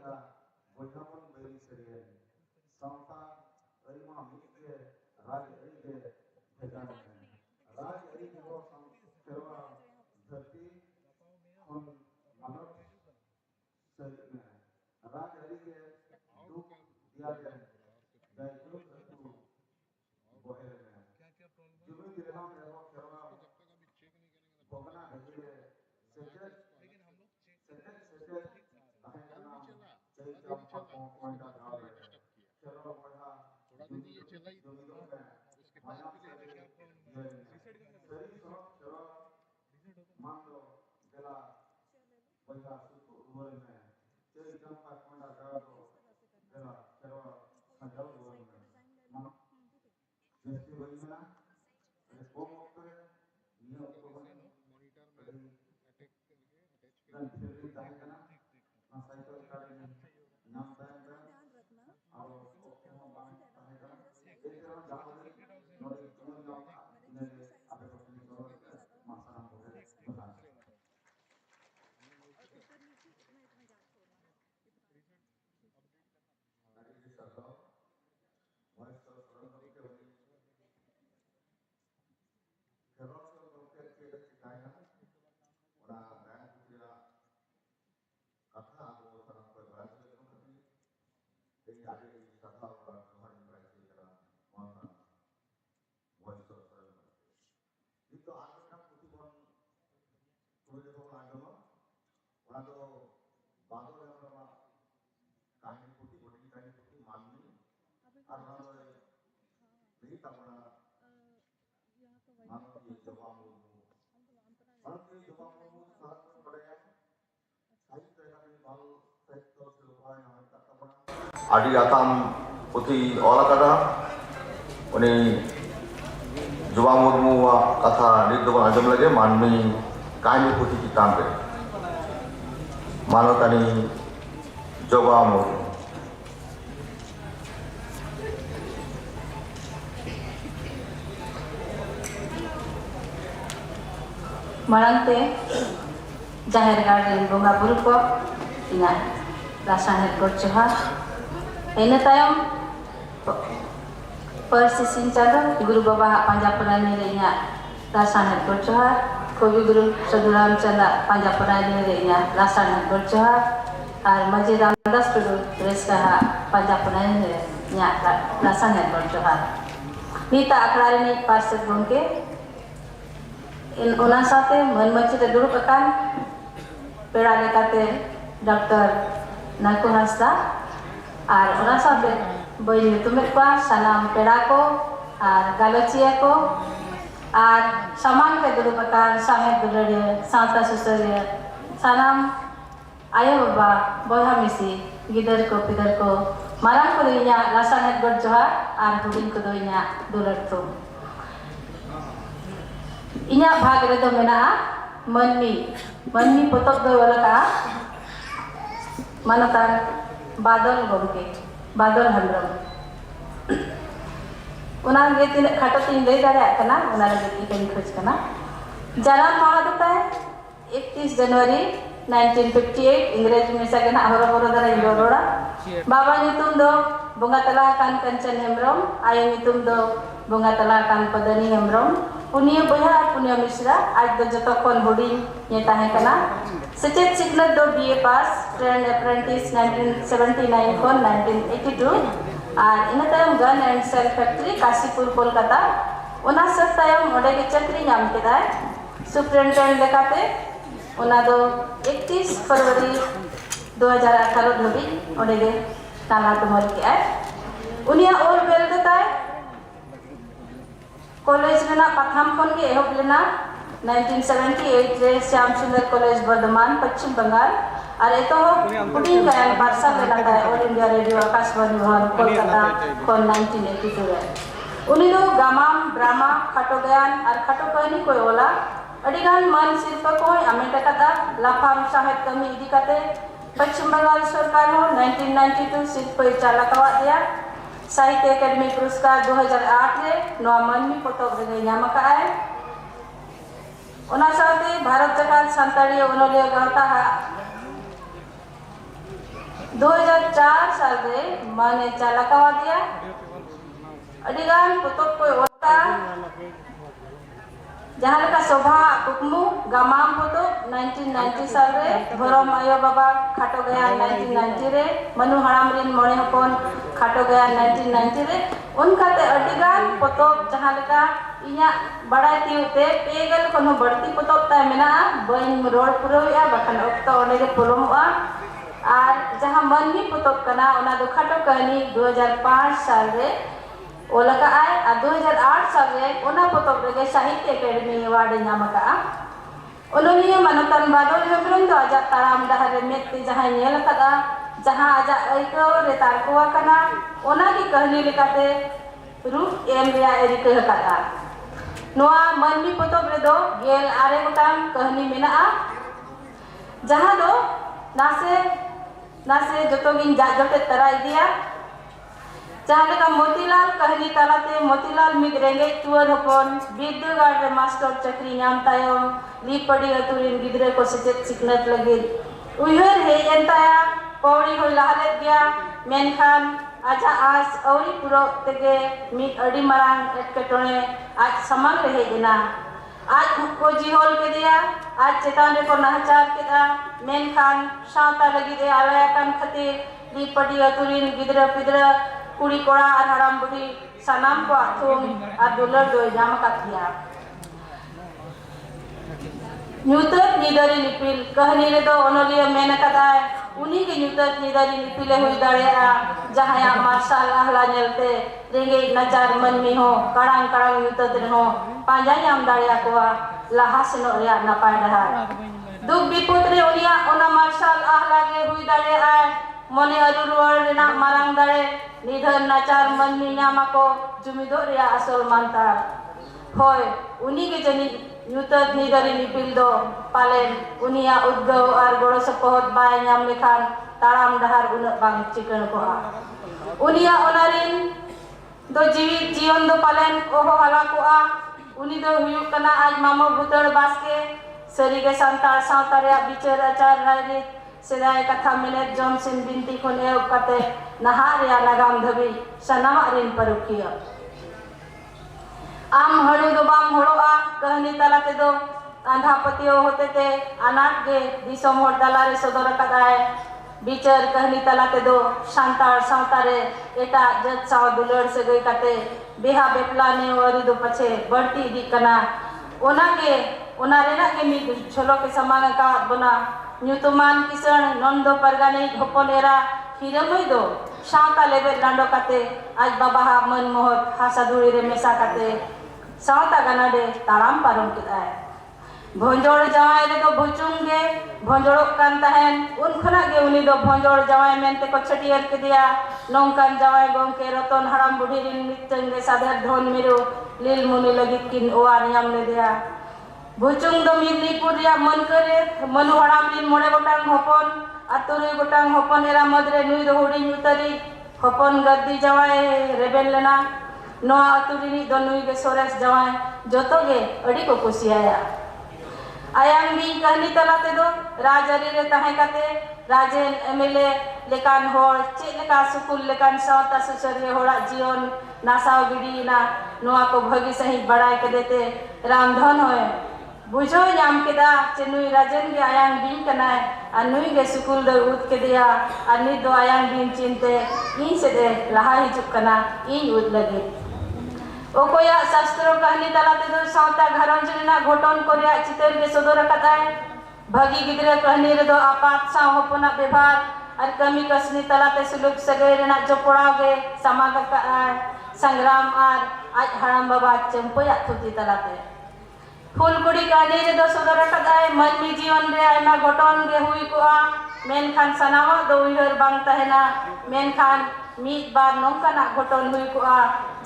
ᱵᱚᱭᱦᱟ ᱵᱚᱭᱦᱟᱯᱚᱱ ᱵᱟᱹᱭᱨᱤ ᱥᱟᱹᱨᱤᱭᱟᱹ ᱥᱟᱶᱛᱟ ᱟᱹᱨᱤ ᱢᱟ ᱢᱤᱫ ᱜᱮ ᱨᱟᱡᱽ ᱟᱹᱨᱤ ᱜᱮ ᱵᱷᱮᱜᱟᱨ ᱮᱱᱟ ᱨᱟᱡᱽ ᱟᱹᱨᱤ ᱜᱮᱵᱚ ᱥᱮᱨᱣᱟ ᱫᱷᱟᱹᱨᱛᱤ ᱠᱷᱚᱱ ᱢᱟᱞᱚᱴ ᱥᱟᱹᱨᱤ ᱢᱮ ᱨᱟᱡᱽ ᱟᱹᱨᱤ ᱜᱮ ᱫᱩᱠ ᱫᱤᱭᱟᱜᱮ ᱡᱟᱭᱡᱩᱜ ᱟᱹᱛᱩ ᱵᱚᱦᱮᱞ ᱢᱮ ᱡᱩᱢᱤᱫ ᱨᱮᱦᱚᱸ ᱨᱮᱦᱚᱸ ᱥᱮᱨᱣᱟ ᱵᱚᱜᱱᱟ ᱰᱟᱹᱦᱤᱨᱮ सेटेट ताहे कना चई चंपा कोंडा गावे चलो बड़ा जुमिदों में माया सरी ये सरी सो चलो मान लो बेला बड़ा सुतु रुअल में चई चंपा कोंडा गावे तो बेला चलो सजाव रुअल में मान जैसे वही ना रिस्पॉन्स करे ये उपकरण dan filtri tahan kana na cycle kali ni nam tahan kana aro ko bang tahan kana ekra jahari nori tumon jam ine ape ko ni ko masana ko bahan tadi di sabda voice of Rondo ke wali keros ko ke cikaya ora dan kira kata aku sarang ko bahasa itu tapi jadi ada di sabda orang Tuhan berarti kira mana voice of Rondo itu ada putibon tulis ko agama ora to बादल हमरा काहिनी पुटी बड़ी काहिनी पुटी माननी और हम नहीं तमना मानो ये जवाब मानो ये जवाब साथ में बड़े हैं साहित्य का भी बाल साहित्य से उपाय हम तक बना आदि आताम पुटी और कथा उन्हें जवाब मुर्मू कथा नित दो आजम लगे माननी काहिनी पुटी की काम पे मानो तनी जवाब मरंते जाहिर गार्डन बोंगा बुरु को ina rasanet gorjoha ene tayom persisin cado guru baba panjapanani reinya rasanet gorjoha kobi guru saduram canda panjapanani reinya rasanet gorjoha ar maji ramdas tudu reskaha panjapanani reinya rasanet gorjoha nita akrari parsed bongke in ona sate man machi te duduk akan pera lekate Dr. Naku Hasda ar ona sate boy nyutumet kwa sanam pera ko ar galochia ko ar saman ke duduk akan samet dudure santa susaria sanam ayo baba boy hamisi gidar ko pidar ko marang ko dinya rasanet gorjoha ar huding ko dinya dulartu inya भाग रे तो मेना मनमी पोतक दो वाला का मनतार बादल गोमके बादल हंद्रम उना गे तिन खाटो तीन ले दारे कना उना रे ती खोज कना जन्म माह दता 31 जनवरी 1958 इंग्रेजी में सगना हरो हरो दरा इंडोरोड़ा बाबा नितुम दो बोंगा तला कान कंचन हेमरम आयो नितुम दो बोंगा तला कान पदनी हेमरम पुनिया बोया पुनिया मिश्रा आज दो जतो कोन बॉडी ये ताहे कना सचेत सिकनत दो बीए पास ट्रेंड अप्रेंटिस 1979 कोन 1982 और इन तयम gun and shell factory Kashipur Kolkata ओना सब तयम ओडे के चक्री नाम केदाय सुपरिटेंडेंट लेकाते ओना दो 31 फरवरी 2018 धबी ओडे के ताला तुमल के आय उनिया ओल बेल देताय कॉलेज लेना पथाम खन के एहब लेना 1978 रे श्याम सुंदर कॉलेज बर्धमान पश्चिम बंगाल और एतो पुडिंग गायन बारसा लेना था ऑल इंडिया रेडियो आकाशवाणी भवन कोलकाता कोन 1982 रे उनी दो गामाम ड्रामा खाटो गायन और खाटो कहनी कोई ओला अडिगान मान शिल्प को अमेटा कथा लाफाम साहित्य कमी इदी कते पश्चिम बंगाल सरकार हो 1992 शिल्प चालकवा दिया साहित्य अकादमी पुरस्कार 2008 रे नवा मनमी पोतक रे ᱧᱟᱢ ᱟᱠᱟᱜᱼᱟᱭ ᱚᱱᱟ ᱥᱟᱶᱛᱮ ᱵᱷᱟᱨᱚᱛ ᱡᱟᱠᱟᱛ ᱥᱟᱱᱛᱟᱲᱤ ᱚᱱᱚᱞᱤᱭᱟᱹ ᱜᱟᱶᱛᱟ 2004 साल रे माने चालकावा दिया अडिगान पुतब को ओता जहाँ लेका शोभा कुकमु गामाम पुतब 1990 साल रे भरम आयो बाबा खाटो गया 1990 रे मनु हराम रिन मोड़े हपन खाटो गया 1990 रे उनका ते अडिगान पुतब जहाँ लेका इया बड़ा तीउते पेगल कोनो बढ़ती पुतब ता मेना बइन रोड पुरोया बखन ओक्ता ओने के पोलोमआ और जहाँ मनमी पुतब कना ओना दो खाटो कहानी 2005 साल रे ओलका आए और 2008 साल रे ओना पुतब रे साहित्य अकादमी अवार्ड नामका ओलोनिया मानतन बादल हेम्ब्रम तो आजा ताराम डहर रे मेत्ती जहाँ नेल कदा जहाँ आजा आइको रे तारकोवा कना ओना की कहानी लेकाते रूप एम रिया एरिक कदा नोआ मनमी पुतब रे दो गेल आरे गोटांग कहानी मेना जहाँ दो नासे जोतोगिन जाजोते तरा इदिया जहाँ लेका मोतीलाल कहानी तालाते मोतीलाल मिग रेंगे टूर हपन बिद्दुगाड़ रे मास्टर चक्री नाम तायम ली पड़ी अतुरिन गिदरे को सचेत सिकनत लगे उयहर हे एंताया पौड़ी होय लहाले गया मेनखान आजा आज औरी पुरो तेगे मिग अडी मरांग एटकेटोने आज समंग रहे इना आज को जिहोल के दिया आज चेतान रे को नहचार केदा मेनखान सावता लगी दे आलयाकान खातिर ली पड़ी अतुरिन गिदरे पिदरा कुड़ी कोड़ा और हराम बुढ़ी सनाम को आथुम और दुलर दो नाम का किया न्यूतन निदरी निपिल कहानी रे दो ओनलिया मेन कदा उन्हीं के न्यूतन निदरी निपिले हुई दाड़िया जहाँ या मार्शल आहला नेलते रेंगे नचार मन में हो कड़ांग कड़ांग न्यूतन हो पांजा याम दाड़िया को लाहा सनो रिया नपाय रहा दुख विपद रे उनिया ओना मार्शल आहला के हुई दाड़िया मने अरुरुआर रेना मारांग दाड़े निधन नाचार मन में नामा को जुमिदो रिया असल मानता होय उन्हीं के जनी न्यूतन निदरी निपिल दो पालेन उनिया उद्गव और गोड़ो सपोहत बाय नाम लेखान ताराम डहार उनक बांग चिकन को उनिया ओनारिन दो जीवित जीवन दो पालेन ओहो हला को उनी दो हुयुक कना आज मामो भूतड़ बासके सरीगे सांतार सावता रिया बिचार आचार राजनीत सेदाय कथा मिले जॉनसन बिनती को एव कते नहार या लगाम धबी सनामा रिन परुखिया आम हड़ू दो बाम हड़ोआ कहानी तलाते दो अंधापतियो होते ते अनाट गे दिसोम होड़ दलारे सदर कदाय बिचार कहानी तलाते दो शांतार सावतारे एटा जज साव दुलर से गई कते बेहा बेपला ने वरी दो पछे बढ़ती दी कना ओना के ओना रेना के मी झोलो के समांग का बना न्यूतमान किसान नंदो परगाने हपन एरा हिरमई दो सावता लेबे लांडो काते आज बाबा हा मन मोहत हासा धुड़ी रे मेसा काते सावता गाना दे ताराम पारम केदाय भंजोड़ जवाय रे दो भुचुंगे भंजोड़ कान तहन उन खना गे उनी दो भंजोड़ जवाय मेनते को छटियर के दिया नोंकान जवाय गोंके रतन हराम बुढ़ी रिन मितंगे साधर धन मिरो लील मुनि लगित किन ओआर याम ले दिया भुचुंग दो मिदनीपुर रिया मन करे मनु हराम रिन मोड़े गोटांग हपन अतुरुई गोटांग हपन एरा मदरे नुई दो हुडी उतरी हपन गद्दी जवाय रेबेल लेना नोआ अतुरिनी दो नुई गे सोरेस जवाय जोतो गे अड़ी को कुसियाया आयांग भी कहानी तलाते दो राजरी रे तहे काते राजेन एमएलए लेकान होड़ चे लेका सुकुल लेकान सावता सुसरिय होड़ा जीवन नासाव गिड़ी ना नोआ को भगी सही बड़ाई के देते रामधन होए बुझो नाम केदा चे नुई राजन गे आयांग बीन कनाय आ नुई गे सुकुल दो उद के दिया आ नि दो आयांग बीन चिंते इन से दे लहा हिजुक कना इन उद लगे ओकोया शास्त्रों कहानी तलाते दो सावता घरंज रेना घोटन को रिया चितर के सदर कदाय भगी गिदरे कहानी रे दो आपात सा होपना व्यवहार और कमी कसनी तलाते सुलुक सगै रेना जोपड़ागे समाग का संग्राम और आज हराम बाबा चंपया थुती तलाते फुलकुड़ी कहानी रे दो सदर कदाय मनमी जीवन रे आयमा घोटन गे हुई को मेनखान सनावा दो उहर बांग तहना मेनखान मीत बार नौकाना घोटन हुई को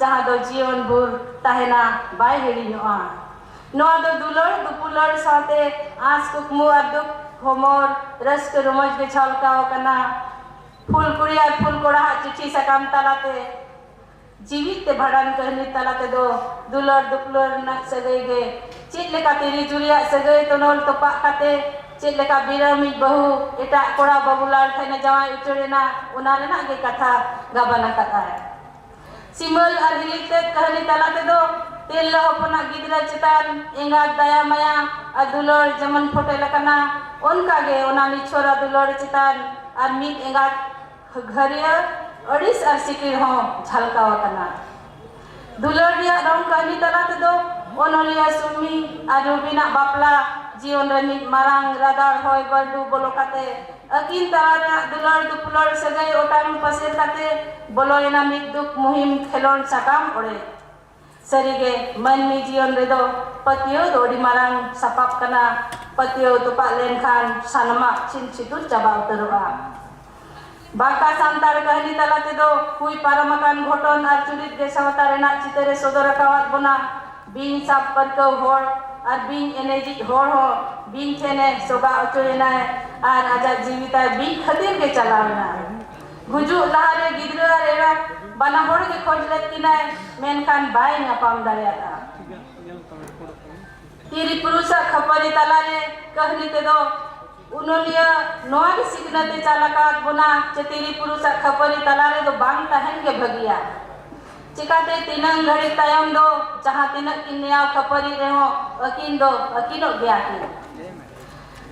जहाँ दो जीवन भूर तहना बाय हेड़ी नोआ दो दुलर दुपुलर साथे आस कुकमु और दुख होमोर रस के रोमज के छलका कना फूल कुड़िया फूल कोड़ा चिठी सकाम तलाते जीवित ते भड़ान कहनी तलाते दो दुलर दुपुलर न सगई गे चित लेका तेरी जुलिया सगई तो नोल तो पा काते चेक लेका बिरामी बहु एटा कोड़ा बाबूलाल ठेना जावाई उचड़ेना उना रेना गे कथा गाबाना कथा है सिमल और हिलिते कहानी तलाते दो तेल होपना गिदरा चितान एंगा दया माया अदुलर जमन फोटे लकना उनका गे उना निछोरा दुलर चितान और मीत एंगा घरिया अड़िस और सिकिर हो झलकावा कना दुलर रिया रंग कहानी तलाते दो ओनोलिया सुमी और रुबीना बापला जीवन रे मित मारांग रादार होय बरडू बोलो काते अकिन तारा दुलर दुपलर सगई ओटान पसेर काते बोलो एना मित दुख मुहिम खेलोन साकाम ओड़े सरीगे मनमी जीवन रे दो पतियो दोडी मारांग सपाप कना पतियो तुपा लेन खान सानमा चिन चितुर चाबा उतरोआ बाका सांतार कहानी तलाते दो हुई पारमाकान घटन और चुरित गे सावता रेना चितरे सदर कावात बोना बिन साप परकव होड़ और बिन एनेजी होड़ हो बिन ठेने सोगा अचोयना और आजा जीविता बिन खतिर के चलावना गुजु लहारे गिद्रा रेरा बना होड़ के खोज लेकिना मेनखान बाय नापाम दाड़ियाता तिरी पुरुषा खपरी तलारे कहनी ते दो उनोलिया नोआ के सिकनते चालकात बोना चतिरी पुरुषा खपरी तलारे दो बांग तहन के भगिया चिकाते तीनंग घड़ी तायम दो जहाँ तीनक किन्या खपरी रे हो अकिन दो अकिनो गया की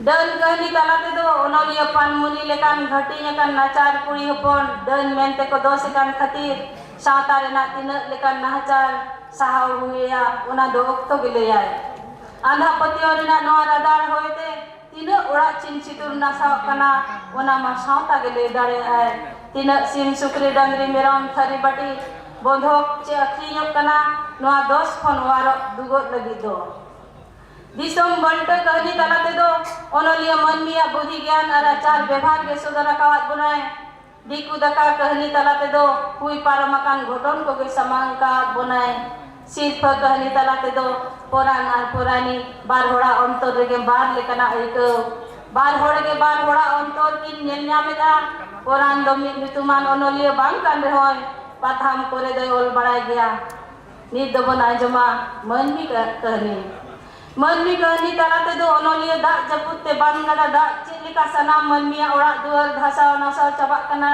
डन कहनी तलाते दो उनोलिया पानमुनी लेकान घटी लेकान नाचार कुड़ी हपन डन मेनते को दो सेकान खातिर सावता रेना तीनक लेकान नाचार साहाव हुएया उना दो ओक्तो गिलेया आंधा पतियो रेना नोआ रादार होयते तीनक ओड़ा चिन चितुर नासाव कना उना मा सावता गिले दारे आय तीनक सिम सुकरी डंगरी मेरम थरी बाटी बोधोक चे अखरियों कना नोआ 10 खन वारो दुगोत लगी दो दिसम बंट कहनी तलाते दो ओनोलिया मनमिया बुद्धि ज्ञान और आचार व्यवहार के सुधरा कावत बुनाए दिकु दका कहनी तलाते दो हुई पारमाकान घटन को के समांका बुनाए सिर्फ कहनी तलाते दो पुराण और पुरानी बार होड़ा अंतर रेगे बार लेकना एक बार होड़े के बार होड़ा अंतर की नेलन्यामेदा पुराण दो मितुमान ओनोलिया बांग कान होय पाथाम करे दे ओल बड़ाई गया नीत दो बना जमा मनमी कहनी तलाते दो ओनोलिया दाग जपुते बांगड़ा दाग चिलिका सनाम मनमिया ओड़ा दुआर धासाव नासाव चाबा कना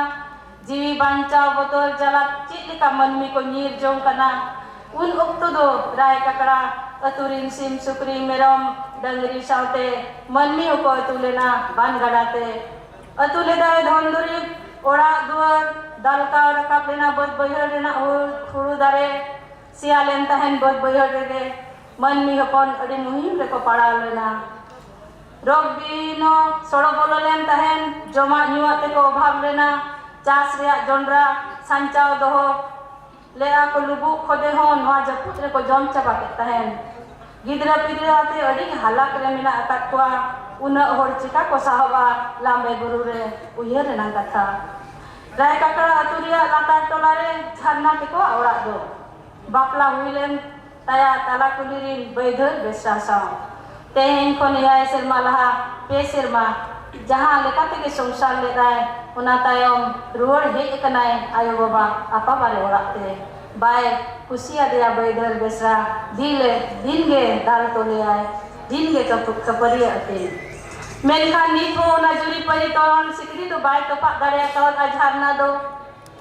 जीवी बांचाव बोतल जला चिलिका मनमी को नीर जों कना उन उक्तो दो राय ककड़ा अतुरिन सिम सुकरी मेरम डंगरी सावते मनमी को अतुलेना बांगड़ाते अतुले दाय धोंदुरी ओड़ा दुआर दालका रकाब लेना बद बहर लेना हुड़ू दारे सियालेन तहन बद बहर रेगे मनमी हपन अड़ी मुहिम रे को पड़ा लेना रोग बिनो सड़ो बोलो लेन तहन जमा न्युआते को अभाव लेना चास रिया जोंडरा सांचाव दोहो लेआ को लुबु खोदे हो नोआ जपुत रे को जम चाबा के तहन गिदरा पिदरा ते अड़ी हालाक रे मेना अकात कोआ उना होड़ चिका को साहबा लांबे गुरु रे उयेर रेना कथा राय ककड़ा अतुरिया लातार टोलारे झरना टेको ओड़ा दो बापला हुईलेन ताया ताला कुलिरिन बैधर बेसासा तेहेन खन याय सेरमा लहा पे सेरमा जहाँ लेकाते के संसार ले राय उना तायम रुवर हे एकनाय आयो बाबा आपा बारे ओड़ाते बाय खुशिया दिया बैधर बेसरा दिन गे दाल तोले आय दिन गे कपरी अते मेनखान नीत हो ना जुरी परी तोन सिकरी तो बाय तो पाक दाड़िया तोन अझारना दो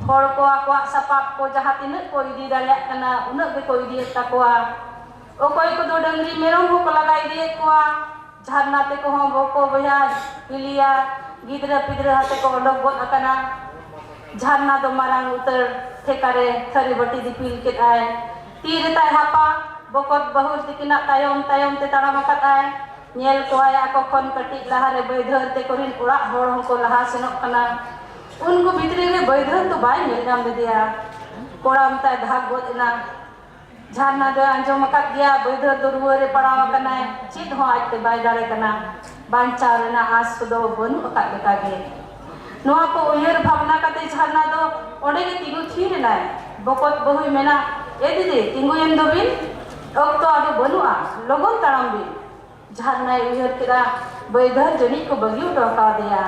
होड़ को आकवा सपाप को जहाँ तिनक को इदी दाड़िया कना उनक गे को इदी तकवा ओकोय को दो डंगरी मेरम हो को लगाई दिए कोआ झरना ते को हो बोको बया हिलिया गिदरा पिदरा हाते को ओडक गोत अकना झरना दो मारांग उतर ठेकारे थरी बटी दिपिल के आय तीर ताय हापा बोकोत बहुर तिकिना तायम तायम ते ताड़ा मकत आय नेल कोया को खन कटी लहारे बैधर ते कोरिन उड़ा होड़ को लहा सेनोक कना उनको भीतरी रे बैधर तो बाय मिल नाम दिया कोड़ाम ताय भाग गोतना झरना दो अंजो मकत गया बैधर दो रुवरे पड़ावा कना चित हो आते बाय दाड़े कना बांचा रेना आस दो बनु अकत लेका गे नोआ को उयर भावना कते झरना दो ओडे के तिगु थीर ना बकोत बहुई मेना ए दीदी तिंगु एम दो बिन ओक्तो आदो बनुआ लगन ताराम बिन झरना उयर किरा बैधर जनी को बगी उठा दिया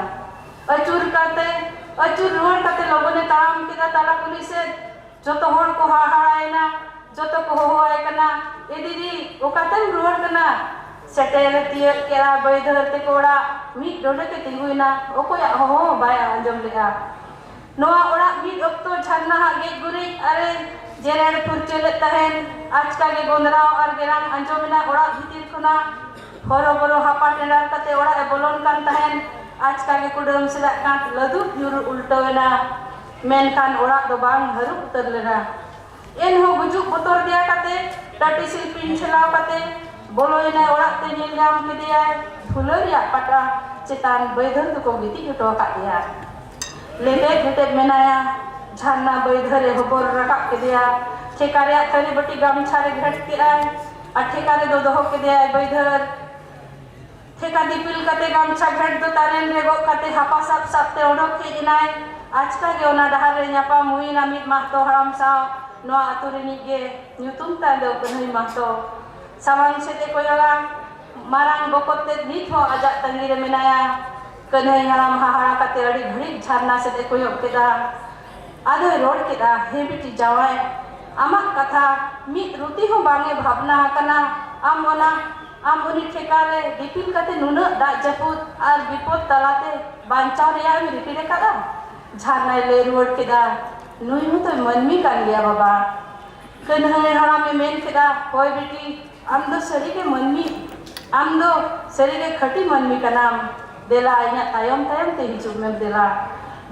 अचूर रुवर कते लगने ताराम किरा ताला पुलिस जोतो होड़ को हाहाड़ायना जोतो को होआय कना ए दीदी ओकातम रुवर कना सेटेल तियक केरा बैधर ते कोड़ा मी डोडे के तिंगुइना ओकोया हो बाय आंजम लेहा नोआ ओड़ा मी ऑक्टो झरना गे गुरी अरे जेरेर फुरचले तहन आज का गे गोंदराव और गेरांग आंजमना ओड़ा भीतिर खुना हरो बरो हापा टेंडर कते ओड़ा ए बोलोन कान तहन आज का गे कुडम सिला काट लदु यूर उल्टोवेना मेन कान ओड़ा दो बांग हरू उतर लेना एन हो गुजुक बोतर दिया कते टाटी सिल्पिन छलाव कते बोलोइना ओड़ा ते नेल नाम केदिया फुलरिया पटा चितान बैधर तो को गिती जुटो का दिया लेबे घटे मेनाया झरना बैधरे होबर रकाब केदिया ठेकारे थरी बटी गामछारे घट के आय आ ठेकारे दो दोहो केदिया बैधर ठेका दिपिल कते गामछा घट दो तारेन रे गो कते हापा साप साप ते ओडोक के इनाय आज का गे ओना डहार रे न्यापा मुइना मित महतो हराम साव नो आतुरिनी गे न्यूतुम ता दो कन्हई महतो सामान सेते कोयला मारांग बोकोते नित हो आजा तंगी रे मेनाया कन्हई हराम हाहारा कते अड़ी घड़ी झरना सेते कोयक केदा आदो रोड केदा हे बिटी जावाय आमा कथा मित रुति हो बांगे भावना कना आम ओना आम उनी ठेकारे दिपिल कते नुन दा जपुत आर विपद तलाते बांचाव रिया मी रिपीरे कदा झरना ले रोड केदा नुई हो तो मनमी कान लिया बाबा कन्हई हराम में मेन केदा होय बिटी आम दो सरी के मनमी आम दो सरी के खटी मनमी का नाम देला इना तायम तायम ते हिजुक में देला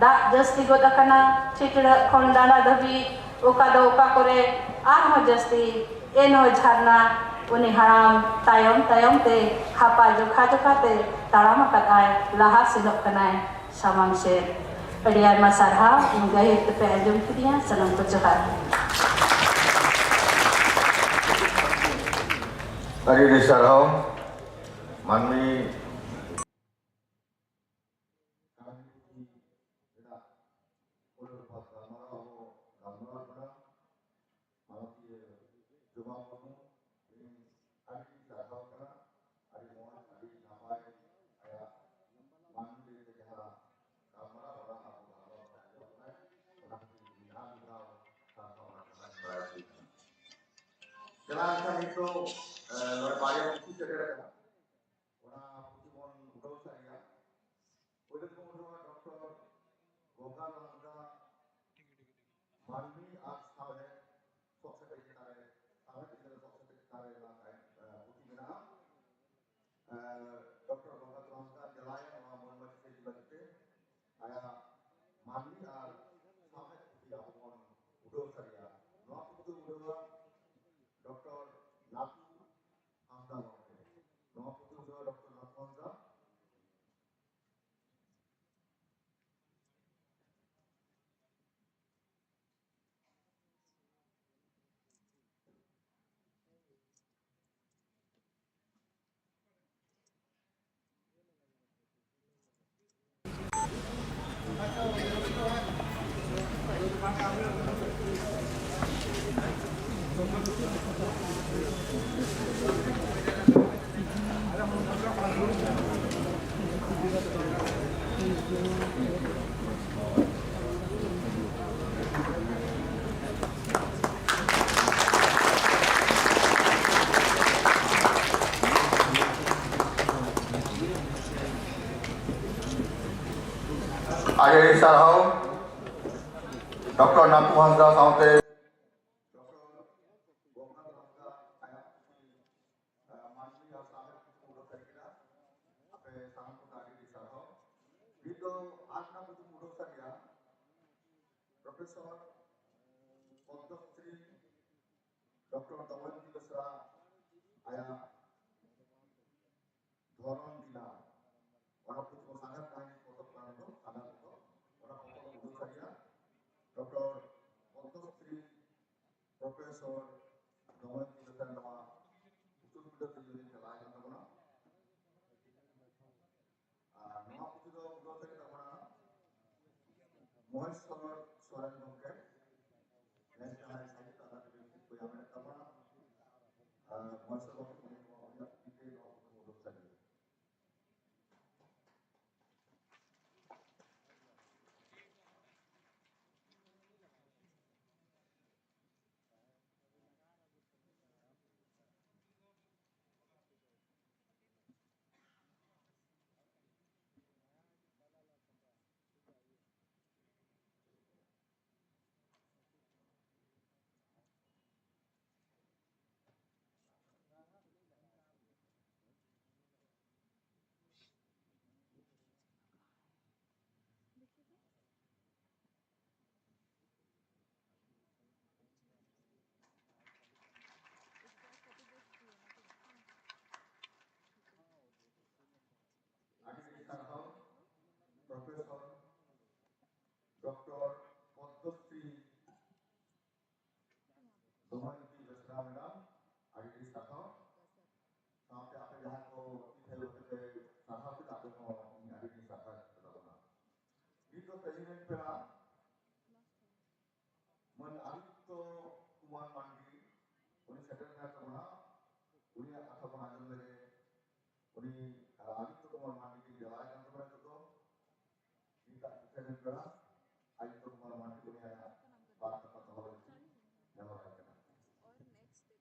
दा जस्ती गोदा कना छिटड़ा खोंडाना दबी ओका दो ओका करे आर हो जस्ती एनो झरना उनी हराम तायम तायम ते हापा जोखा जोखा ते ताराम कताय लाहा सिनोक कनाय सामाम से अडियार मसारहा मुगाहित पे अंजुम किदिया सनम तो जोहार Tadi disarau manmi Jalankan itu luar biasa putih saudara. Orang putih pun udah saya. Udah kemudian dokter Gogal Langga Malmi आज सावे सोक्से पेचकारे सावे किधर सोक्से पेचकारे लागाए putih mina dokter Gogal Langga जलाया वहाँ मोहम्मद से लगते आया Malmi आज सावे putih आपन udah saya. Nua putih udah Dr. Natu Hamza Longke. Nua putih udah Dr. Natu Hamza. Ada disarau Dr. Natu Hamza saute Profesor Dr. Dr. Tawan Besra ayah Doron Dina orang putih sangat kami foto itu sangat foto orang foto untuk saya Dr. Dr. Profesor Tawan Besra nama usul sudah terjadi kelainan mana nama putih untuk saya mana Moheswar Swaran Bongke yang saya tanda di Puya Mereka mana Moheswar Bongke itu untuk saya. Doctor Padmashri Damayanti Besra madam आईडी साथो सामने आपे जहां को इथे होते साहा के आपे को आईडी साथा करना दीतो प्रेसिडेंट पेरा मन आदित्य कुमार मांडी उनी सेक्रेटरी करना उनी आता को आनंद ले उनी आदित्य कुमार मांडी की जवाब का तो kita सेक्रेटरी पेरा आदित्य कुमार मांडी को आया बात पता हो जवाब करना और next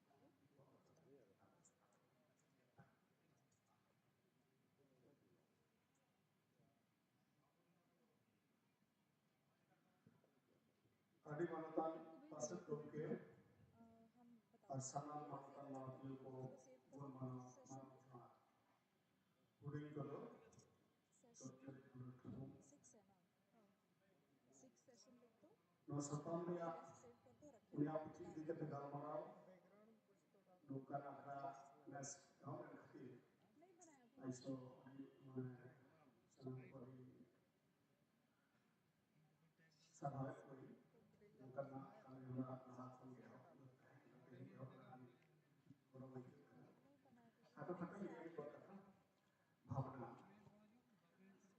Tadi manatan pasat ke asana manatan manatu ko gun mana puding kalo no satam dia punya pucuk di kita galmarau dukan ada nas kau nanti aiso di sanang pari sangat pari karena kami mendapat nahat penggerak kata-kata ini berkata भावना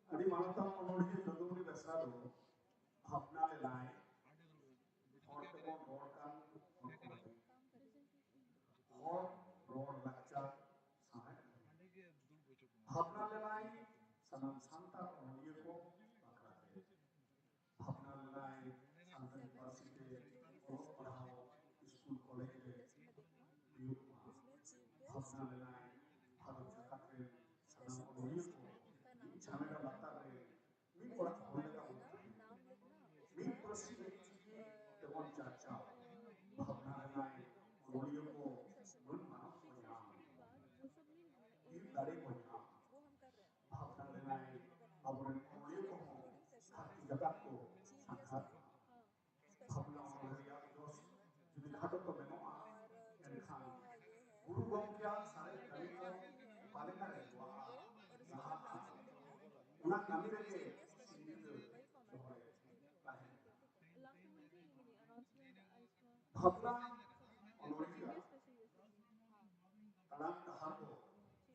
अड़ी मानता उन्होंने जदूरी बेसरा दो भावना ले लाए और तो वो road का और रोड बच्चा साहब भावना ले लाए सनम सांता उन्होंने को पकड़ाते भावना ले लाए सांता यूनिवर्सिटी और पढ़ाओ स्कूल कॉलेज में भावना ले लाए भारत सरकार के सनम उन्होंने को झमेला लाता है मी बड़ा होने का मी प्रसिद्ध तेवन चाचा भावना लाए गोलियों को मन मानो होया तीन दाढ़ी होया भावना लाए अब उन गोलियों को हाथी जगत को साकार भावना होया दोस्त जो खाटो तो बनो खान गुरु गौ क्या सारे कवि को पालन कर una kami lagi भावना अनुरिया तलाक तहाको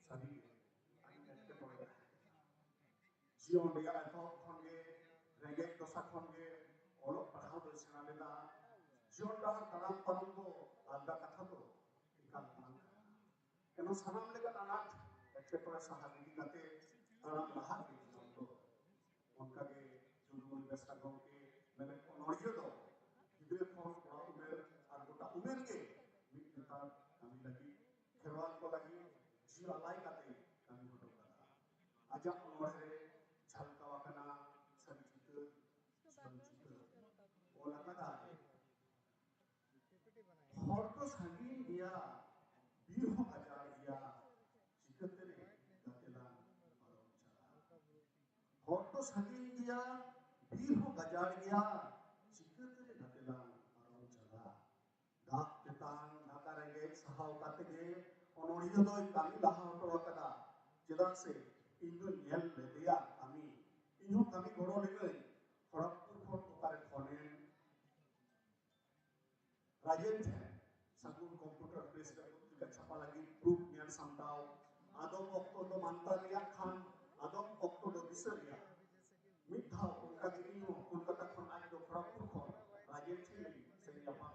सभी अनेक पड़े जीवन दिया तो खंगे रेंगे दोसा खंगे और पढ़ाओ तो सिनालेला जीवन दाह तलाक परंतो आधा कथा तो इकाल मान केनो सनम लेकर अनाथ एक पड़े सहारी करते तलाक लाहा उनका के जुलूम बेस्ता गांव के मैंने नॉइयो दो इधर फोन पड़ा उमेर और गोटा उमेर के मित्रता कमी लगी खेरवाल को लगी जीव अलाई काते कमी होतो करा आजा नोरे छलका वकना संचित ओला कदा हर तो संगीन दिया बीहो हजार दिया चिकतरे गतेला और तो संगीन दिया बीर हो गजार गया चिकतरे नतेलान आराम चला दाक तेतान नाका रेंगे सहाव कातेगे ओनोरियो दो कामी लाहा तो वकदा चेदाक से इंदु नेल लेदिया कामी इन्हो कामी गोड़ो लेगे खड़गपुर खोन ओकारे खोने राजेंद्र सगुन कंप्यूटर प्रेस का छापा लगी प्रूफ ज्ञान समताओ आदम वक्तो दो मानता लिया खान आदम वक्तो दो बिसरिया मिठा उनका गिरियो उनका तखन आज दो खड़गपुर खोन राजेंद्र लगी से जापान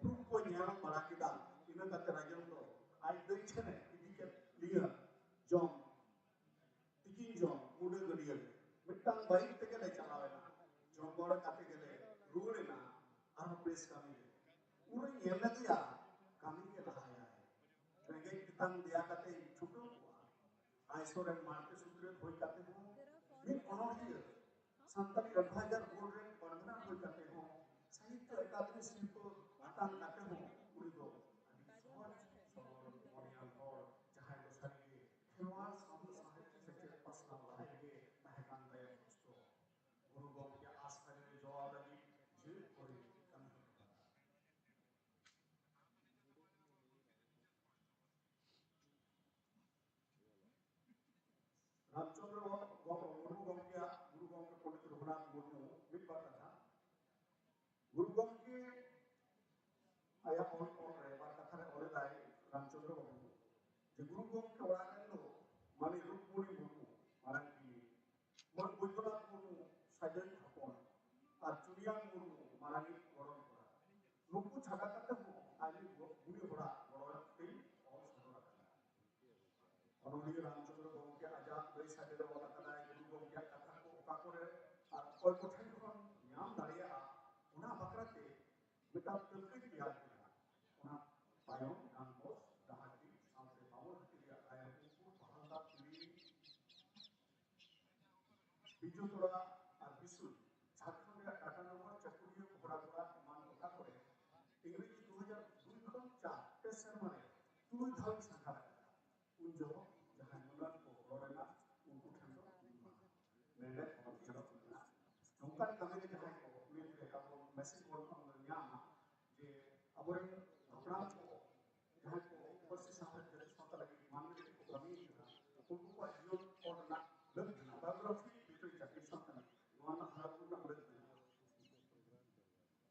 प्रूफ को ज्ञान बड़ा किदा इना का राजेंद्र आज देखे ने इदिके लिया जोम तिकिन जोम मुडे गडियल मिटांग बाइक तके ले चलावेना जोम बड़ काटे गेले रुड़ेना आर प्रेस कामी उन येले दिया कामी के लहाया है रेंगे कितांग दिया काते छुटो आइसोरेन मार्के सूत्रे होई काते हो मी ओनोरियो संतल एडवाइजर बोर्ड रे बंधना होई काते हो साहित्य अकादमी शिल्प आतान काते हो उड़ी दो मोनियाल और जहां को सके खेवार शब्द साहित्य से प्रश्न लाएंगे महकान दया दोस्तों गुरु गौ के आस्था में जवाब लगी जी और रामचंद्र गुरु गौ के पंडित रघुनाथ मुर्मू मिल बात गुरु गंगे आया और बार कथा रे और दाई रामचंद्र बाबू जे गुरु गंगे ओरान लो माने रुक्मणी मुर्मू मारां की मन बुजबला मुर्मू साजन थापन और चुनिया मुर्मू मारां की गरम करा नुकु छाड़ा कते हो आली गुरु बड़ा बड़ा ते और सदरा अनुनी रामचंद्र गंगे आजाद लई साजन वाला कदा गुरु गंगे कथा को ओका करे और कोई को ठन खन नाम दाड़िया उना बकराते बेटा तुलसी की याद किया उना पायो नाम बोस दहाती सामने पावर किया आया को भाषा की बिजु तोड़ा और बिसु झारखंड का टाटा नंबर चकुरियो घोड़ा घोड़ा मान ओका करे इंग्रेजी 2002 खन 4 टेसर माने तुई धल संघा उन जो जहां मुलान को रोरेना उनको ठंडो नेले और चलो नौका कमी के जहां को मिल का वो मैसेज बोल हम यहाँ जे अबरन अपना को जहां को ऊपर से सामने जब सोता लगी मानव को कमी था उनको को जीवन और ना लग ना बायोग्राफी बिटो चाकरी सोता नो ना हर को ना लग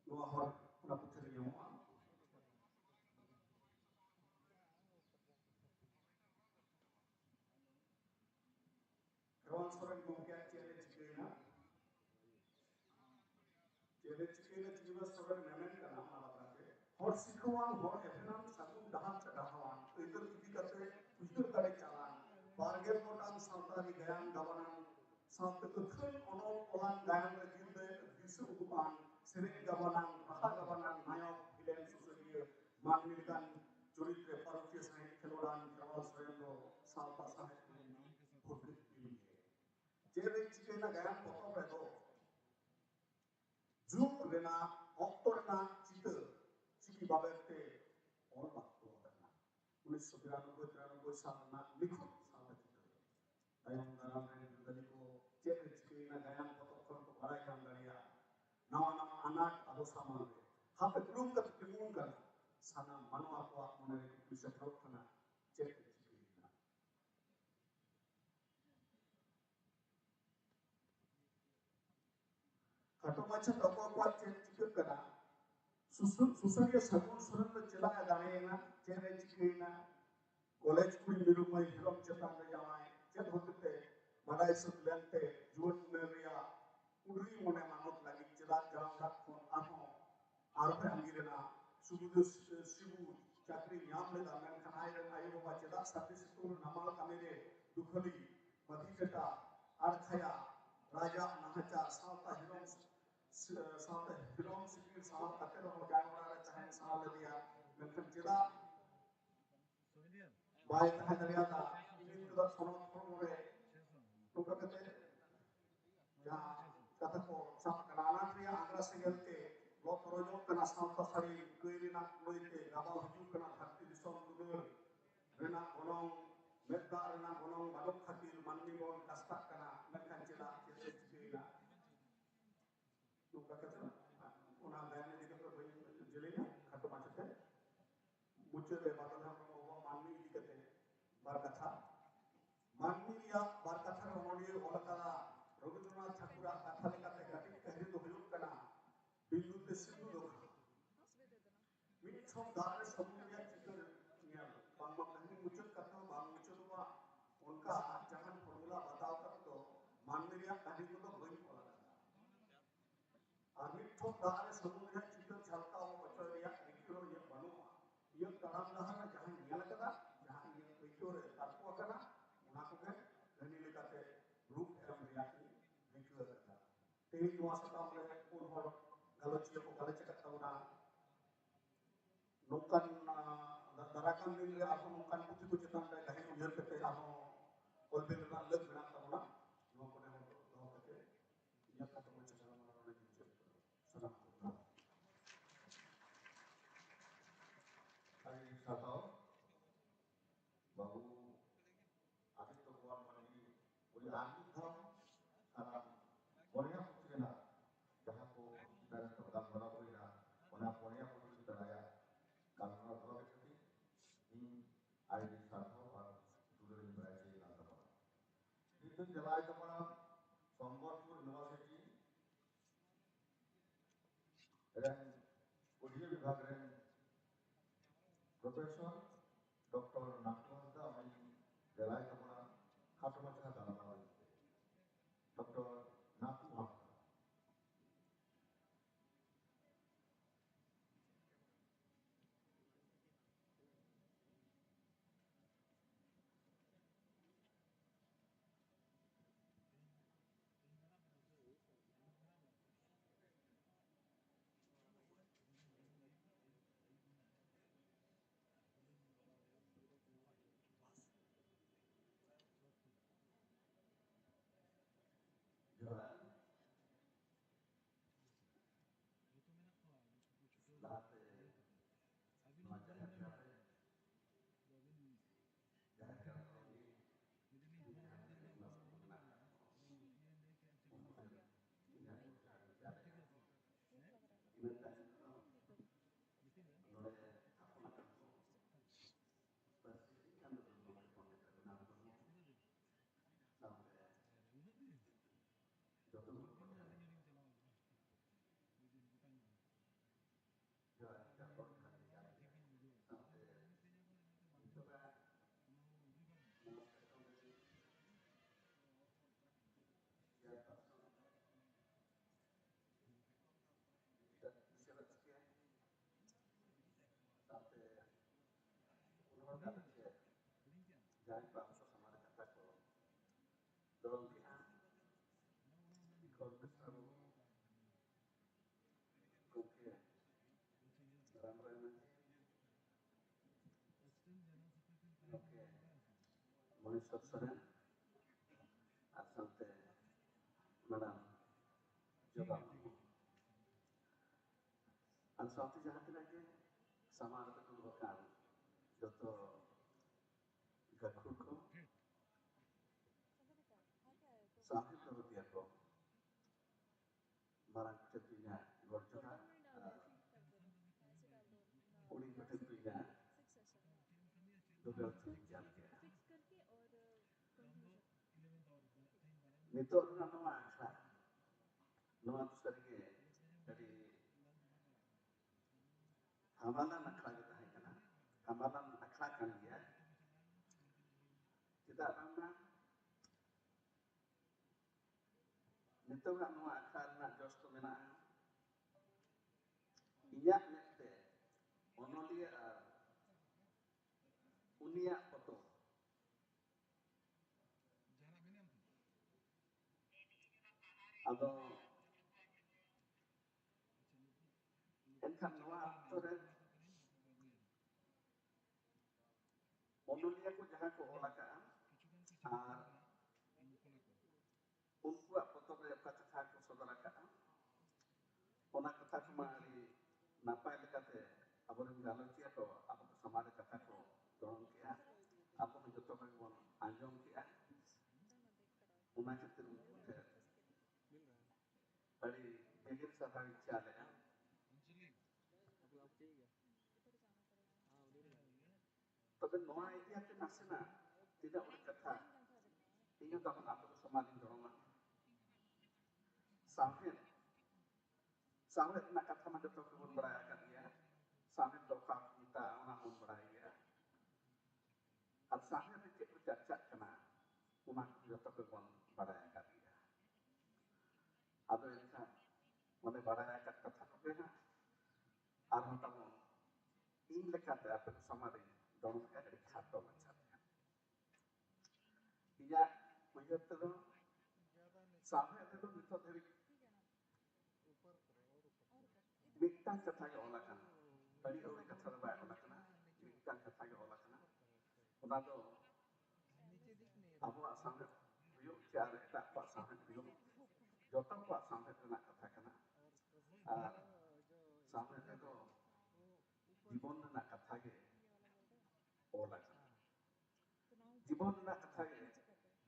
नो हर ना पुछले यो रवान सोरन को क्या चेले चिकेना चेले चिकेना सोरन मेमेन का नाम आला बाटे और सिखवान और एफनाम सागुन दहान से दहावान तो इधर इदी करते उधर करे चालान बारगेल मोटान सावतारी गयान गवनान सावते उथन अनल ओलान गायन रे जिंदे दिसु उपान सेरेन गवनान रहा गवनान नायक विलेन सुसरिय मानविलगान चरित्रे पारकीय साहित्य खेलोड़ान रवाल सोरन सावता साहित्य भोगित दिली चेले चिकेना गयान पतो रे दो जुग रेना ऑक्टोरना चितर चिकी बाबेते और बात को करना 1993 साल ना लिखो साल चितर तायम दाराम रे दली को चेले चिकेना गयान पतो खन को बड़ाई काम दरिया नवा नवा अनाट अबो सामान रे हापे ग्रुप का तिमुन कर साना मानव को मने रे कुछ ठोक खना चेले चिकेना खटो माछा टको को चिकर करा सुसरिया सगुन सुरन चिलाया दाणेना चेरे चिकेना कॉलेज कुड़ी मिलु मई हिरम चतान रे जावाय चेत होते बडाई सुत लेंते जुवन मेरिया उड़ी मोने मानत लगी चिला जाम रात को आहो आरपे अंगिरना सुबुदु शिबु चाकरी नाम ले दामन खनाय रे आयो बाबा चिला सर्विस तुर नमाल कामेरे दुखली मधीचटा आरखया राजा नाहचा सावता हिरम सावता हिरम सिकिर साव अतेरो गानोरा रे चाहे साव ले दिया मेनखन चिला बाय कहा दरिया था इन तो सोनो रे तो कहते या कथा को साफ कनाना रे आंग्रा सिंगलते लो तरोजो कना सावता सारी कोइरिना लोइते गाबा हुजु कना धरती दिसोम दुलुर रेना गोनों मेदा रेना गोनों बादक खातिर माननी बोन कस्ता कना मेनखन चिला चेते चिकेना तो कहते उना गाने दिके तो भाई जलेना खटो माचते मुझे रे बादल हम वो माननी दिकते बार कथा माननी या बार कथा रोनोली ओलकाला रविंद्रनाथ ठाकुर कथा लेकाते गति कहरी तो हुयुक कना बिंदु ते सिंधु लोक मिट सब दारे समुद्र चित्र निया बांग कहनी मुझे कथा बांग मुझे तो उनका जहां फॉर्मूला बताओ कर तो माननी या कहानी को तो वही बोला और मिट सब दारे समुद्र चित्र चलता हो बचरिया निकलो ये बनो ये तरह लहर जहां निया लगता जहां ये बिचोर ताको कना उना को के धनी लेकाते रूप एवं रियाकी बिचोर करता ते वासता हमने पूर्ण हो गलचिया को गलच करता उना नोकन दराकन दिन रे आप नोकन पुथि को चितान रे कहीं उजर करते आप कोलबेल ना लग बिना तबना नो को ने हो करते या का तो मुझे चला मारने की सलाम hari satao bahu adik to kuan mani uli ani tham salam bonia putrina jaha ko dan program bora koina ona bonia putrina daya kalna bora bekati in ari satao ar dulur ibrahim na tamara itu jalai tamara Sambhalpur University audio विभाग professor doctor Nathu Hansda जलाय तबना खाटो माछा दालामा doctor Nathu Hansda Manisha Soren, asante madam Jogam. Asante jahat lagi sama ada kedudukan joto gakur ko sampai berhenti ko marang ketunya gorjona uli ketunya dobel jam ke nito na nama akha nama tu sarige dari hamalan akha kita hai kana hamalan akha kan dia kita bangna nito na nama akha na josto mena iyak nete onolia unia foto ado enkan noa tore onolia ko jaha ko olaka ar unkuak foto re kata ko sodoraka ona kata ko mari napai lekate aboren galotia ko apo samade kata ko dorong kia apo joto ko bon anjong kia una ketir bari egir safari chale tapi noa ini ate nasena tidak berkata ini dapat apo samade dorong sampai nak kata mana joto ko bon beraya kan ya sampai doka kita ona bon beraya sampai ni cak kena una joto ko bon beraya kan ya ado enka mane beraya kan kata ko bena arma tamo in lekate apo samade dorong ka dari khato macamnya iya uyatro sampai itu nito dari mitang kata yo olakan bari ori kata ba olakan mitang kata yo olakan ona do abo sampai uyuk cara tak pak sampai uyuk joto pak sampai nak kata kana sampai itu জীবন না কথা গে OLA জীবন না কথা গে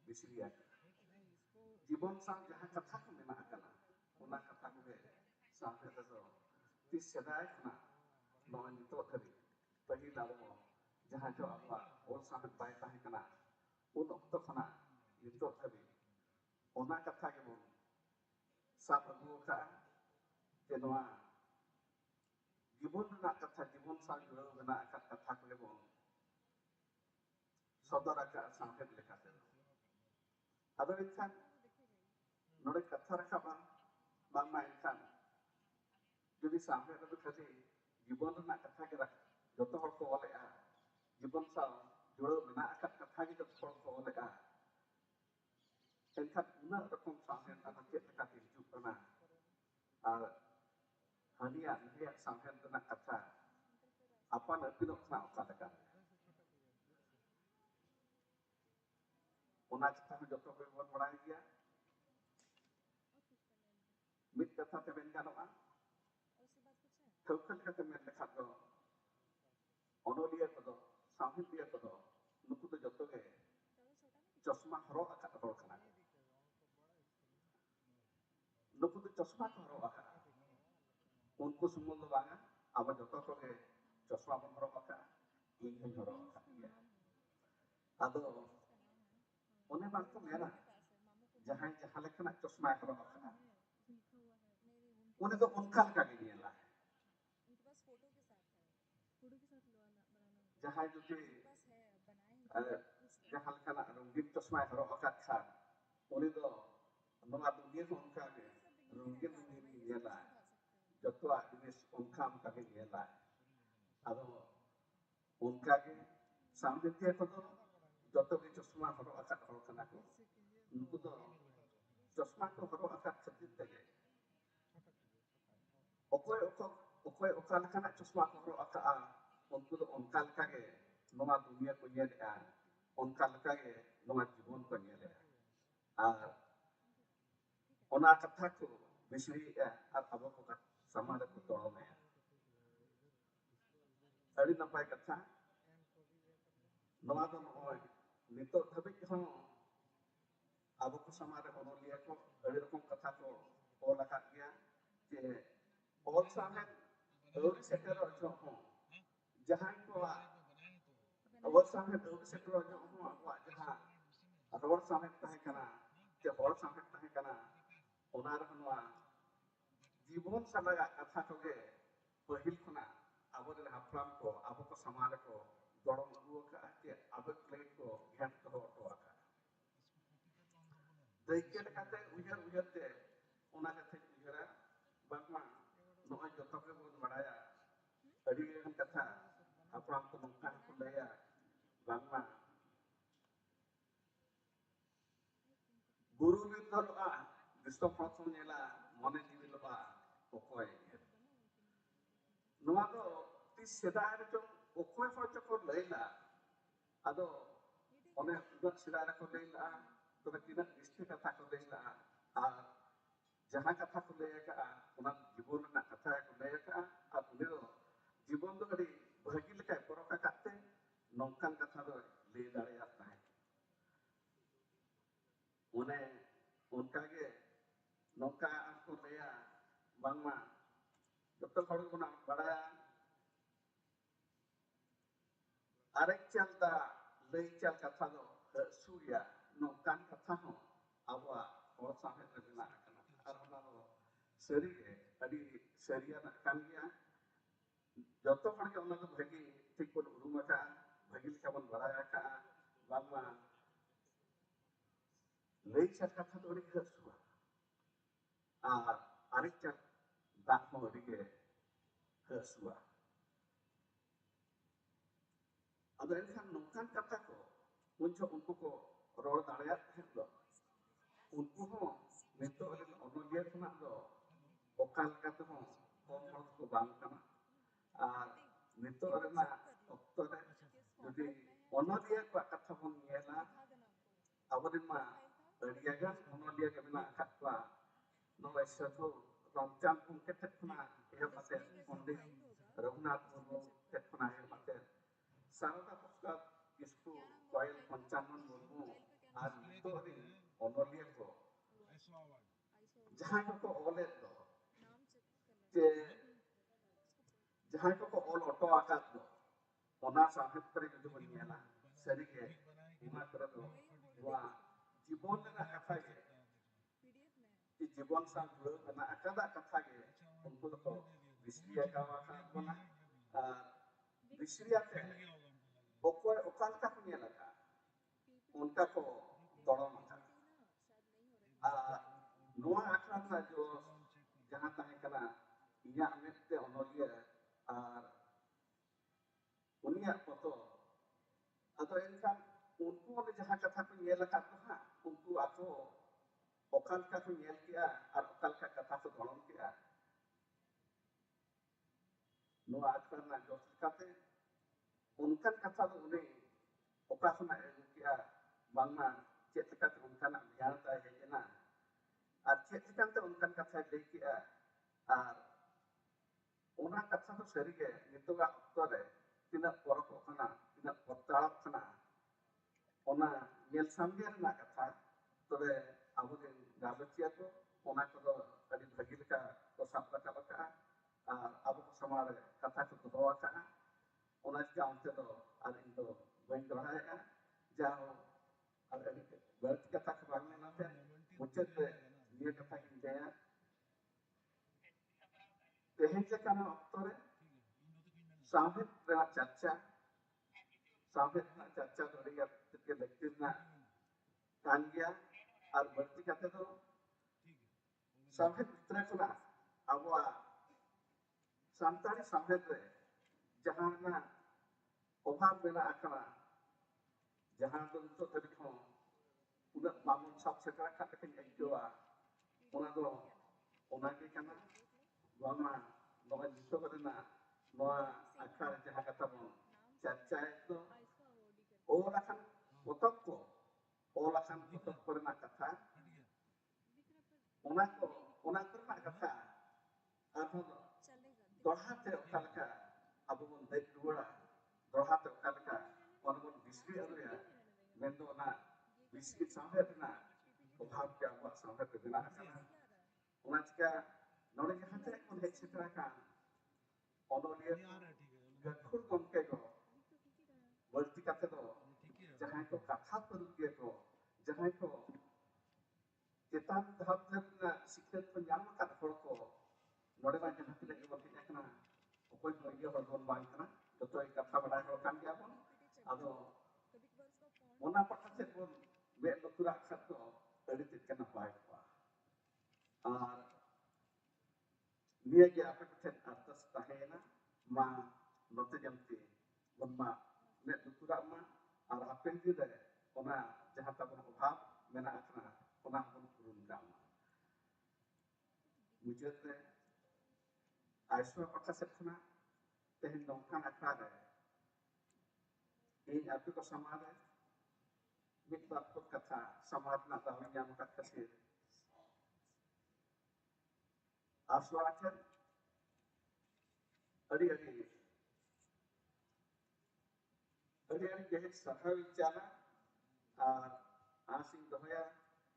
বিসরিয়া জীবন সাং যাহা কথা को मेना kana ona kata ko ge sampai itu tis sedai kana noy nito thari pahila bo jaha jo apa ol sampai bai tahe kana un okto kana nito thari ona kata ge bon sab agu ka ke noa जीवन रना कथा जीवन सा जुड़ाव बना कथा को लेबोन सदर आका साहेब लेखाते आदो इनखान नोड़े कथा रखा बांग मा इनखान जुदी साहेब रबे खाली जीवन रना कथा के रख जतो हर को बोले जीवन सा जुड़ाव बना कथा के जतो हर को बोले इनखान उना रकम साहेब ता चेत लेखाते हिजुग कना आर हनिया नहिया साहेब रना कथा अपन अपिनो सा ओका लगा ओना कथा में जतो कोई बोल बड़ाई गया मित कथा ते बेन गानोआ ठौकन कथा में लेखा दो ओनोलिया को दो साहित्य को दो नुकु तो जतो के चश्मा हरो अका हरो खना नुकु तो चश्मा को हरो अका उनको सुमल दो बांगा अब जतो को के चश्मा बन हरो अका इन हरो अका आदो ओने बात को मेरा जहां जहां लेखना चश्मा हरो अका उन्हें तो उनका लगा के नियला जहां जो कि जहां लेखना रंगीन चश्मा हरो अका था उन्हें तो नवा दुनिया को उनका के रंगीन नियला जतवा जिनिस उनका के नियला आदो उनका के सामने दिया को तो जतो के चश्मा हरो अका हरो कना को उनको तो चश्मा को हरो अका खतिर तगे ओकोय ओका लेखना चश्मा को हरो अका उनको तो उनका लेखा के नवा दुनिया को नियला उनका लेखा के नवा जीवन को नियला आर ओना कथा को बिसरी आर अबो को समाज को तोड़ो में अड़ी नपाय कथा नवा तो नय नितो धबे हो अबो को समाज को ओनलिया को अड़ी रकम कथा को ओल लगा गया कि ओल साहेब और सेटर जो हो जहां को ओल साहेब और सेटर जो हो अबो जहां रोड साहेब तहे कना के होल साहेब तहे कना ओना रखनवा जीवन सलगा कथा को गे पहिल खुना अब हापराम को अब को समाज को गड़म अगुआ का के अब प्लेट को घेन तो का दैके लेकाते उजर ते ओना कथे उजरा बागमा नोय जतो के बोल बड़ाया अड़ी गन कथा हापराम को नोका को लया बागमा गुरु विद्रोह विश्व प्रथम नेला मने जीविलबा ओकोय नोआ तो ती सेदाय रे जो ओकोय हो चको लैला आदो ओने उदक सेदाय को लैला तो किना निष्ठे कथा को लैला आ जहां कथा को लैया का ओना जीवन ना कथा को लैया का आ उने दो जीवन तो कड़ी भागी लेका परका काते नौकान कथा दो ले दाड़िया ताहे ओने उनका के नौका को लैया बांगमा जब हड़ को बड़ा अरे चलता लई चल कथा दो सूर्या नौकान कथा हो अब और सामने रजना और ओना दो सरी अड़ी सरिया ना कान गया जतो हड़ के ओना दो भागी ठीक को उरुमा का भागी का बन बड़ाया का बांगमा लई चल कथा दो अड़ी हसुआ अरे चल दाख हो अड़ी हसुआ अगर इनखान नौकान कथा को उनको को रोड दाड़िया दो उनको हो नितो ओनलिया खुना दो ओकाल कते हो कम हड़ को बांग कना आर नितो रेना ऑक्टो रे जदी ओनलिया को कथा बन नेला अबरिन मा अड़ियागान ओनलिया के बिना कथवा नोय सथो रामचांद कुम केते खुना ए मते पंडित रघुनाथ मुर्मू के खुना ए मते सारदा पुस्तक इसको कोयल पंचानन मुर्मू आज तो ओनलिया को जहां को ओले दो के जहां को ओल ऑटो आकाश दो ओना साहित्य पर जो बनियाला सरी के इमा कर दो वा जीवन ना कथा के कि जीवन सा जुड़ बना अकदा कथा के उनको तो bisriya kawa kona bisriya te okoy okal ka punya laka unka ko tolong maka noa akran na jo jahan tahe kana inya mette onolia unia foto atau enkan unku ada jahan kata punya laka tu ha unku atau okal ka punya kia okal ka kata tu tolong kia noa akran na jo kate unkan kata tu uni okal na kia bangma cek kata unkan nak biar tak hejena cek kata unkan kata dia kia ona kata tu seri ke itu gak betul deh tidak porok kena tidak portal kena ona nyel sambil nak kata tu deh abu deh dapat tu ona kalau tadi bagi leka kosap leka abu sama deh kata tu bawa kena ona jauh tu ada itu banyak orang jauh ada ini berarti kata kebanyakan nanti muncul dia kata India tehnya karena aktor sampai dengan caca dari yang terkena tangga ar berarti kata tu sampai terkena awak santari sampai jangan obham bela akala jangan tu untuk terkena udah bangun sab sekarang kata kena jua ona ke kana bama noa jiso kana noa akar jaha kata mo caca itu olakan otak pernah kata ona pernah kata atau dohate okalka abu mon dek dua dohate okalka ona mon bisri aru ya mendo na bisri sampai na obham ke abu sampai ke bina kana ona jika nore jahan tere kon hek setrakan ono dia gakhur gomke go bolti kate do jahan ko katha paru dia ko jahan ko ketan dhap na sikhet ko nyam kat hor ko nore ma jahan tere ko bolti ekna okoy no ye hor don bang kana to toy katha bada hor kan dia bon ado ona pakase bon me lotura khat ko adi kana pai ko dia je apa keten atas tahena ma note jamti lemma me tutura ma ar apen ti de ona jahat abun obhab mena akna ona abun kurun dam mujete aiswa kata setna tehen nongkan akra de in api ko samade mit bat kata samad na tawinya makat kasir aswarakan adi jadi sahawi cana asing dohya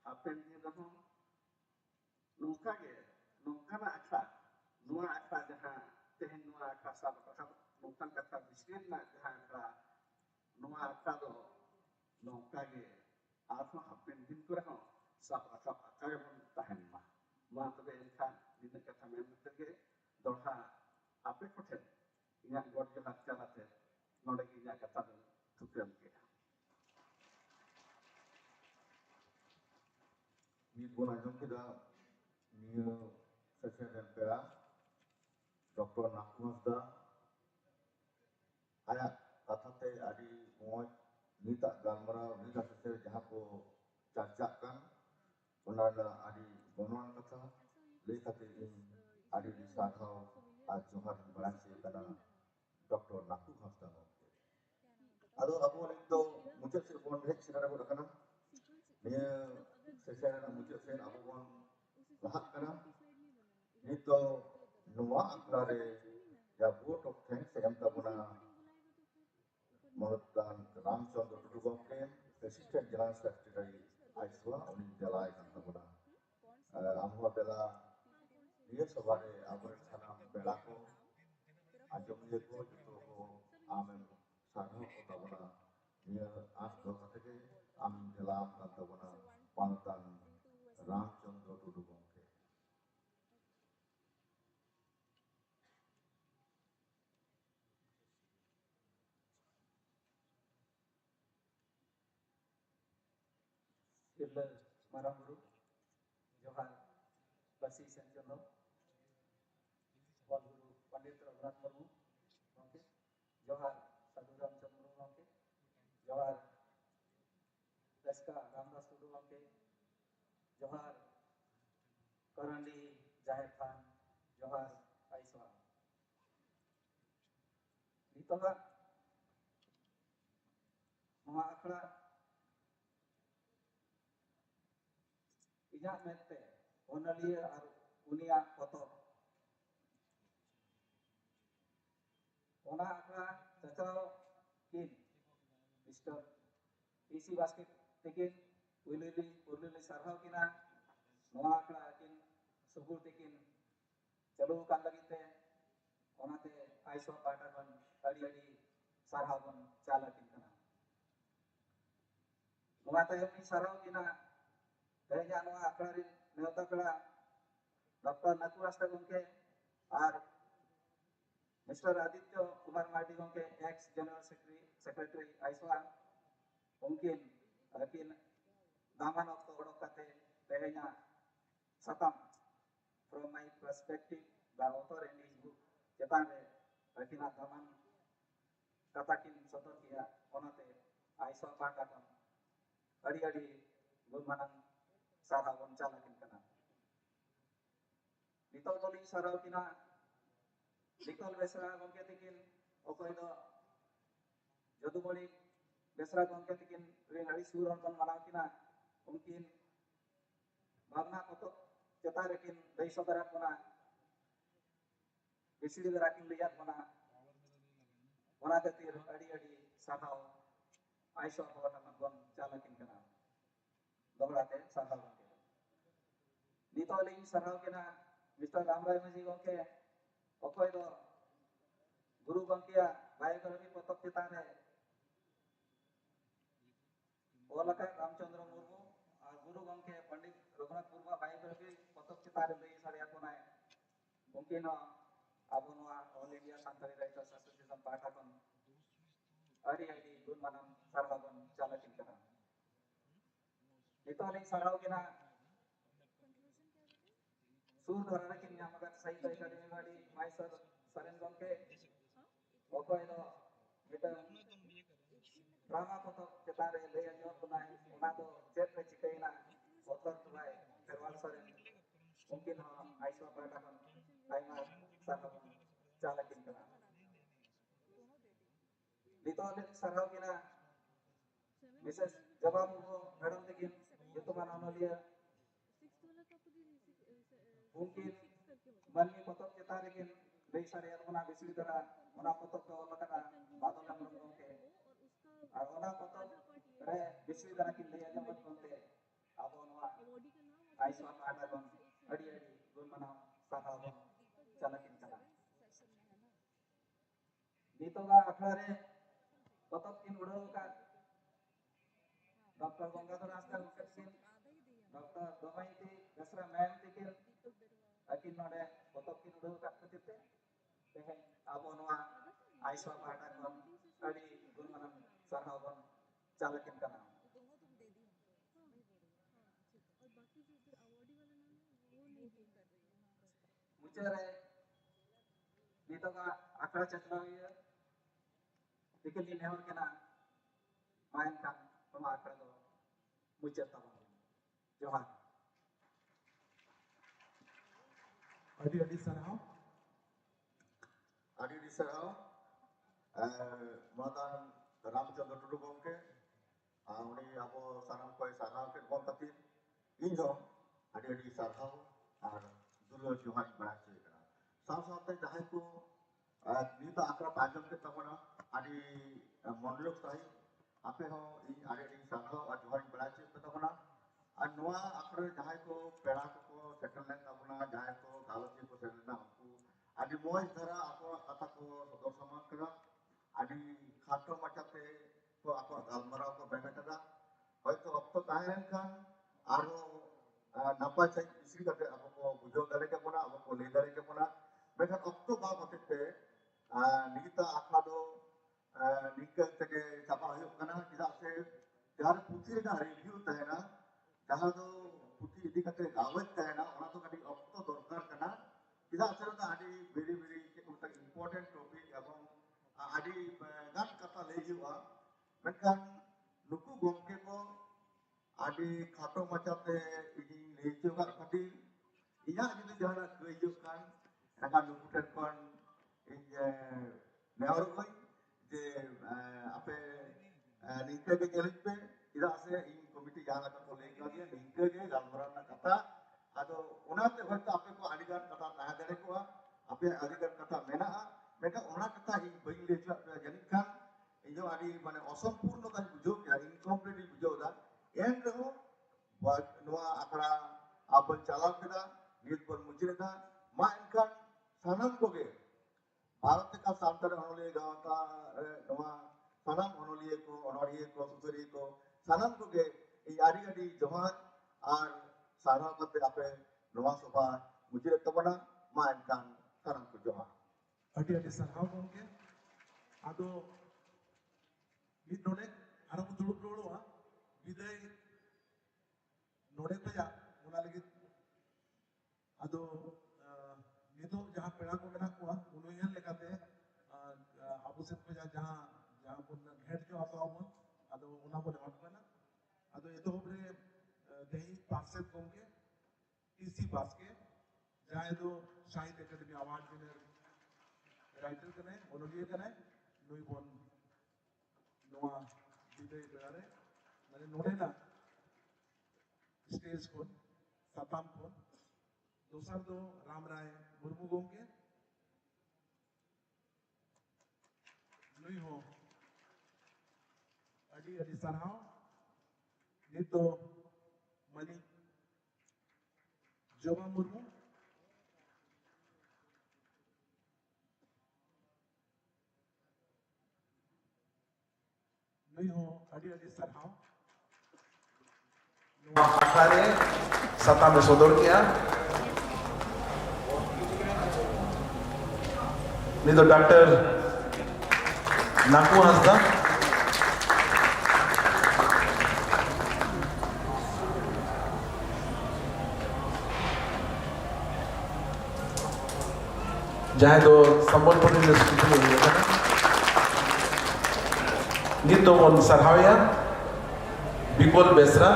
apen dia doh nungka ge nungka na akha nua akha jaha tehen nua akha sab akha nungkan kata biskin na jaha akha nua akha do nungka ge asma apen din tu rah sab akha akha bon tahen ma tobe enkan din kata men terge doha ape koten inya god jaha calate node inya kata tukem ke ni pun ajong kita new session dan pera Dr. Nakumasda ayat katate adi moy nita galmara nita session jaha ko cacakan onada adi bonon kata lekate in adi disakau ajohar baransi kana Dr. Nakumasda ado abu itu muncul sirpon hek sinara ko kana ni session na muncul sen abu bon lahak kana nito nuwa aklare ya vote of thanks em tabuna Mahattan Ramchandra Tudu Gomke Assistant General Secretary Aiswa uni jalai kan tabuna amwa bela dia sabare abur sanam bela ko ajom ye ko juto ko amen sarho ko tabuna dia as do katake amin jalam kan tabuna Mahattan Ramchandra Tudu Gomke Tilla Maramburu, Johar Basi Senjono, Wal Guru Pandit Raghunath Murmu, okay, Johar Sadhuram Chandru, okay, Johar Deska Ramdas Tudu, okay, Johar Karandi Zahir Khan, Johar Aiswa. Nitoga Noa Akra Inya Mete Onalia Ar Unia Koto Ona Akra Chachao Kin Mr. PC Basket Tikin Ulili Sarhau Kina Noa Akra Kin Subur Tikin Chalu Kan Lagite Onate Aiswa Patagon Adi Sarhagon Chala Kinkana Noa Tayoni Sarhau Kina Kayaknya Noa Akra Rin Neota Kala Dr. Natu Rasta Gongke Ar Mr. Aditya Kumar Mardi Gongke ex General Secretary Aiswa mungkin akin daman waktu orang kata tehnya satam from my perspective the author in this book cetan akin daman katakin sotor kia onate Aiswa patakan adi gumanang sarhawan calakin kana ditol toli sarau kina ditol besra gongke tikin okoy do jadumoli besra gongke tikin rinari suron kon manang kina mungkin bangna kotok cetarekin dai sodarat mana bisiri darakin lihat mana mana katir adi sarhau Aiswa patakan gon calakin kana dobrate sarhau ditoli sarhau kina Mr. Ramrai Maji gongke okoy do guru gongkia biography potok cetane Olaka Ramchandra Murmu guru gongke Pandit Raghunath Murmu biography potok cetane lei sare akonai mungkin abo noa All India Santali Writers Association patakon adi gun manam sarhagon calakin kana ditoli sarhau kina Sur Dharanakin Yamagat Sahitya Academy Gadi Mysore Saren Gongke okoy do mita drama kotok cetare leya jor tunai ona do jet pe chikaina author tunai Kherwal Saren mungkin Aiswa patakan aima sarhagon calakin kana ditol sarhau kina Mrs. Jawab Madam Tikin Yutuman Anolia mungkin manmi potok cetare kin dei sare ona bisri dara ona potok do lakana badol namro gongke ar ona potok re bisri dara kin dei jamat konte abo noa Aiswa patagon adi gun mana sarhagon calakin kana ditoga akhlare potok kin udau ka Dr. Gangadhar Astar Kin Dr. Domainti Dasra Ma'am Tikin akin node potok kin udau ka petite tehen abo noa Aiswa patagon adi gun mana sarhagon calakin kana मुचरे nitoga akra chatlawiya dikali nehor kena main kan pama akra do muchat tabon johar Adi Sarhau Adi Sarhau Matan Ramchandra Tudu Gongke uni abo sanam koy sarhau ke gon katir injo adi sarhau ar dulur johar barache kana saw sawte jahay ko nita akra pajam ke tabona adi monlok sahi ape ho adi sarhau ar johar barache ke tabona ar noa akra jahay ko pera ko settle len tabona jahay ko galoji ko settle na unku adi moy dhara apo kata ko sodor saman kara adi khato machate ko apo galmarao ko bena kada hoyto okto tahen kan aro napa chai isri kate apo ko bujo dare ke pona apo ko le dare ke pona mekhan okto ba hotete nigita akla do nikka teke chapa hoyok kana chida se jar puthire na review tahena very important topic এবং adi gan kata lay huwa menkan nuku gomke ko adi khato machate ini lay chuka khati iya jodi jahana keujukan akan nuku kon nehor koi je ape ningke ke jelit pe ida se in committee jahana ka lay ka dia ningke ge galmarana kata ado onate hoyto ape ko adi gan kata na dare ko ape adi gan kata mena mereka ona kata in bain lay chuka pe janit kan ijo adi mane asampurno kan bujau ya incomplete bujau da en reho noa akra abon chalak keda nit pon mujreda ma enkan sanam koge Bharat का सांतर होनोलिए गावता नवा सनम होनोलिए को सुसरी को सनम को के आरी आरी जोहार और सारा कते आपे नवा सभा मुझे तबना मा एनकान सनम को जोहार अटी अटी सरहाव गमके आदो मिद नोडे आरो दुड़ुब रोड़वा विदाय नोडे पेया उना लगी आदो नितो जहां पेड़ा को मेना को उनो यन लेकाते आबो से पेया जहां बन घेट जो आता हो आदो उना बन हट बना आदो एतो होबरे देही पार्षद गमके टीसी पास के जहां दो साहित्य एकेडमी अवार्ड विनर राइटर कने ओनोलिए कने नुई बन नोआ विदाय बेरारे माने नोडे ना स्टेज को सताम को दोसर दो राम राय मुर्मू गमके नुई हो अडी अडी सरहाव नितो मलिक जोबा मुर्मू नुई हो अडी अडी सरहाव आखाने सत्ता में सदर किया नहीं तो डॉक्टर नाकू हंसदा जहाँ तो संबलपुर यूनिवर्सिटी में नहीं तो वो सरहाविया बिकोल बेसरा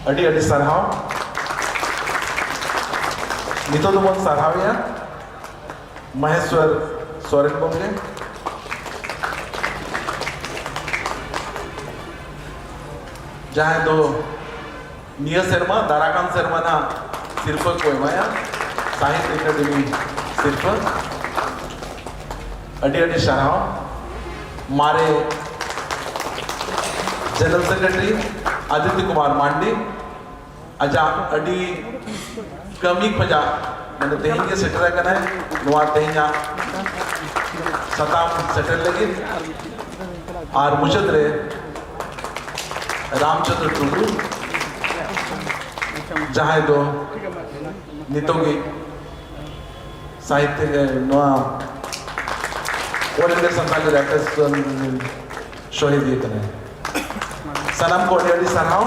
अडी अडी सरहाव नितो दुमन सरहाविया महेश्वर सोरेन गमके जहां दो निया शर्मा दाराकान शर्मा ना सिर्फ को एमाया साहित्य एकेडमी सिर्फ अडी अडी सरहाव मारे जनरल सेक्रेटरी आदित्य कुमार मांडी अजा अडी कमी पजा मैंने तेहिं के सेटर करना है नुआ तेहिं सताम सेटर लगी और मुशद्रे रामचंद्र टुडू जहाँ दो नितोगी साहित्य नुआ और इंडिया संस्थान के डायरेक्टर शोहिद ये करना है सनम को अडी सरहाव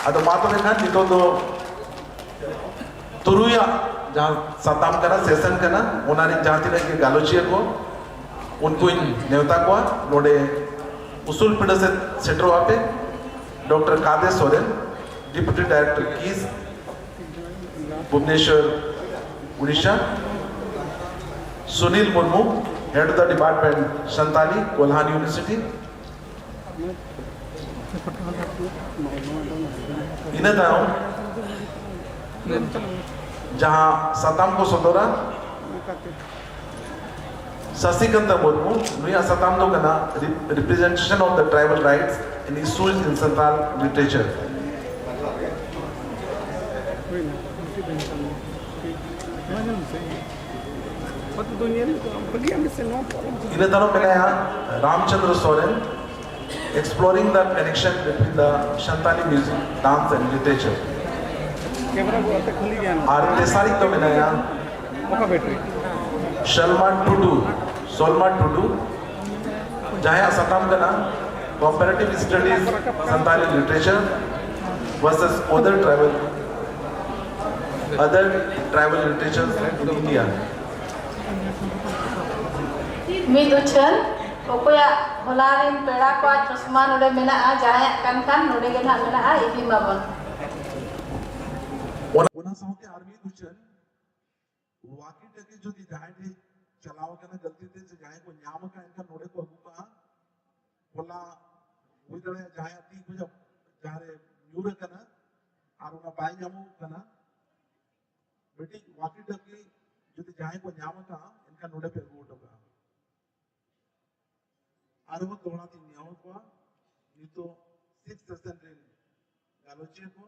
अदो मातो देखा नितो दो तुरुया जहाँ सताम करना सेशन करना उन्होंने जहाँ तीन के गालोचिया को उनको इन नेवता को नोडे उसूल पिंड से सेट्रो आपे doctor Kade Soren deputy director KISS Bhubaneswar Orissa Sunil Murmu head of the department Santali Kolhan university इन्हें दाऊं जहां सताम को सदोरा शशिकांत मुर्मू नुया सताम दो कना representation of the tribal rights in issues in Santal literature इन्हें दाऊं मैंने यहाँ Ramchandra Soren exploring the connection between the Shantali music, dance and literature. और तेसारी तो मैंने यहाँ सलमान टुडू जहाँ सताम का नाम comparative studies Santali literature versus other tribal literatures in India. Mid uchan okoya holarin pera ko chosma node mena a jaya kan node gena mena a ibi mabon. ओना south army दुचन वाकी टके जो दी जाए थे चलाओ के ना गलती थे जाए को न्याम का इनका नोड़े को अगुका बोला उधर जाए ती कुछ जारे यूरे कना आरुना बाई न्यामो कना बेटी वाकी टके जो दी जाए को न्याम का इनका नोड़े पे अगुटो का आरुवा तोड़ा ती न्यामो को नितो 6% रे गालोचे को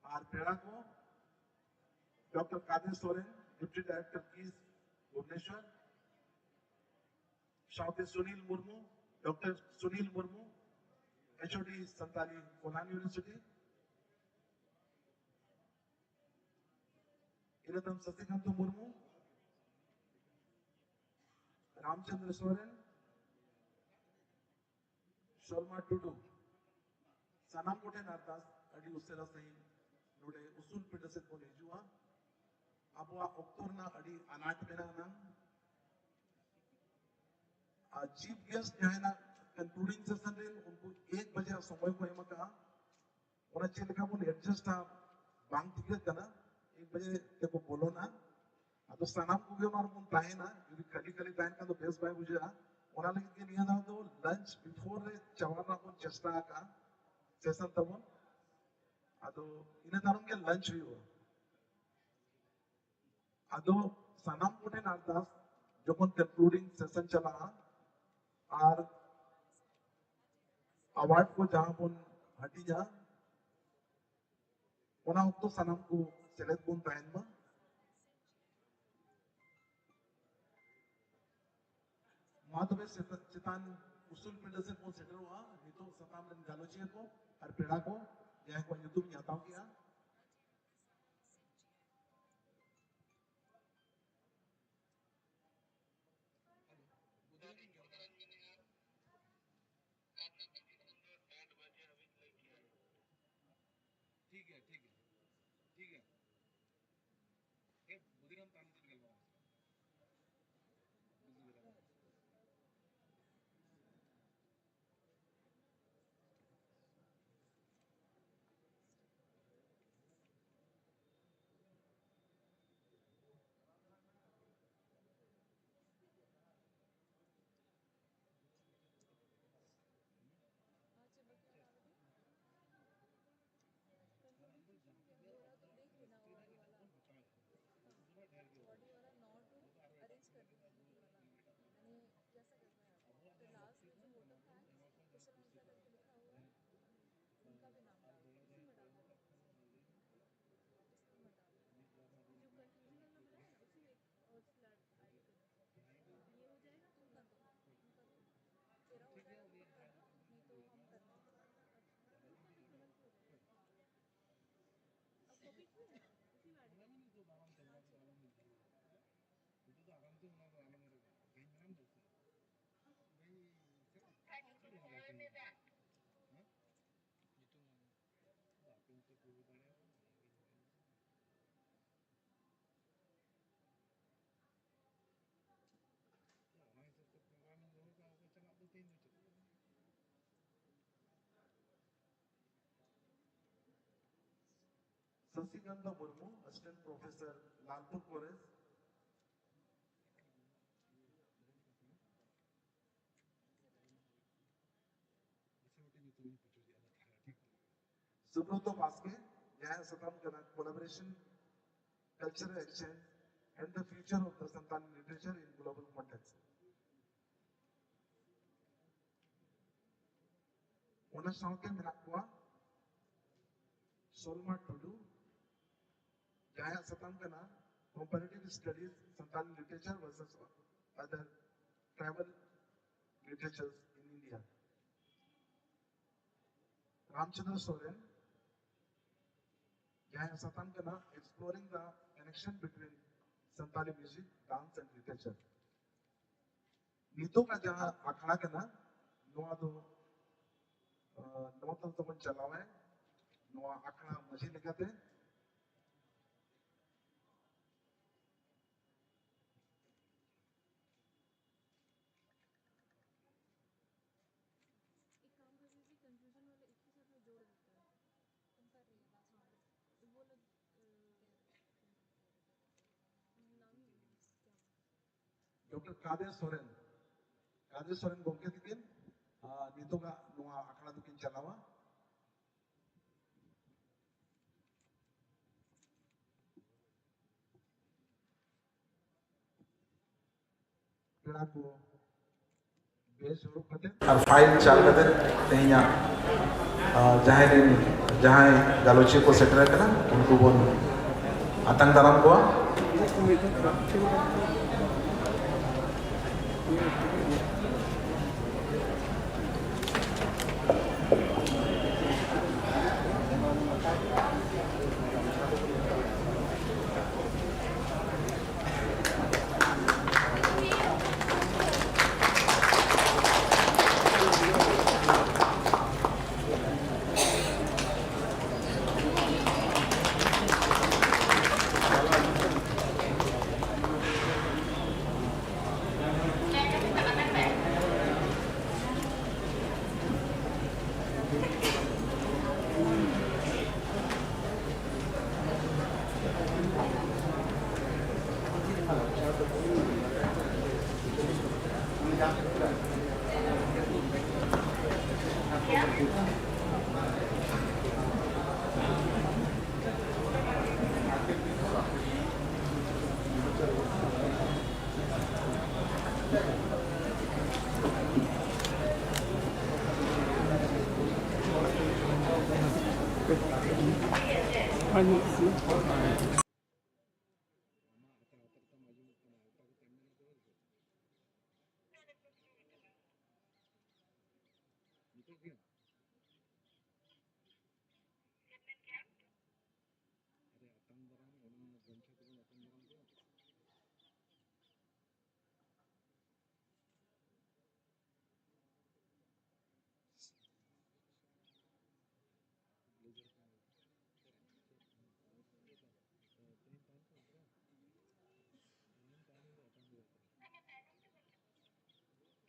आर पेड़ा को doctor Kadir Soren deputy director KISS Bhubaneswar शाउते Sunil Murmu doctor Sunil Murmu HOD Santali Kolhan university इरतम सत्यकांत मुर्मू रामचंद्र सोरेन शर्मा टुडू सनाम कोटे नारदास अडी उससे सही नोडे उसूल पिटसे को नेजुआ अबवा ओक्टोरना अडी अनाट मेना ना चीफ गेस्ट जो है ना कंक्लूडिंग सेशन रे उनको 1 बजे समय को एमका और चिलका मुन एडजस्ट बांग टिकट करना 1 बजे ते को बोलो ना तो सनाम को भी मार मुन ताहे ना यदि खाली खाली ताहे का तो बेस बाय बुझा ओना लगे के लिया ना तो लंच बिफोर रे चवाना को चेष्टा का सेशन तब अदो इन्हें तारुम के लंच भी हुआ अदो सनाम कोटे नारदास जो कौन कंक्लूडिंग सेशन चला और अवार्ड को जहाँ पुन हटी जा उन्हें उनको सनाम को सेलेक्ट पुन ताइन में माधवे चितान उसूल पिंड से पुन सेटर हुआ नितो सताम रन गालोचिया को और पेड़ा को यह को यूट्यूब में आता हूँ क्या Sasiganda Murmu, Assistant Professor, Nagpur College. Subroto Paske, Jaya Satam Kana, Collaboration, Cultural Exchange, and the future of the Santali literature in global context. Ona Shauke Minakwa, Solma Tudu, Jaya Satam Kana, Comparative Studies, Santali literature versus other tribal literatures in India. Ramchandra Soren, Jaya Satam Kana, exploring the connection between Santali music, dance and literature. नीतों का जहाँ अखाड़ा करना नोआ दो नोतन तो चलावे नोआ आखड़ा मजी लेकाते doctor Kadesh Soren गोंके तिकिन नितोगा नोआ आखड़ा दुकिन चलावा पेड़ा को बेस रूप कते और फाइल चाल कते तेहिया जहां गालोची को सेटल करना उनको बोल आतंक दाराम को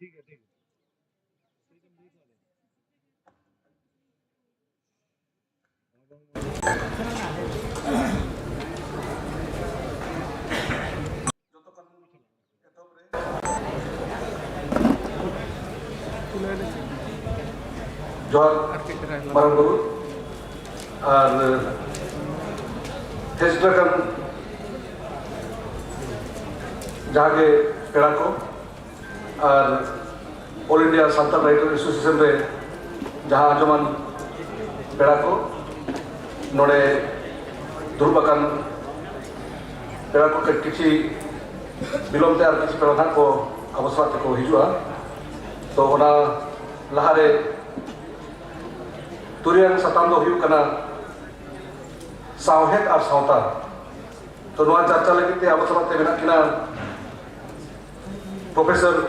ठीक है जोहार माराम गुरु और हेस्टरकन जागे पेड़ा को और all India Santal writer association रे जहाँ जमान पेड़ा को नोड़े दुर्बकान पेड़ा को किसी बिलोम ते किसी पेड़ा को अवसर को हिजुआ तो ओना लहारे तुरियान सताम दो हुयु कना सावहेद और सावता तो नोआ चर्चा लगी ते अवसर ते मेना किना professor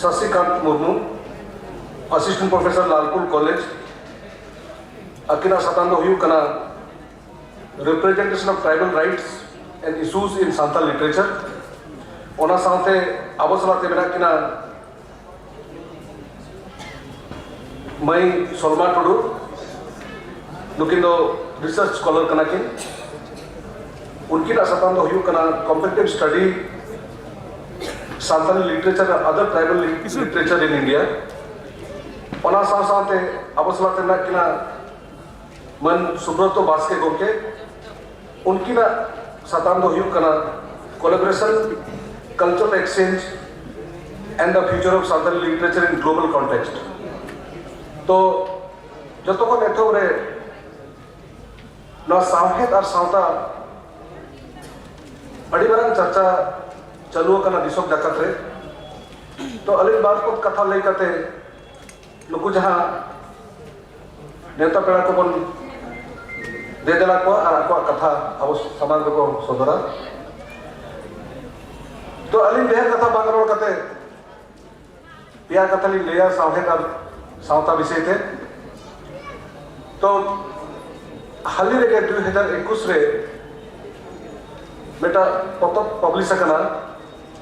Shashikant Murmu assistant professor Lalpur college अकिना सताम दो हुयु कना representation of tribal rights and issues in Santal literature ओना सावते अवसर ते मेना किना मई सोलमा टुडू नुकिन दो रिसर्च स्कॉलर कना किन उनकी सताम दो हुयु कना competitive study Santali literature other tribal literature in India ओना सावते अवसर ते मेना किना मन सुब्रतो बास्के गोके उनकी सताम दो हुयु कना collaboration cultural exchange and the future of Santali literature in global context तो जो को एथोब रे ना सावहेद और सावता अड़ी मारंग चर्चा चलू कना दिसोक जाकत रे तो अलिन बार को कथा लई कते नुकु जहां नेता पेड़ा को बन दे देला को और को कथा अब समाज को सदरा तो अलिन देह कथा बांगरोड़ कते पेया कथा ली लेया सावहेद और सावता विषय थे तो हाली रे 2021 रे मेटा पतब पब्लिश करना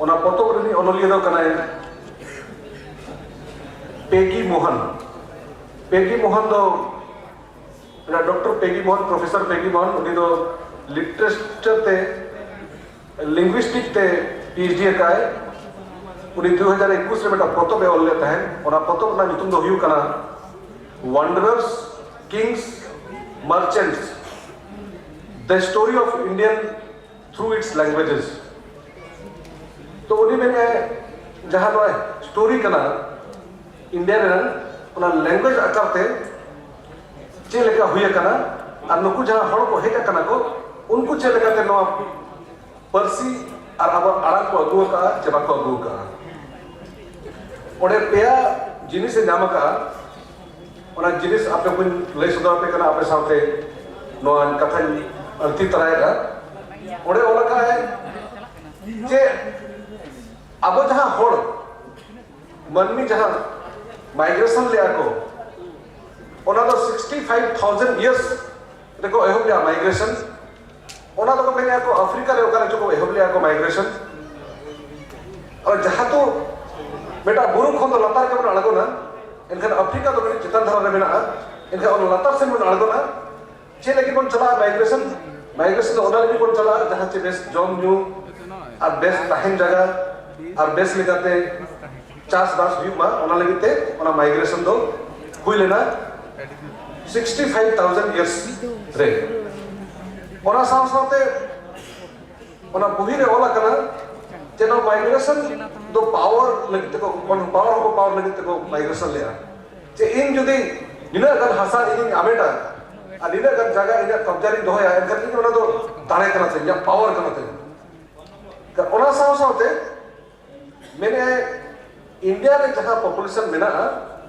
ओना पतब रे अनलिया दो कना पेगी मोहन दो doctor Peggy Mohan professor Peggy Mohan उनी दो लिटरेचर ते लिंग्विस्टिक ते पीएचडी का है उनी 2021 रे मेटा पतब ए ओल लेता है ओना पतब ना नितुम दो हुयु कना wanderers kings merchants the story of Indian through its languages तो उनी मैंने जहां नो स्टोरी कना इंडिया रे ओना लैंग्वेज आकारते चे लेका हुया कना और नुकु जहां हड़ को हेका कना को उनको चे लेका ते नो पर्सी और अब आड़ा को अगुआ का चबा को अगुआ का ओडे पेया जिनिस से नाम का ओना जिनिस आपने कोई ले सदर पे कना आपने साथे नो कथा अंति तराएगा ओडे ओला का है जे अब जहां हड़ मनमी जहां माइग्रेशन ले आको ओना तो 65,000 इयर्स देखो एहो लिया माइग्रेशन ओना तो मैंने आको अफ्रीका रे ओका जो एहो लिया आको माइग्रेशन और जहां तो बेटा बुरु खन तो लतार के अड़गो ना इनखान अफ्रीका तो मेरी चितन धरा रे मेना इनखान ओन लतार से मन अड़गो ना चे लेकिन कोन चला माइग्रेशन तो ओना लेकिन कोन चला जहां चे बेस जॉम न्यू और बेस ताहिन जगह और बेस लेगाते चास बास हुई मा ओना लगिते ओना माइग्रेशन दो हुई लेना 65,000 इयर्स रे ओना साथे ओना बुही रे ओला कना जेनो माइग्रेशन दो पावर लगिते को कोन पावर लगिते को माइग्रेशन लेया जे इन जुदी निना गन हसा इन आमेटा आ निना गन जगह इन कब्जारी दोया एनकर इन ओना दो तारे कना से या पावर कना ते ओना साथे मैंने इंडिया रे जहां पॉपुलेशन मेना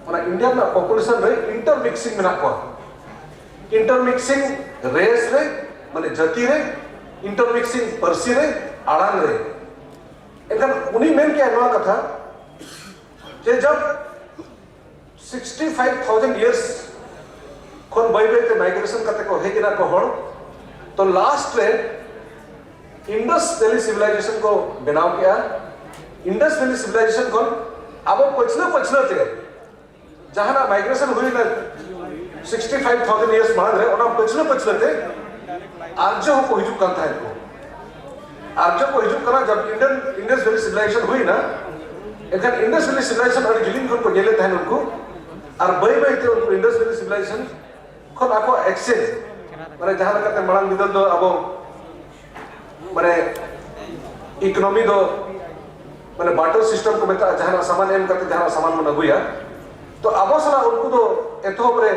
ओना इंडिया ना पॉपुलेशन रे इंटरमिक्सिंग मेना को इंटरमिक्सिंग रेस रे माने जाति रे इंटरमिक्सिंग पर्सी रे आड़ांग रे एनकन उनी मेन के नवा कथा जे जब 65,000 इयर्स खन बाई ते माइग्रेशन करते को हेगिना को हड़ तो लास्ट रे इंडस वैली सिविलाइजेशन को बनाव किया इंडस वैली सिविलाइजेशन को अब पछले थे जहां ना माइग्रेशन हुई ना 65,000 इयर्स मांग रहे ओना पछले थे आर्य को हिजू करता है को आर्य को हिजू करा जब इंडस वैली सिविलाइजेशन हुई ना एखन इंडस वैली सिविलाइजेशन और जिलिंग को जेले थे उनको और बई थे उनको इंडस वैली सिविलाइजेशन खन आको एक्सेस माने जहां लगा मांग दिदल दो अब माने इकोनॉमी दो माने बाटर सिस्टम को मेता जहां सामान एम करते जहां सामान मन अगुया तो अब सला उनको तो एथोब रे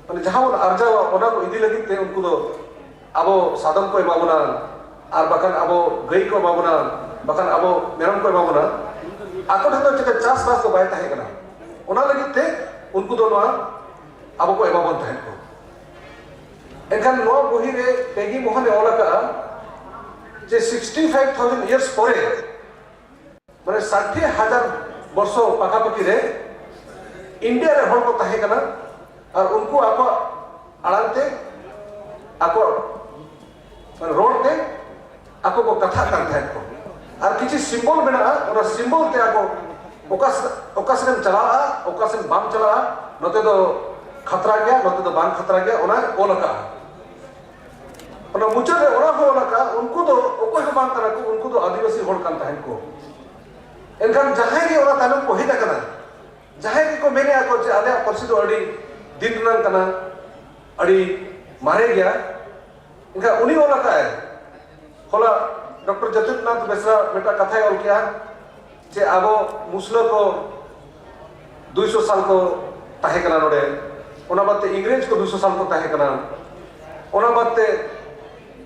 माने जहां अर्जा ओना को इदी लगी ते उनको तो अब साधन को एमाबुना और बकान अब गई को एमाबुना बकान अब मेरम को एमाबुना आको तो चेक चास बास को बाय ताहे कना ओना लगी ते उनको तो नवा अब को एमाबुन ताहे को एनखान नो बही रे पेगी मोहन ओला का जे 65,000 इयर्स परे माने 60,000 वर्ष पाखापाखि रे इंडिया रे हल को ताहे कना और उनको आप आड़ाते आपको रोड ते आपको को कथा करता है को और किसी सिंबल बना और सिंबल ते आपको ओकासन चला ओकासन बाम चला नते तो खतरा गया नते तो बाम खतरा गया ओना ओलका ओना मुचा रे ओना हो ओलका उनको तो ओको जो बाम करा को उनको तो आदिवासी होड़ कान ताहे को एनखान जहां के ओना तानु को हिता कना जहां के को मेने आको जे आले परसी तो अडी दिन नन कना अड़ी मारे गया इनका उन्हीं वाला का है होला डॉक्टर जतिननाथ बेसरा बेटा कथा और क्या जे आबो मुस्लिम को 200 साल को ताहे कना नोडे ओना बाते इंग्रेज को 200 साल को ताहे कना ओना बाते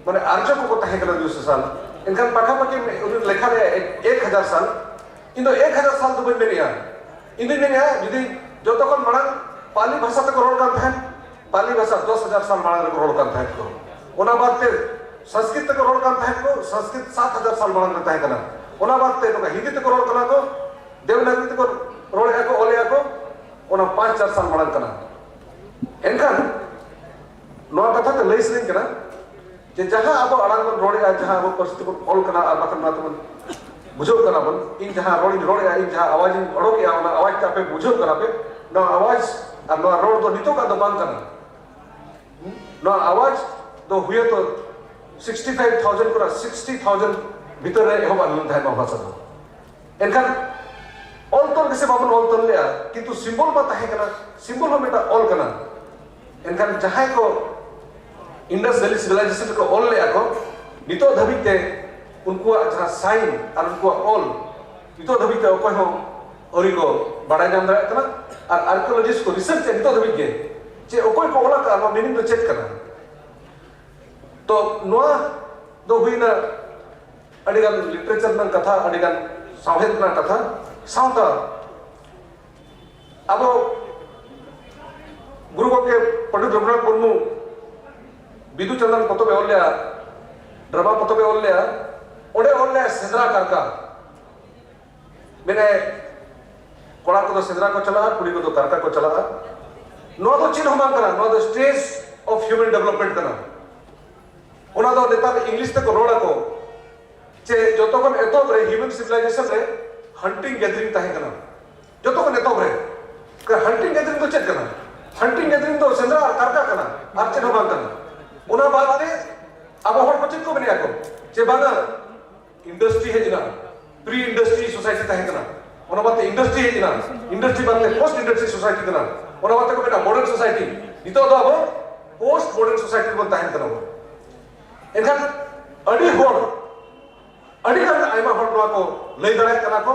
माने आर्य को ताहे कना 200 साल इनका पाखा पाखी उन लेखा रे 1000 साल इन 1000 साल तो बन मेनिया इन मेनिया यदि जो तो कोन मणन पाली भाषा तक रोड कान था पाली भाषा 10,000 साल मांग रोड कान था को ओना बात ते संस्कृत तक रोड कान था को संस्कृत 7,000 साल मांग रहता है कना ओना बात ते हिंदी तक रोड कना को देवनागरी तक रोड़े को ओले को ओना 5-4 साल मांग कना एनखान नोआ कथा ते लई सलिन कना जे जहां अब अड़ांग बन रोड़े जहां अब परिस्थिति को ऑल कना और बाकन ना तुम बुझो कना बन इन जहां रोड़ी रोड़े इन जहां आवाज अड़ोके आना आवाज का पे बुझो कना पे ना आवाज और ना रोड तो नितो का तो बांग कना ना आवाज तो हुए तो 65,000 पूरा 60,000 भीतर रे हो बानन थाय मा भाषा एनखान ऑल तोल के से बाबन ऑल तोल ले किंतु सिंबल मा ताहे कना सिंबल हो मेटा ऑल कना एनखान जहां को इंडस वैली सिविलाइजेशन को ऑल ले को नितो धबिते उनको जहां साइन और उनको ऑल नितो धबिते ओको हो ओरी को बड़ा जान दाड़ा कना और आर्कियोलॉजिस्ट को रिसर्च नितो धबिते जे ओको को ओला का मीनिंग तो चेक करना तो नोआ दो हुईना अडिगान लिटरेचर ना कथा अडिगान सावहेद ना कथा सावता अब गुरु के पंडित रघुनाथ मुर्मू बिदु चंद्रन पतबे ओल्या ड्रामा पतबे ओल्या ओडे ओल्या सेंद्रा कारका मेने कोड़ा को सेंद्रा को चला कुड़ी को कारका को चला नो तो चिन्ह हम करा know the stage of human development करा ओना दो नेता इंग्लिश तक रोड़ा को जे जतो को एतो रे ह्यूमन सिविलाइजेशन रे हंटिंग गैदरिंग ताहे कना जतो को नेतो रे का हंटिंग गैदरिंग तो चेक कना हंटिंग गैदरिंग तो सेंद्रा कारका कना आर्चे हम कना ओना बात ते अब हर को चेक को बनिया को जे बागा इंडस्ट्री है जना प्री इंडस्ट्री सोसाइटी ताहे कना ओना बात इंडस्ट्री है जना इंडस्ट्री बात पोस्ट इंडस्ट्री सोसाइटी कना ओना बात को बेटा मॉडर्न सोसाइटी नितो दो अब पोस्ट मॉडर्न सोसाइटी को ताहे कना एनखान अड़ी होड़ अड़ी गान आइमा होड़ नोआ को लई दड़ाय कना को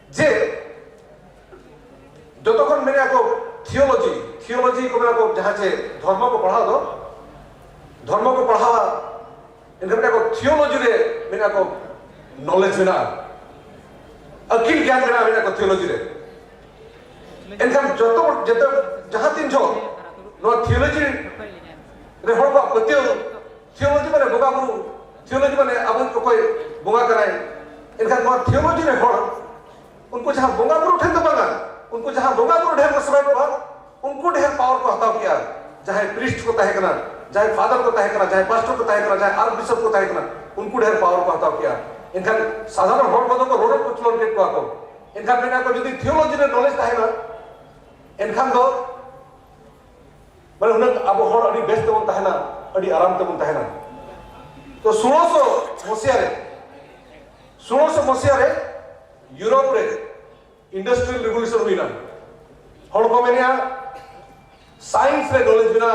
जे जतोखन मेरे को थियोलॉजी को मेरे को जहां से धर्म को पढ़ा दो धर्म को पढ़ावा इनका मेरे को थियोलॉजी रे मेरे को नॉलेज मेरा अकील ज्ञान मेरा मेरे को थियोलॉजी रे इनका जतो जहां तीन जो नो थियोलॉजी रे होड़ को पतियो थियोलॉजी माने बोगा गुरु थियोलॉजी माने अब को कोई बोगा कराए इनका नो थियोलॉजी रे होड़ उनको जहां बोगा गुरु ठेन तो बागा उनको जहां बोगा गुरु ढेर को समय पर उनको ढेर पावर को हटाव किया चाहे प्रीस्ट को ताहे कना चाहे फादर को ताहे कना चाहे पास्टर को ताहे कना चाहे आर्क बिशप को ताहे कना उनको ढेर पावर को हटाव किया इनका साधारण होड़ को रोड को चलन के को इनका बिना को यदि थियोलॉजी रे नॉलेज ताहे ना इनका दो माने उन अब होड़ अडी बेस्ट बन ताहे ना अडी आराम ते बन ताहे ना तो 1600 मसिया रे यूरोप रे इंडस्ट्रियल रिवोल्यूशन हुई ना होड़ को मेनिया साइंस रे नॉलेज बिना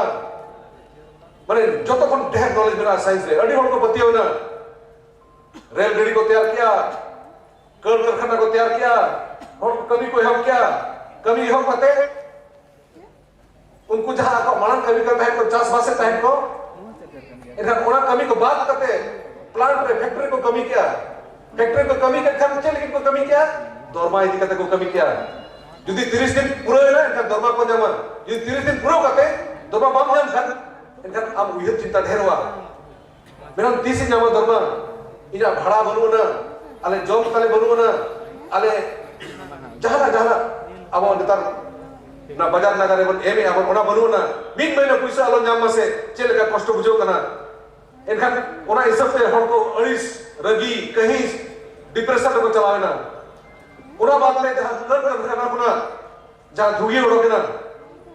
माने जतो कोन ढेर नॉलेज बिना साइंस रे अडी होड़ को पतियो ना रेलगाड़ी को तैयार किया कल कारखाना को तैयार किया होड़ कमी को हम क्या कमी हम पते उनको जहां को मानन कमी करता है को चास बासे टाइम को इनका कोना कमी को बात करते प्लांट रे फैक्ट्री को कमी क्या फैक्ट्री को कमी के खर्च लेकिन को कमी क्या दरमा इदी कते को कमी क्या यदि 30 दिन पूरा है ना इनका दरमा को जमा यदि 30 दिन पूरा करते दरमा बाम जाम खन इनका अब उहित चिंता ढेर हुआ मेरा 30 दिन जमा दरमा इना भाड़ा बनू ना अले जॉब तले बनू ना अले जहाना अब नेतार ना बाजार नगरे बन एमे अब ओना बनू ना मिन महीना पैसा आलो जाम से चेलका कष्ट बुझो कना एनखान ओना हिसाब से हर को अड़िस रगी कहीं डिप्रेशन को चलावे ना ओना बात में जहां कर खाना बना जहां धुगी उड़ो केना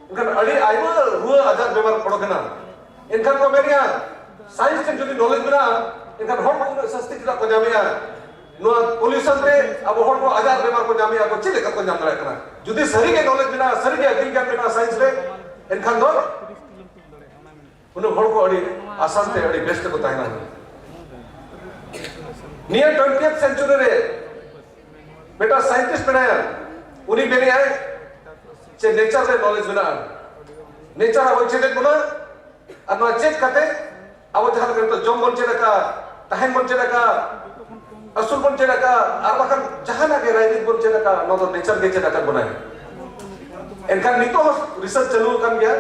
इनखान अड़ी आइमा हुआ आजार बीमार पड़ो केना इनखान को मेनिया साइंस से जदी नॉलेज बिना इनखान हर को सस्ती को जामिया नो पोल्यूशन रे अब हर को आजार बीमार को जामिया को चिले को जाम दड़ा केना जदी सरी के नॉलेज बिना सरी के अकिल ज्ञान बिना साइंस रे इनखान दो उन हर को अड़ी आसान ते अड़ी बेस्ट को ताइना नियर 20th सेंचुरी रे बेटा साइंटिस्ट बनाया उनी बेने आए चे नेचर रे नॉलेज बिना नेचर अब चेक बना और ना चेक करते अब जहां कर तो जम बन चेका तहन बन चेका असुल बन चेका और बखन जहां ना के राइजिक बन चेका ना तो नेचर के चेका बनाए इनका नितो रिसर्च चालू कर गया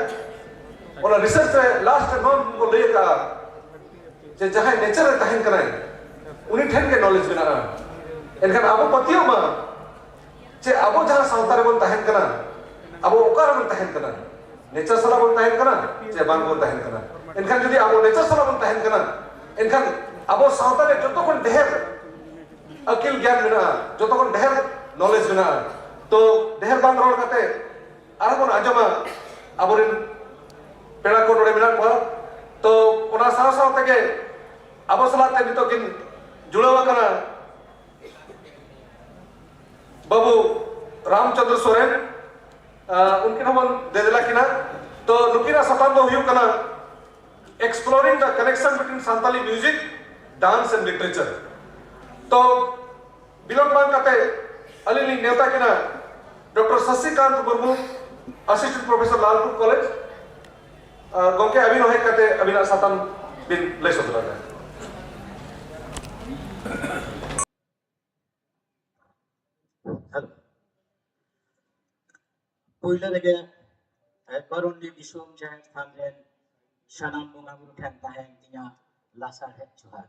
और रिसर्च रे लास्ट नॉन को लेका जे जहां नेचर तहन कराए उनी ठन के नॉलेज बिना इनका अब पतियो मा चे अबो जहां सावता रे बोन तहन कना अबो ओकार बोन तहन कना नेचर सला बोन तहन कना चे बांग बोन तहन कना इनखान जुदी अबो नेचर सला बोन तहन कना इनखान अबो सावता रे जतो कोन ढेर अकिल ज्ञान मेना जतो कोन ढेर नॉलेज मेना तो ढेर बांग रोड कते आर बोन आजमा अबोरिन पेड़ा को नोडे मेना को तो ओना साव साव तके अबो सलाते नितो किन जुड़ावा कना बाबू रामचंद्र सोरेन उनके हम दे दिला किना तो नुकिना सपान दो हुयु कना exploring the connection between Santali music dance and literature तो बिलोन बांग कते अलिली नेता किना doctor Shashikant Murmu assistant professor Lalpur college गोंके अभी नोहे कते अभी ना सातम बिन ले सोदरा है पहले लगे करुणी दिसुम जहां स्थान रे सनाम बोंगा बुरु ठेन ताहेन तिया लासा है जोहार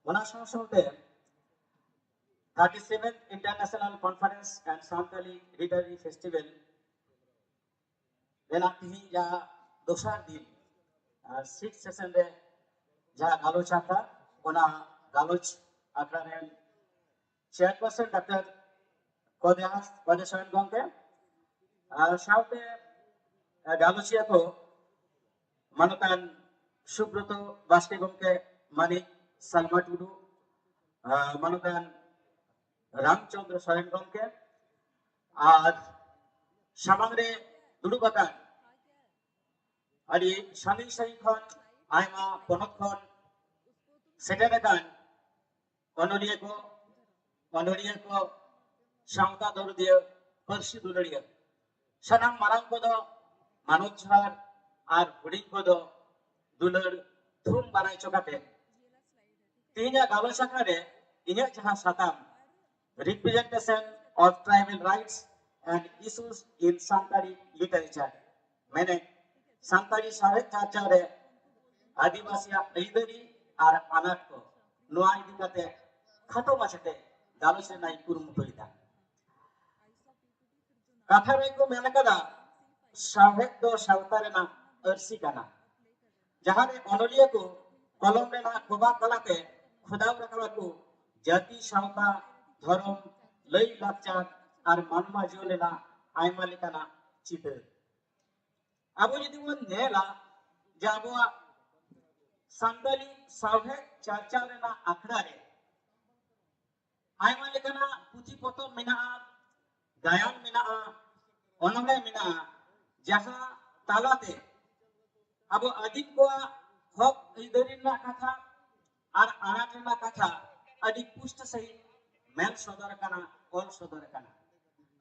वना संसोते 37th international conference and Santali literary festival देना तिही या दोसर दिन 6 सेशन रे जहां गालोच आका वना गालोच आकरा रे चेयरपर्सन डॉक्टर कोदेशन गोंके साउते गालोचिया को मानतान सुब्रत बास्के गोंके मानिक सलमा टुडू मानतान रामचंद्र सोरेन गोंके और सामांगरे दुडुबाकान अड़ी सानी सही खन आयमा पनत खन सेटेरकान अनोलिया को सावता दौड़दिया परसी दुलड़िया सनाम मारांग को दो मानोज झार और हुडिंग को दो दुलड़ थुम बाराय चोकाते तीना गालोचका रे इन्या जहां साताम representation of tribal rights and issues in Santali literature मैंने सांताली साहित्य चर्चा रे आदिवासी अइदरी और अनाट को नोआ इदी कते खाटो माछते गालोच रे नाइ कुरुमुटुइदा कथा रे को मेन कदा साहित्य दो सावता रे ना अरसी कना जहां रे अनोलिया को कलम रे ना खोबा कलाते खुदाव रखवा को जाति सावता धर्म लई लाचार और मानवा जियोले ना आयमा लेकाना चितर अब यदि वो नेला जाबवा सांताली साहित्य चर्चा रे ना आखड़ा रे आयमा लेकाना पुथी पतम मेना गायन मेना ओनमे मेना जहां तालाते अब अधिक को हक इदरिना कथा और अनाटना कथा अधिक पुष्ट सही मेन सदर कना और सदर कना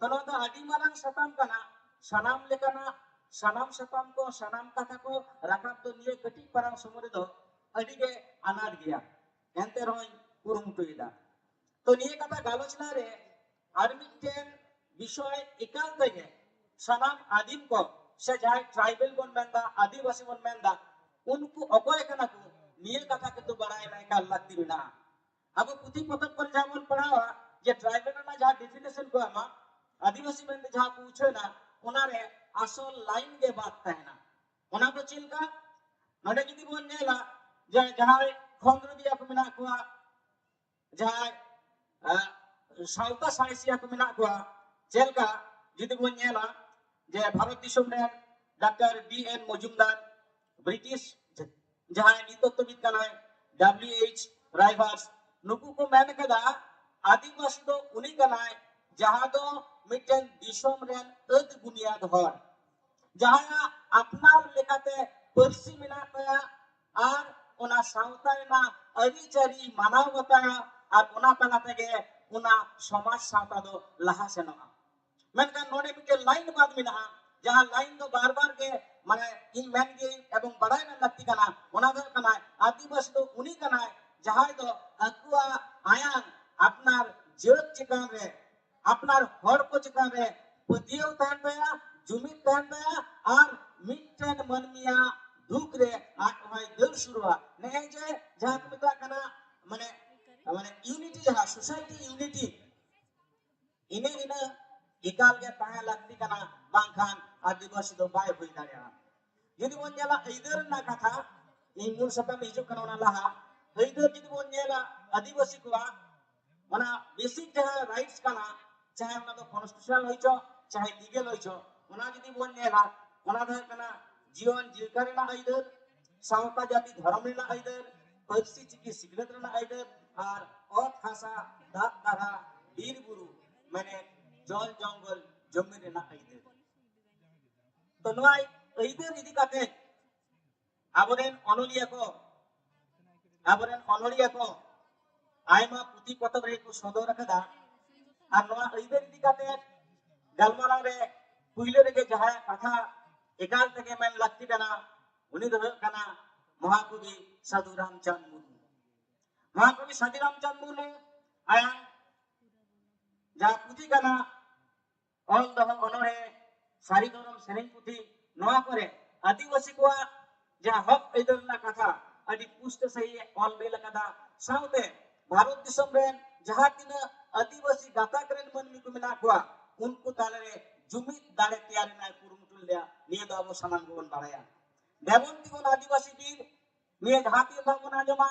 तनो तो अडी मारंग सताम कना सनाम लेकना सनाम सताम को सनाम कथा को राकाब तो निये कटी परम समरे दो अडी के अनाट गया एंते रोय कुरुमुटुइदा तो निये कथा गालोचना रे आरमिटेन विषय एकाल तगे सनाम आदिम को से जाय ट्राइबल बन मेंदा आदिवासी बन मेंदा उनको अगोय कना को निये कथा के तो बड़ाई ना का लगती बिना अब पुथी पतक पर जामन पढ़ावा जे ट्राइबल ना जहां डेफिनेशन को आमा आदिवासी मेंदे जहां पूछे ना ओना रे असल लाइन के बात कहना ओना तो चिलका नडे जदी बोन नेला जे जहां खोंद्र दिया को मिना को जहां साउता साइसिया को मिना को चेलका जदी बोन नेला जे भारत दिसम रे डॉक्टर बीएन मजुमदार ब्रिटिश जहां नितत्वविद कनाय डब्ल्यूएच राइवर्स नुकु को मैंने कदा आदिवासी तो उनी कनाय जहां दो मिटन दिसम रे अद बुनियाद हर जहां अपना लेकाते परसी मिना तया और ओना सावता ना अरिचरी मानव बताया और ओना तला तेगे ओना समाज सावता दो लहा सेनोआ मेनका नोडे मिटे लाइन बाद मिना जहां लाइन दो बार-बार के माने इन मैन के एवं बड़ाई में लगती कना ओना दो कना आदिवासी तो उनी कना जहां दो अकुआ आयान अपनार जेत चिकान रे अपनार हर को चिकान रे पदियो तहन तया जुमित तहन तया और मिटन मनमिया दुख रे आट होय दर शुरुआ ने जे जहां मिता कना माने माने यूनिटी जहां सोसाइटी यूनिटी इन इकाल के ताहे लगती कना बांखान आदिवासी दो बाय हुई दाड़िया यदि बोन नेला इधर ना कथा इन मूल सतम हिजु कना ओना लहा इधर यदि बोन नेला आदिवासी कोआ ओना बेसिक जहां राइट्स कना चाहे ओना दो कॉन्स्टिट्यूशनल होइचो चाहे लीगल होइचो ओना यदि बोन नेला ओना दो कना जीवन जीवका रेना इधर सावता जाति धर्म रेना इधर पर्सी चिकी सिगरेट रेना इधर और ओत हासा दाग दारा बीर बुरु माने जल जंगल जमी रेना इधर तो नोआ इधर इदी काते आबरेन अनोलिया को आयमा पुती पतब रे को सदर रखदा और नोआ इधर इदी काते गलमाराव रे पुइले रे जहां कथा एकाल तके मेन लगती कना उनी दो कना महाकवि साधु रामचंद्र मुर्मू महाकवि साधु रामचंद्र मुर्मू आया जहां पुती कना ऑल दह अनोहे सारी धरम सेरेन पुती नोआ करे आदिवासी को जहां हक इधर ना कथा अडी पुष्ट सही ऑल बेल कदा साउते भारत दिसम रे जहां तीन आदिवासी गाता करेन मनमी को मिना को उनको ताले जुमित दाड़े तैयार ना कुरुमुटुल लिया निये दो अब समान को बन बाड़ाया देवंती को आदिवासी बीर निये जहाती दावन आजमा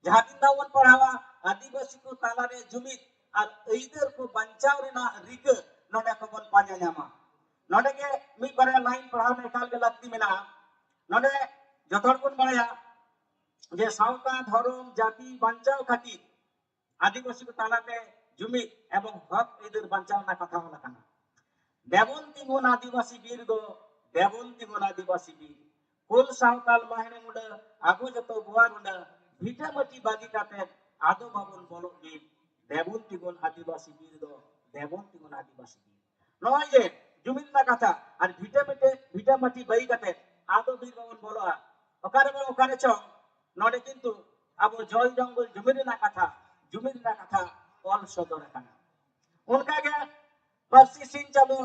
जहाती दावन पढ़ावा आदिवासी को ताला रे जुमित और इधर को बंचाव रेना रिक नोडे को बन पाजा न्यामा नोडे के मी बारे लाइन पढ़ाव में काल के लगती मेना नोडे जतोड़ को बाड़ाया जे सावता धर्म जाति बंचाव खातिर आदिवासी को ताला ते जुमित एवं हक इधर बंचाव ना कथा होला कना देवंती गुण आदिवासी बीर दो देवंती गुण आदिवासी बीर कुल सावताल माहने मुंड आगो जतो बुआ मुंड भीटा मटी बागी काते आदो बाबुन बोलो बीर देवंती गुण आदिवासी बीर दो देवंती गुण आदिवासी बीर नय जे जुमिन ना कथा और भीटा मटी बागी काते आदो बीर बाबुन बोलो ओकारे च नडे किंतु अब जल जंगल जुमिन ना कथा ऑल सदर काना उनका के पर्सी सिंह चालू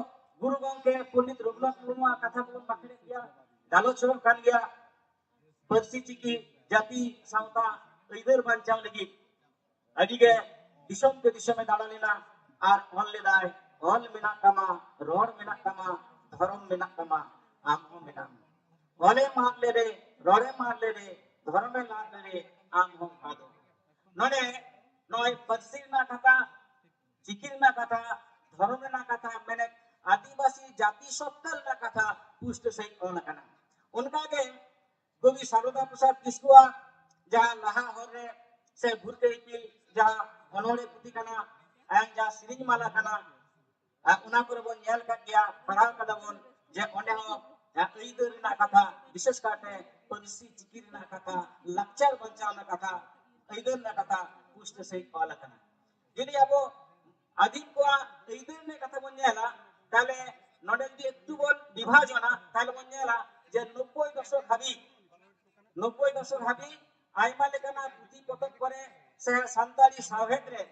गुरु गंके पंडित रघुनाथ मुर्मू कथा को बाखड़े गया गालोचर कान गया पर्सी चिकी जाति सावता इधर बंचाव लगी अडिगे दिसम के दिशा में दाड़ालेना और ऑल लेदाय ऑल मेना तमा रोड मेना तमा धर्म मेना तमा आम मेना ऑले मार ले रे रोडे मार ले रे धर्म में मार ले रे आम हम आदो नने नय पर्सी ना कथा चिकिर ना कथा धर्म ना कथा मैंने आदिवासी जाति सत्तर ना कथा पुष्ट सही होना कना उनका के कवि शारदा प्रसाद किस्कुआ जहां लहा होरे से भुरके इपिल जहां अनोड़े पुती कना आयन जहां सिरिंज माला कना उना करे बोन नेल का गया पढ़ाव कदा बोन जे ओने हो इधर ना कथा विशेष काटे पर्सी चिकिर ना कथा लक्चर बंचाव ना कथा इधर ना कथा पुष्ट सही होना कना यदि अब आदिम को इधर ने कथा बन नेला ताले नडे जदि एकटू बोन विभाजना ताले बन नेला जे 90 दशक हाबी आयमा लेकाना पुथी पतक करे से सान्ताली सावेत रे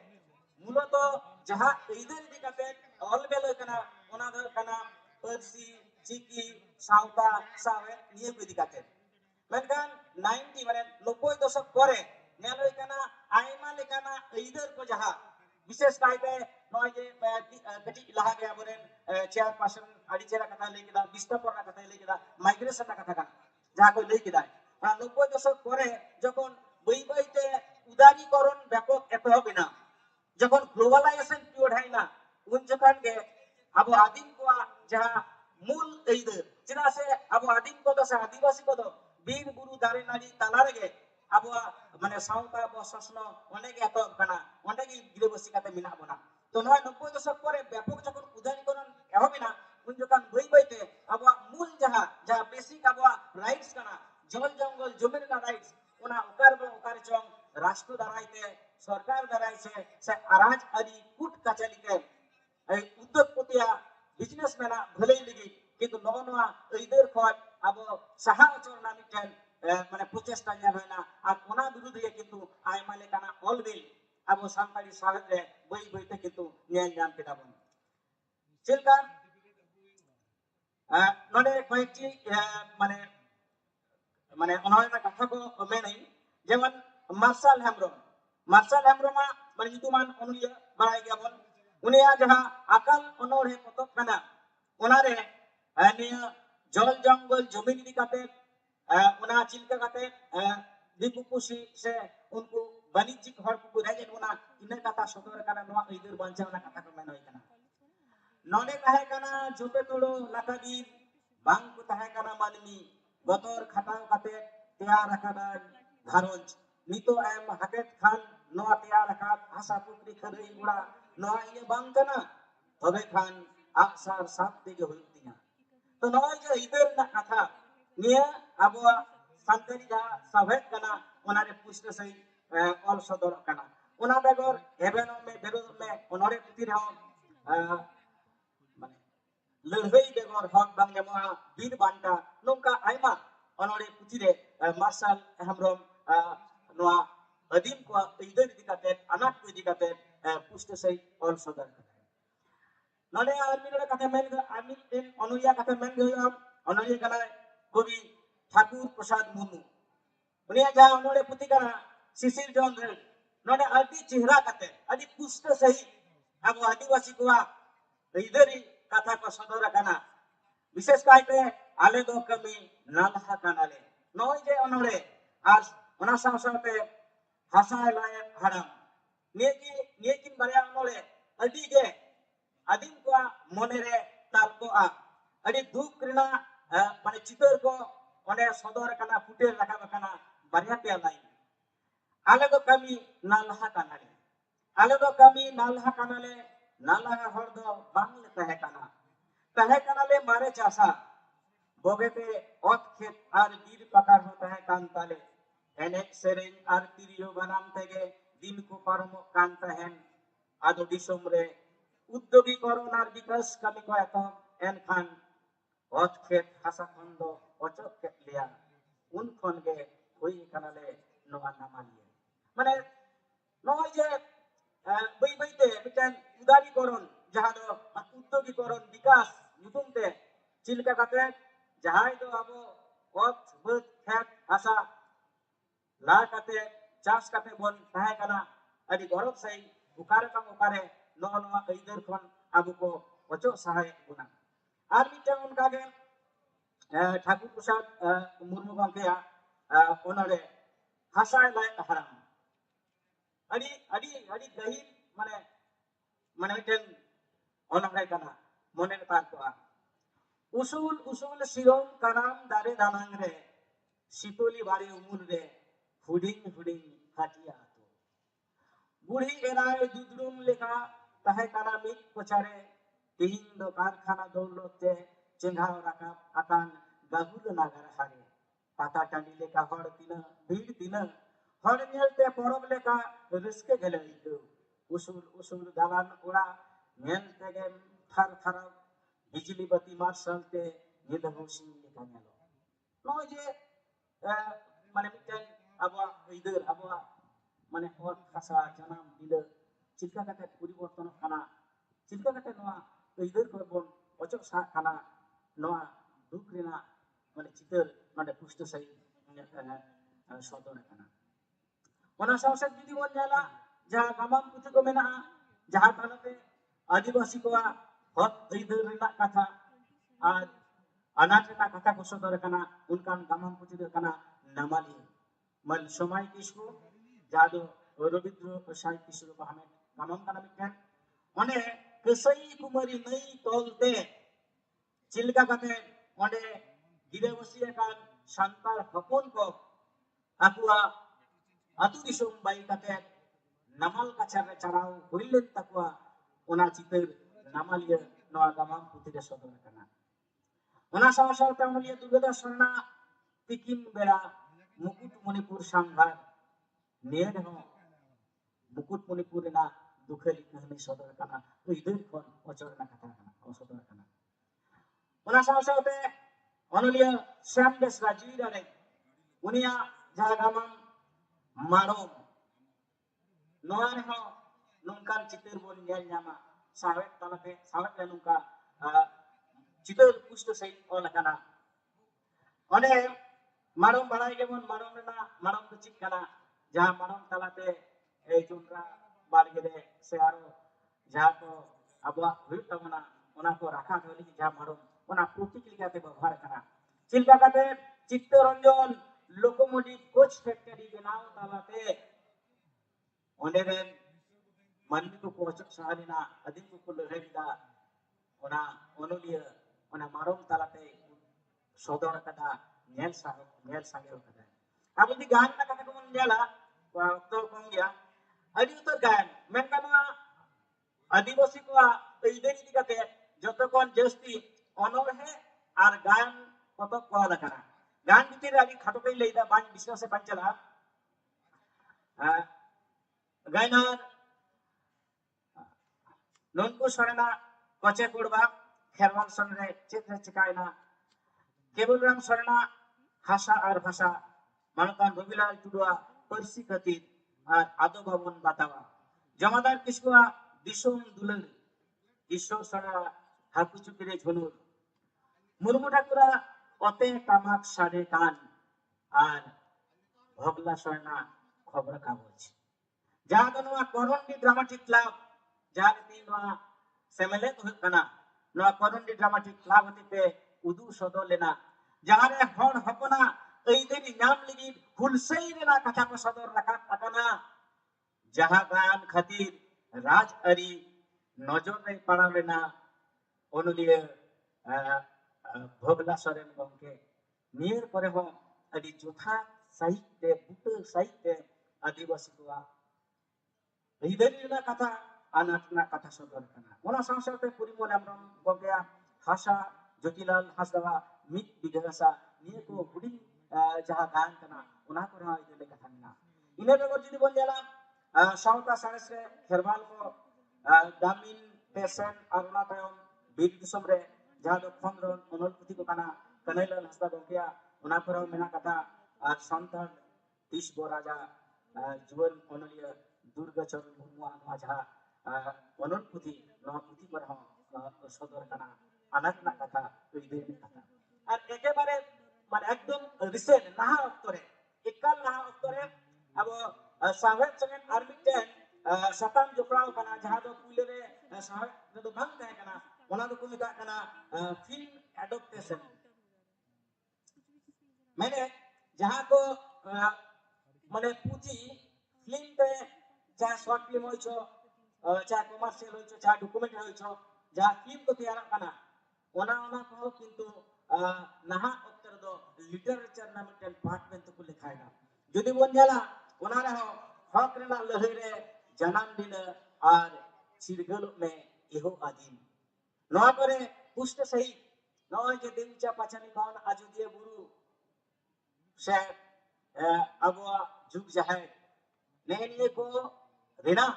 मूलत जहां इधर इदी काते ऑल बेल कना ओना दो कना पर्सी चिकी सावता सावे निये इदी काते मेनखान 90 माने 90 दशक करे नेलो कना आयमा लेकाना इधर को जहां विशेष कायते नय जे कटी लहा गया बरेन चेयरपर्सन आडी चेरा कथा ले किदा विस्तापर ना कथा ले किदा माइग्रेशन ना कथा का जहां को ले किदा 90 दशक करे जखन बई बईते उदारीकरण व्यापक एतहबिना जखन ग्लोबलाइजेशन पिरियड हाइना उन जखन के अब आदिम को जहां मूल इधर चिना से अब आदिम को दस आदिवासी को दो बीर बुरु दारे नाड़ी ताला रे अब माने सावता बससनो ओने के एतहब कना ओने के गिरबसी काते मिना बना तो 90 दशक पर व्यापक जखन उदारीकरण एहबिना उन जखन बई बईते अब मूल जहां बेसिक अब राइट्स कना जल जंगल जमीन का राइट्स ओना उकार चंग राष्ट्र दाराइते सरकार दाराइसे से अराज आदि कूट कचली के उद्योगपतिया बिजनेसमैना भले लगी किंतु नोनवा इधर खय अब सहा चरना मिटन माने प्रचेष्टा ᱧᱮᱞ होइना और ओना विरुद्ध रे किंतु आयमा लेकाना ऑल बिल अब सानताली साहित्य रे बई बईते किंतु ᱧᱮᱞ ᱧᱟᱢ केदा बन चेलका नोडे कयेकटी माने माने अनहयना कथा को मेनै जेमन मार्शल हेम्ब्रम माने युतुमान अनुलिया बाराय गया बन उनिया जहां अकल अनोड़े पतब कना ओनारे निया जल जंगल जमीन इदी काते ओना चिलका काते दिकु पुसी से उनको वाणिज्यिक हर को रेजेन ओना इन कथा सदर कना नवा इदर बांचावना कथा को मेन होय कना नोने ताहे कना जोते तोड़ो लातादी बांग को ताहे कना मानमी गतर खटाव काते तैयार रखादा घारोंज नितो एम हकेत खान नवा तैयार रखा आशा पुत्री खरई उड़ा नवा इने बांग कना तबे खान आक्सार सात तेगे होइतिया तो नवा जो इदर ना कथा निया अबो सानताली जा सभेत कना ओनारे पुष्ट सही ऑल सदर कना ओना बेगर एबेनो में बेरोज में ओनरे पुती रहो माने लड़हई बेगर हक बांग जमा बीर बांटा नोंका आइमा ओनरे पुती रे मार्शल हेमब्रम नोआ अदीम को इदर इदी काते अनाट को इदी काते पुष्ट सही ऑल सदर नोने आर्मी रे कथा मेन आर्मी इन अनुया कथा मेन गयो अनुया कना कवि ठाकुर प्रसाद मुर्मू उनिया जा उन्होंने पुती कना शिशिर जॉन रे नोने अति चेहरा कते अति पुष्ट सही अब आदिवासी को इधरी कथा को सदर कना विशेष कायते आले दो कमी नालहा कनाले नोय जे उन्होंने आज ओना सावसावते हासा लाय हराम नेकी बारे उन्होंने अति जे आदिम को मने रे ताल को अति दुख रिना माने चितर को ओने सदर कना फुटे लगा कना बारिया पे लाइन आले दो कमी नालहा कनाले नालहा हर दो बांगले तहे कनाले मारे चासा बोगेते ओत खेत आर बीर पकार होता है कांताले एने सेरेन आर तिरियो बनाम तेगे दिन को पारमो कांता है आदो दिसोम रे उद्योगी करण आर विकास कमी को एन खान ओत खेत हासा खंडो ओचक के लिया उन खन के हुई कनाले नवा नामालिए माने नय जे बई बईते मिटान उदारीकरण जहां दो उद्योगीकरण विकास नितुमते चिलका काते जहां दो आबो ओत बद खेत हासा ला काते चाष काते बन ताहे कना अदि गरब सही उकारे का उकारे नवा नवा इधर खन आबो को ओचो सहाय गुना आर मिटान उनका के ठाकुर प्रसाद मुर्मू गंके ओनरे हासा लाय हराम अड़ी अड़ी अड़ी गहीर माने माने मिटेन ओनरे कना मने तार को उसूल उसूल सिरोम कनाम दारे दानांग रे सितोली बाड़ी उमुल रे हुडिंग हुडिंग हाटिया तो बुढ़ी एराय दुदरुम लेका ताहे कना मिक पचारे तिहिन दो कारखाना दौलते चेंघाव राका आकान गागुल नागर हारे पाता टांडी लेका हर तिना भीड़ तिना हर नेलते परब लेका रिस्के गेले इदो उसूल उसूल दालान उड़ा मेन तेगे थर थर बिजली बत्ती मार्शलते निदहोसी लेका नेलो नो जे माने मिटेन आबो इदर आबो माने हर खासा जनाम दिले चिका काते परिवर्तन खाना चिका काते नवा इदर को बोन ओचक सा खाना नवा दुख रेना माने चितर माने पुष्ट सही सदर खाना ओना सावसे जुदी वन जाला जहां गामाम पुथि को मेना जहां तालते आदिवासी को हक इदर रेना कथा आज अनाथ रेना कथा को सदर खाना उनकान गामाम पुथि दे खाना नामाली मन समय किसको जादो रविंद्र साहित्य स्वरूप हमें गामाम खाना मिटन ओने कसई कुमारी नई तोलते चिलका काते ओने गिरेवसी कान संतार हपन को आकुआ अतु दिसोम बाई काते नामाल काछार रे चढ़ाव होइलेन तकुआ ओना चितर नामालिया नवा गामाम पुथि रे सदर कना ओना सावसावते ओनलिया दुर्गदा सरना तिकिन बेड़ा मुकुट मणिपुर सांघार नेर हो मुकुट मणिपुर रेना दुखेली कहानी सदर कना इदर खन ओचरना कथा कना सदर कना ओना सावसावते ओनलिया श्याम देश राजीव रे उनिया जहां गामाम मारोम नोआर हो नोंकान चितर बोन नेल न्यामा सावेत तलते सावेत नोंका चितर पुष्ट सही ओल कना ओने मारोम बड़ाई गेमन मारोम रेना मारोम तो चिक कना जहां मारोम तलाते ए जुनरा बारगे रे से आरो जहाँ को अब हुई तबना ओना को रखा तो लगी जहाँ मारो ओना प्रतीक लिखाते व्यवहार करना चिल्का काते चित्तरंजन लोकोमोटिव कोच फैक्ट्री बनाओ तालाते ओने रेन मानवी को कोचक सहालिना अधिक को लहरिदा ओना ओनोलिया ओना मारोम तालाते सदर कदा नेल सांगे कदा अब दी गान ना कथा को मन जाला तो कम गया अड़ी उतर गान मेन कना आदिवासी को इधर इदी कते जतो कोन जस्ती ऑनर है और गान कतो को लकना गान भीतर अभी खाटो पे लेदा बान विश्वास से पंचला गायनार नोनकु सरना कचे कुड़बा खेरवाल सनरे चित्र चिकायना केबलराम सरना भाषा और भाषा मानकान रविलाल टुडुआ परसी खातिर और आदो भवन बातावा जमादार किसकुआ दिसोम दुलन ईश्वर सरना हाकु चुकिरे झुनुर मुर्मु ठाकुरा अते टामाक साड़े कान और भगला सरना खबर कागज जहाँ दो नवा कोरोंडी ड्रामाटिक क्लब जहाँ दी नवा सेमेले तो कना नवा कोरोंडी ड्रामाटिक क्लब होती पे उदू सदो लेना जहाँ रे हॉन हपना ऐदेरी नाम लगी हुलसई रेना कथा को सदर रखा अकना जहाँ गायन खातिर राज अरी नजर रे पड़ा लेना ओनुलिए भोगला सरेन गंके नियर करे हो अदी जोथा साहित्य बुट साहित्य आदिवासी को इधर कथा अनाटना कथा सदर कना ओना संसारते पुरिमोल एमरम गंगे भाषा ज्योतिलाल हासदा मित बिगसा निये को बुडी जहाँ गायन कना ओना को रहा इधर कथा मिना इने बेगर जुदी बोल जाला साउता साइंस रे खेरवाल को दामिन पेशन अरुणा तायम बीर दिसम रे जहाँ दो खंद्रन अनल पुथि को कना कनैलाल हासदा गंगे ओना को रहा मेना कथा और संतान 30 गो राजा जुवन अनलिया दुर्गा चरण मुर्मु आनवा जहाँ अनल पुथि नवा पुथि पर हम सदर कना अनाटना कथा तो इधर कथा और एके बारे माने एकदम रिसेंट नहा अक्तरे एकल नहा अक्तरे अब सावेत संगन आर्मी टेन सताम जोपड़ाव कना जहाँ दो पुले रे सावेत दो बंद है कना ओना दो को मिता कना फिल्म एडॉप्टेशन मैंने जहाँ को माने पुथि फिल्म पे चाहे शॉर्ट फिल्म होई छो चाहे कमर्शियल होई छो चाहे डॉक्यूमेंट्री होई छो जहाँ फिल्म को तैयार कना ओना को किंतु नहा अक्तर दो लिटरेचर ना मिटन पार्ट में तो को लिखाएगा जदि बोल जाला ओना रे हक रेना लहई रे जन्म दिन और चिरगल में एहो आदिम नवा करे पुष्ट सही नवा के देवचा पाचनी कौन आजुदिया गुरु से अब जुग जाहे नेनिए को रेना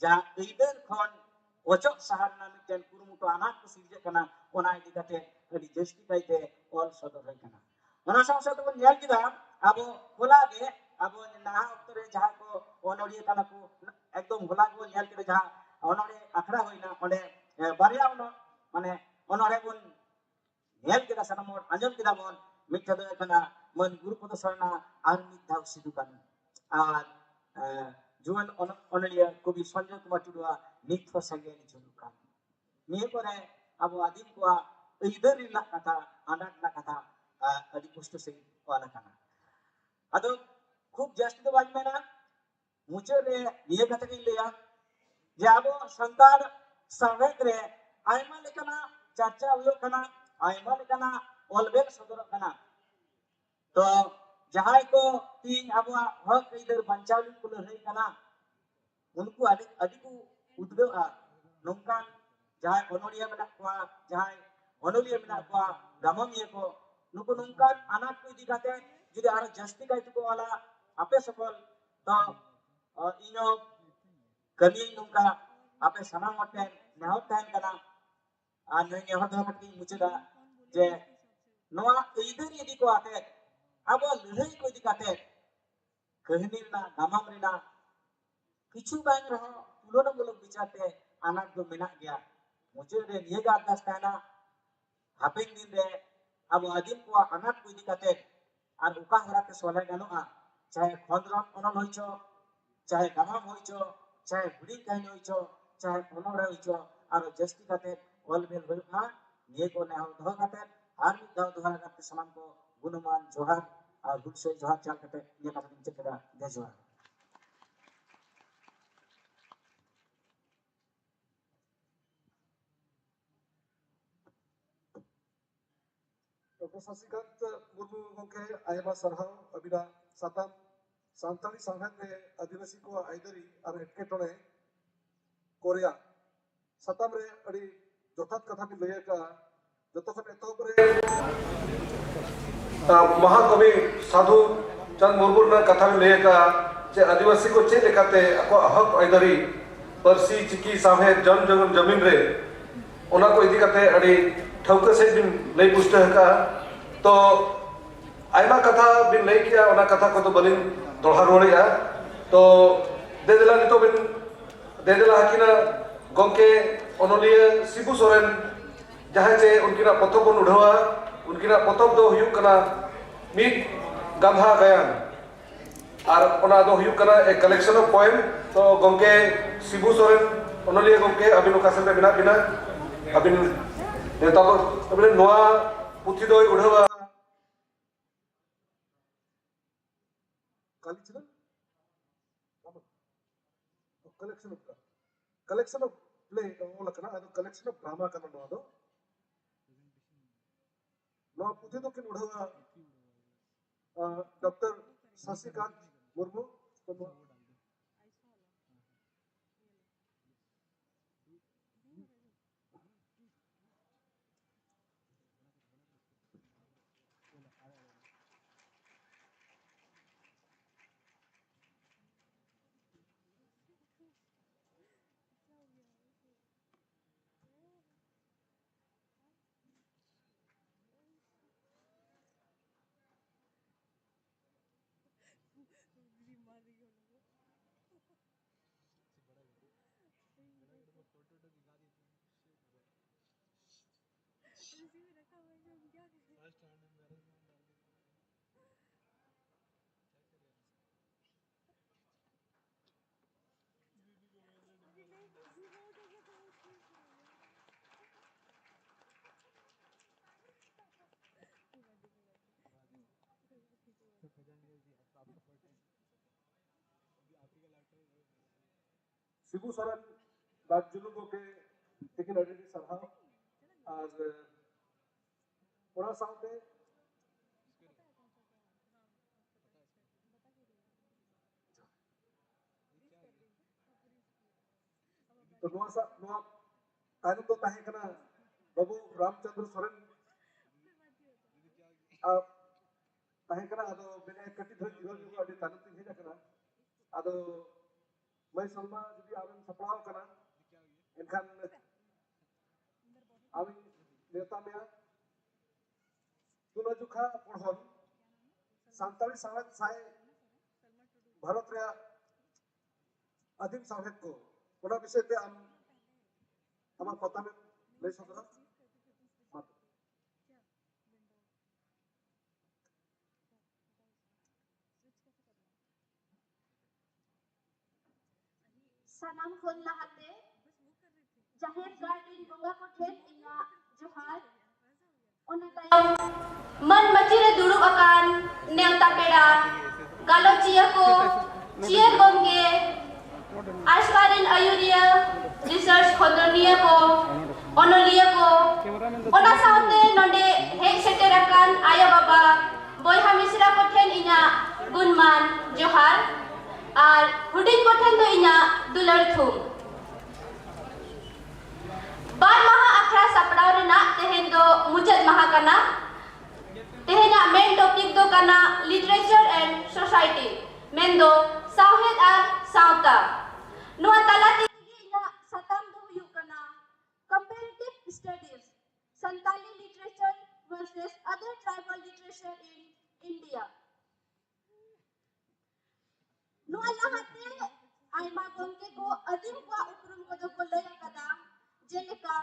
जा इधर खन ओचक शहर ना मिटन कुरुमुटो अनाथ को सिरजे कना ओना इदी कते अडी जस्टी काइते ऑल सदर है कना ओना संसद को न्याय किदा अब होलागे अब नहा उत्तरे जहाँ को ओनोडिया कना को एकदम होलागे न्याय किदा जहाँ ओनोडे अखड़ा होइना ओंडे बारिया ओनो माने ओनोडे बन न्याय किदा सनमोर अंजन किदा बन मिठा दो कना मन गुरु पद सरना आर मिठाव सिदु कन आर जुवन ओनलिया कवि संजय कुमार टुडुआ निथो संगेनी जुनुकान निये करे अब आदिम को इधर ना कथा अनाट ना कथा अदि पुष्ट से वाला कना अदो खूब जास्ती तो बाज में ना मुझे रे निये कथा के लिया जे अब संतान सावेक रे आयमा लेकना चर्चा हुयो कना आयमा लेकना ऑलवेल सदर कना तो जहाँ को तीन अब हक इधर बंचावली को लहई कना उनको अधिक को उद्गव नौकान जहाँ ओनोडिया में को जहाँ ओनोलिया में को गाममिया को नुको नौकान अनाथ को इदी काते जुदी आरो जस्ती काइतु को वाला आपे सफल तो इनो कमी नौका आपे सनाम मटे नेहत टाइम कना आ नय नेहत धमकी मुचदा जे नवा इधर यदि को आते अब लहई को इदी काते कहनी ना नामाम रेना किछु बांग रहो तुलनामूलक विचारते अनाथ दो मेना गया मुझे रे नियगा अरदास ताना हापेन दिन रे अब आदिम को अनाथ को इदी काते और उका हरा के सोले गनोआ चाहे खंद्रन अनल होइछो चाहे गामाम होइछो चाहे बुड़ी कहनी होइछो चाहे अनोड़े हुई और जस्ती काते ऑल मेल हुआ निये को ने दो काते आर मिद दाव दोहरा काते सनाम को गुणमान जोहार और गुडसे जोहार चाल काते ये काते चेकदा दे जोहार Dr. Sasikant Murmu gongke ayama sarhau abina satam santali sanghat re adivasi ko aidari ar etketone korea satam re adi jothat katha bin laya ka joto khan etop re महाकवि साधु चंद मुर्मू कथा में लय का जे आदिवासी को चेक लेकाते ako हक आइदरी परसी चिकी साहे जन जगन जमीन रे ओना को इदी काते अड़ी ठौके से बिन लय पुष्ट का तो आयमा कथा बिन लय किया ओना कथा को तो बलिन दोहरा रोड़िया तो दे दिला नितो बिन दे दिला हकिना गोंके ओनोलिय सिबू सोरेन जहां जे उनकिना पथब बन उढ़वा उनकिना पथब दो हुयुक कना मिद गंधा गायन और ओना दो हुयुक कना एक कलेक्शन ऑफ पोएम तो गोंके सिबू सोरेन ओनोलिय गोंके अबिन ओकासन पे बिना बिना अबिन नेता को तबले नोआ पुथी दो उढ़वा cultural collection of play o lakana adu collection of drama kana no adu no puthe do kin udhawa Dr. Sasikant Murmu Sibu Soren Bag Julugo ke taken identity somehow as Pura Sound तो नोआ तायनम तो ताहे कना बाबू रामचंद्र सोरेन ताहे कना आदो बेने कटी धर जीवन जुग अडी तायनम ती हेजा कना आदो मैं सलमा जदी आवन सपड़ाव कना इनखान आवी नेता में तुला जुखा पढ़न सांताली सावत साय भारत रे आदिम सावत को ओना विषय पे हम पता में ले सकरा मत सनम खोल लहाते जाहिर गार्डन बंगा को ठेन इना जोहार ओना तायम मन मचिरे दुड़ुब अकान नेवता पेड़ा गालोचिया को चियर गंगे आशवारिन आयुरिया रिसर्च खोदनिया को ओनोलिया को ओना साउते नोंडे हेक सेटेर अकान आया बाबा बोयहा मिश्रा को ठेन इना गुणमान जोहार और हुडिंग को ठेन दो इना दुलर थुम बार महा अखरा सपड़ाव रेना तेहेन दो मुचद महा कना तेहेना मेन टॉपिक दो कना लिटरेचर एंड सोसाइटी मेन दो सावहेद और सावता नोआ तलाती इना सताम दो हुयु कना comparative studies Santali literature versus other tribal literature in India नोआ लहाते आइमा गोंके को अदीम को उपरुम को दो को लय कदा जेलेका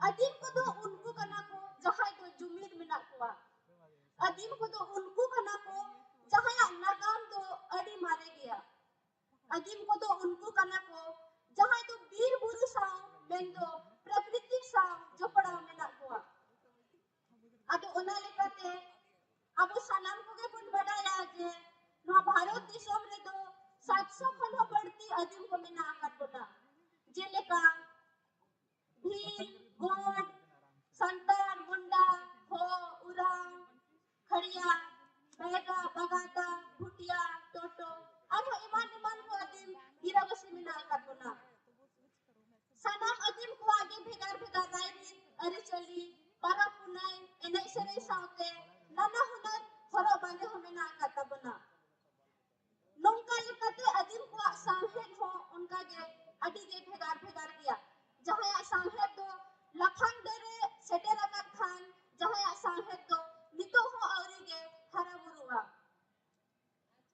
अदीम को दो उनको कना को जहां दो जुमीर मिना को अदीम को दो उनको कना को जहां नागाम दो अड़ी मारे गया अदीम को दो उनको कना को जहां तो वीर बुरु सा para punai enek serei saute nana hunar horok bande ho mena kata bena nongka lekate adim kuak sanghet ho onka ge adi ge bhegar bhegar gya jahaya sanghet do laphang dere seter akat khan jahaya sanghet do nito ho auri ge hara buruwa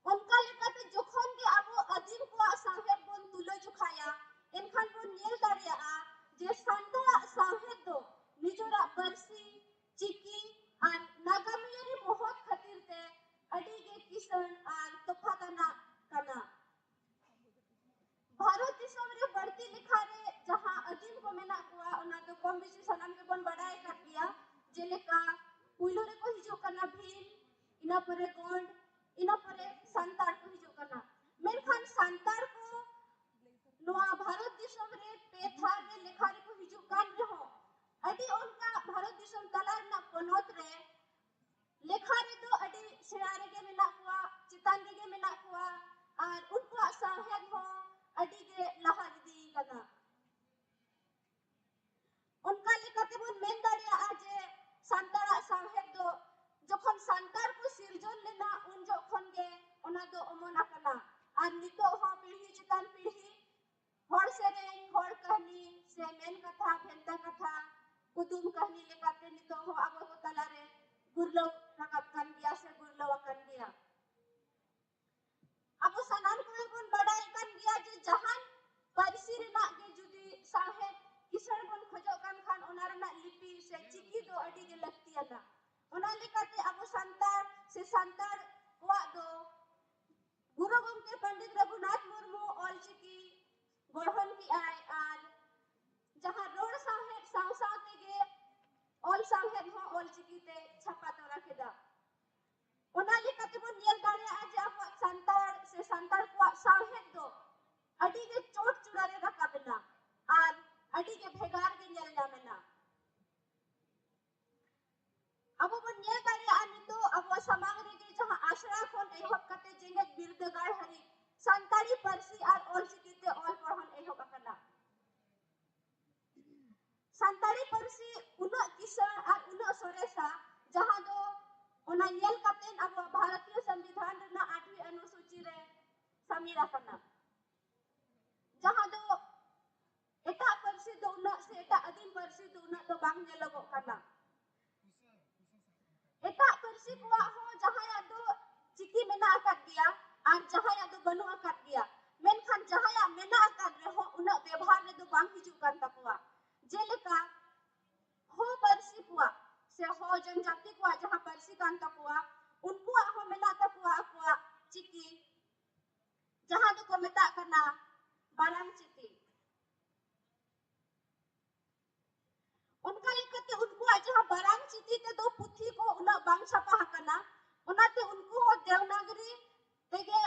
onka lekate jokhon ge abo adim kuak sanghet bon tulo jukhaya enkhan bon nyel daria je santara sanghet do nijora parsi chiki ar nagamiyari mohot khatir te adi ge kisan ar tofadana kana Bharat दिसम रे बढ़ती लिखा रे जहां अदीम को मेना हुआ ओना तो कम बेसी सनम के बन बड़ाई कर दिया जेलेका पुइलो रे को हिजो कना भील इना परे गोंड इना परे संतार को हिजो कना मेनखान संतार को नोआ भारत दिसम रे पेथा रे लिखा रे को हिजो कान रे हो अडी उनका भारत दिसम तलार ना पनोत रे लेखा रे तो अडी सेड़ा रे के मेना हुआ चितान रे के मेना हुआ और उनको साहेब हो अडी के लहा दी कना उनका लेकाते बन मेन दाड़िया आजे संतारा साहेब दो जखन संतार को सिरजन लेना उन जखन गे ओना दो अमना कना और नितो हो पीढ़ी चितान पीढ़ी हर सेरेन हर कहानी से मेन कथा भेंता कथा कुदुम कहानी लेकाते नितो हो आबो को तलारे गुरलो रकब कान गया से गुरलो अकन गया अब सनान को बन बड़ाई kan dia je jahan parsi rena ge judi sahet kisar bon khojo kan khan onar na lipi se chiki do adi ge lakti ana ona lekate abu santar se santar wa do guru gomke pandit Raghunath Murmu Ol Chiki गढ़न की आय आर जहां रोड साहेब सावसाते गे ऑल साहेब हो ऑल चिकी ते छपा तो रखेदा ओना लेकाते बन येल दाड़े आज अब संतार से संतार को साहेब दो अडी के चोट चुरारे रखबना और अडी के भेगार के येल नामेना अब बन येल दाड़े आनी तो अब समाग रे के जहां आश्रा कोन एहब कते जेंगे बिरदगार हरी संतारी परसी और ऑल चिकीते ऑल पढ़न एहब कना संतारी परसी उना किसान और उना सोरेसा जहां दो ओना येल कतेन अब भारतीय संविधान रना 8वीं अनुसूची रे समीरा कना जहां दो एटा परसी दो उना से एटा अदीम परसी दो उना तो बांग नेलगो कना एटा परसी कुआ हो जहां या दो चिकी मेना आकत गया और जहां या दो बनु आकत गया मेनखान जहां या मेना आकत रे हो उना व्यवहार रे दो बांग हिजु kan takwa जेलेका हो परसी कुआ से हो जनजाति को जहां परसी कान तकुआ उनको हो मेना तकुआ को चिकी जहां दो को मेता करना बारंग चिकी उनका लिखते उनको जहां बारंग चिकी ते दो पुथी को उना बांग छपा हकना उनाते उनको हो देवनागरी तेगे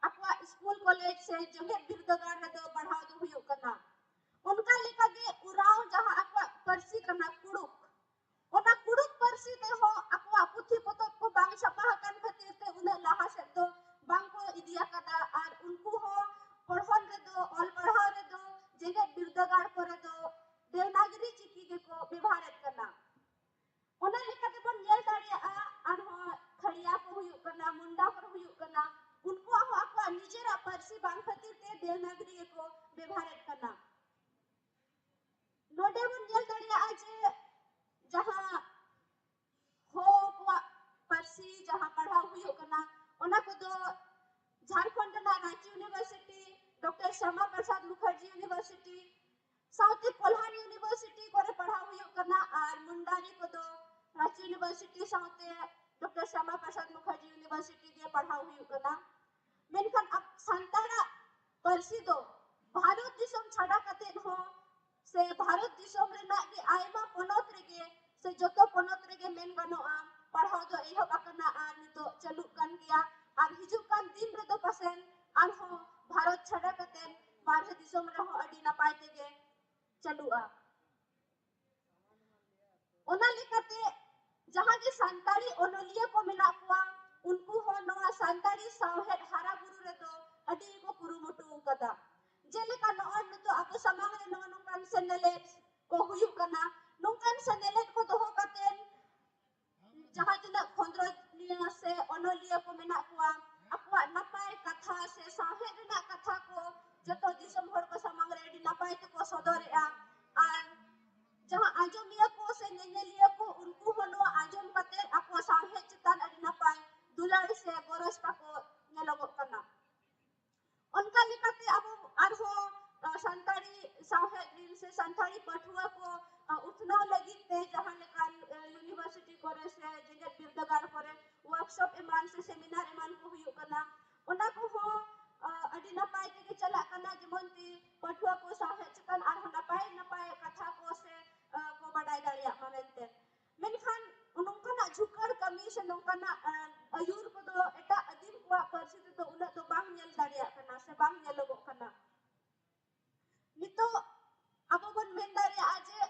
अपवा स्कूल कॉलेज से जगे बिरदगार रे दो बढ़ाव दो हुयो करना उनका लिखगे उराव जहां अपवा परसी करना कुड़ुक ओना कुड़ुक परसी ते हो अपवा पुथी पोतब को बांग छपा हकन खातिर ते उना लाहा से दो बांग को इदिया कदा और उनको हो पढ़वन रे दो ऑल पढ़ा रे दो जेगे बिरदगार करे दो देवनागरी चिकी के को व्यवहार करना ओना लिखते बन येल दाड़िया और हो खड़िया को हुयो करना मुंडा पर हुयो करना उनको हो अपवा निजेरा परसी बांग खातिर ते देवनागरी को व्यवहार करना नोडे बन येल दाड़िया आज जहां हो को परसी जहां पढ़ा हुयो करना ओना को दो झारखंड ना Ranchi university doctor Shyama Prasad Mukherjee university south Kolhan university करे पढ़ा हुयो करना और मुंडारी को दो Ranchi university south doctor Shyama Prasad Mukherjee university के पढ़ा हुयो करना मेनखान अब संतारा परसी दो भारत दिसम छाड़ा कते हो से भारत दिसम रे ना के आयमा पनोत रे के से जतो पनोत रे के मेन गनोआ पढ़ाओ दो एहो बाकना आर नितो चलु कान गया और हिजु कान दिन रे दो पसेन आर हो भारत छाड़ा कते बारह दिसम रे हो अडी नपाय तेगे चलुआ ओना लेकाते जहां के संतारी ओनलिया को मिला हुआ उनको हो नवा संतारी सावहेट हारा गुरु रे दो अडी को कुरुमुटु कदा जेलेका नोन तो अब समाग रे नोन नोंकान सेनेलेट को हुयु कना नोंकान सेनेलेट को दोहो कते onoliya ko menak kuwa akuak napai katha se sahet renak katha ko joto disom hor ko samang re di napai te ko sodorea ar jahan anjomiya ko se nyanyeliya ko unku hono anjom kate aku sahet chetan adi napai dulai se goros tako nyelogok kana onka lekate abu arho santari sahet din se santari pathua ko utnao lagi te jahan lekan university kore se jeget birdagar kore workshop eman se seminar eman ko huyuk kana ona ko ho adi napai te chalak kana jemon ti pathua ko sahet chetan ar napai napai katha ko se ko badai daria mamente menkhan nongkana jukar kami se nongkana ayur ko do eta adim ko parsi to una to bang nyel daria kana se bang nyelogok kana nito abo bon mendari aje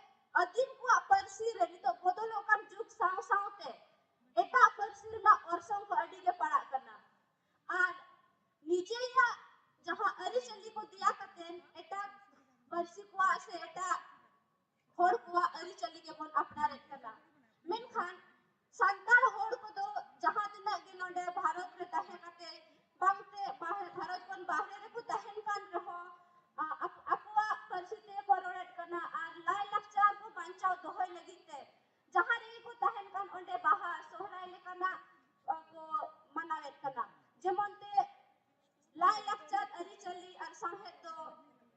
adim ko parsi re nito bodolokan juk saw sawte eta parsi na orsong ko adi ge parak kana ar nije ya jaha ari chali ko diya katen eta parsi ko ase eta hor ko ari chali ge bon apnaret kana menkhan santal hor ko do jaha tina ge nonde bharat re tahe kate bangte bharat kon bahre re ko tahen kan reho akwa parsite kororet kana ar lai lakchar ko banchao dohoy lagite jaha re ko tahen kan onde baha sohrai le kana ko manawet kana jemon te lai lakchar ari chali ar sahet do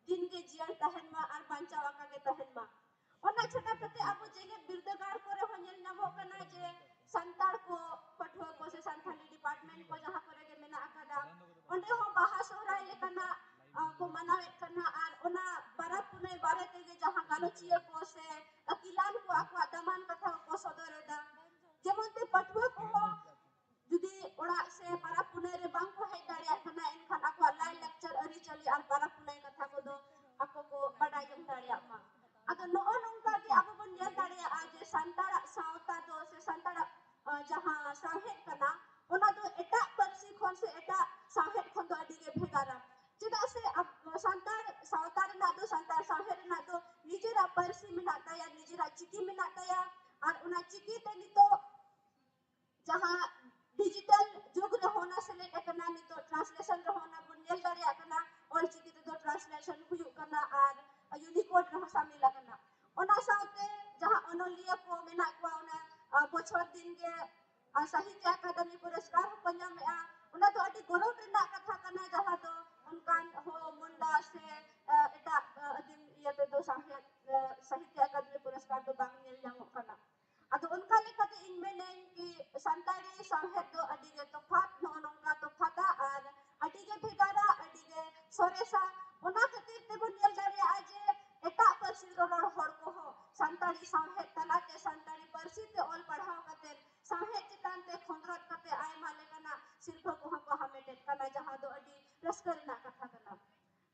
din ge jian tahen ma ar banchao ka ge tahen ma ona chata kate abu jege birdagar kore honyel namo kana je santar ko pathua ko se santhali department ko jaha kore ge mena akada onde ho baha sohrai le kana ko manawet kana ar ona parab punai bare te ge jaha galochia ko se akilan ko akwa daman katha ko sodoreda jemon te pathua ko judi ora se parab punai re bang ko hej daria kana enkhan akwa lai lecture ari chali ar parab punai katha ko do ako ko badai jong daria ma ado no nongka ge abu bon nyel daria aje santara sauta do se santara jaha sahet kana ona do eta parsi khon se eta sahet khon do adi ge bhegara cheda se santar sautar na do santar sahet na do nijera parsi mena taya nijera chiki mena taya ar ona chiki te nito jaha digital jug re hona se le kana nito translation re hona bon nyel daria kana ol chiki te do translation huyuk kana ar unicode re samila kana ona saute jaha onoliya ko mena kwa ona bochhor din ge sahitya akademi पुरस्कार ko nyamea ona to adi gorob renak katha kana jaha do onkan ho munda se eta adim yate do sahitya akademi पुरस्कार do bang nyel nyamok kana ado onka lekate in menen ki santari sahet do adi ge tofat no nongka tofata ar adi ge bhegara adi ge soresa ona khatir te bon nyel daria aje eta parsi ror hor ko ho santari sahet talate santari parsi te ol padhaw kate sahet chetan te khondrot kate aima lekana sirpha ko ha hametet kana jaha do adi raskar na katha kana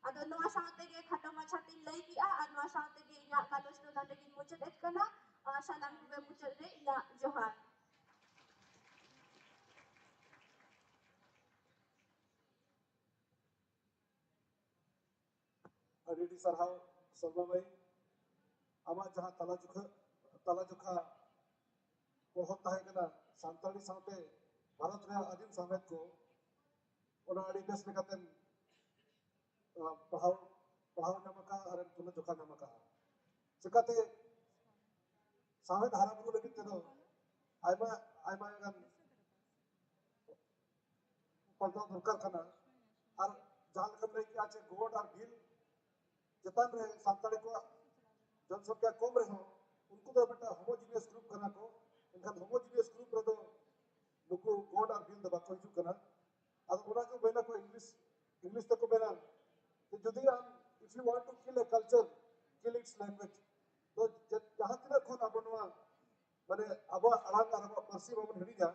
ado noa saute ge khato macha tin lei ki a noa saute ge nya kalos do tande ki muchet et kana sanam ge muchet re nya johar adi sarhaw salma bhai ama jaha tala jukha pohon tahe kana santali saute bharat re adim samet ko ona adi bes lekaten pahau namaka ar tula jukha namaka chekate samet hara buru lagit te do aima gan palto durkar kana ar jahan lekam lei ki ache god ar bil chetan re santali ko जनसंख्या कम रहे उनको तो बेटा homogeneous group करना को इनका homogeneous group रे तो नुकु गोड और बिल दबा को हिजु करना अब ओना को बेना को इंग्लिश तक को बेना तो जदी हम if you want to kill a culture kill its language तो जहां तक कोन अबनवा माने अब अरांग और पर्सी बाबन हिडिगा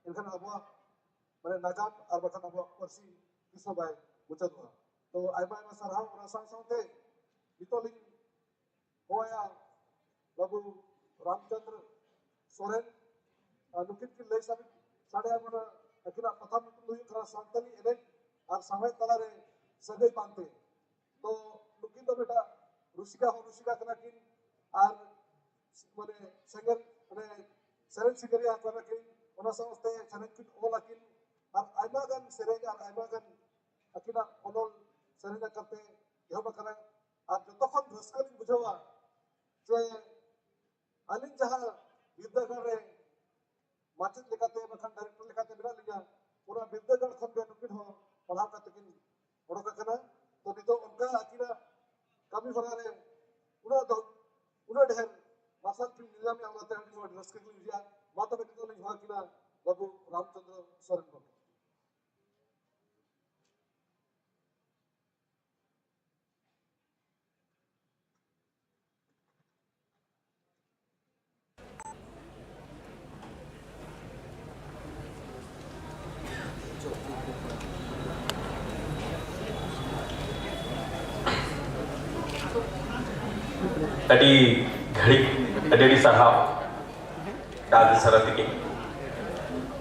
इनखान अब माने नागाम और बखन अब पर्सी किसो बाय मुचदवा तो आइबा सरहाव और साथे बितोलिंग होया बाबू रामचंद्र सोरेन नुकिन की लई साबित साडे आमना अकिना प्रथम लुई करा सांतली एने और समय तलारे सगई पानते तो नुकिन तो बेटा रुसिका कना किन और माने सेंगर माने सेरेन सिंगरिया कना किन ओना समस्ते चनकिन ओला किन और आयमा गान सेरेंग और आयमा गान अकिना ओनल सेरेंग करते यह बकरा और जो तखन रस्का लिंग बुझावा जे अलिंग जहां विद्यागार रे माचित लेकाते बखन डायरेक्टर लेकाते मेरा लिया पूरा विद्यागार खन बे नुकिन हो पढ़ाव काते किन ओडोका कना तो नितो उनका अकिना कमी होना रे उना ढेर मासल की निजामी आवते हैं जो रस्का लिंग बुझा माता बे नितो नहीं हुआ किना बाबू रामचंद्र सोरेन को tadi घड़ी अडेडी साहब दादी सरती के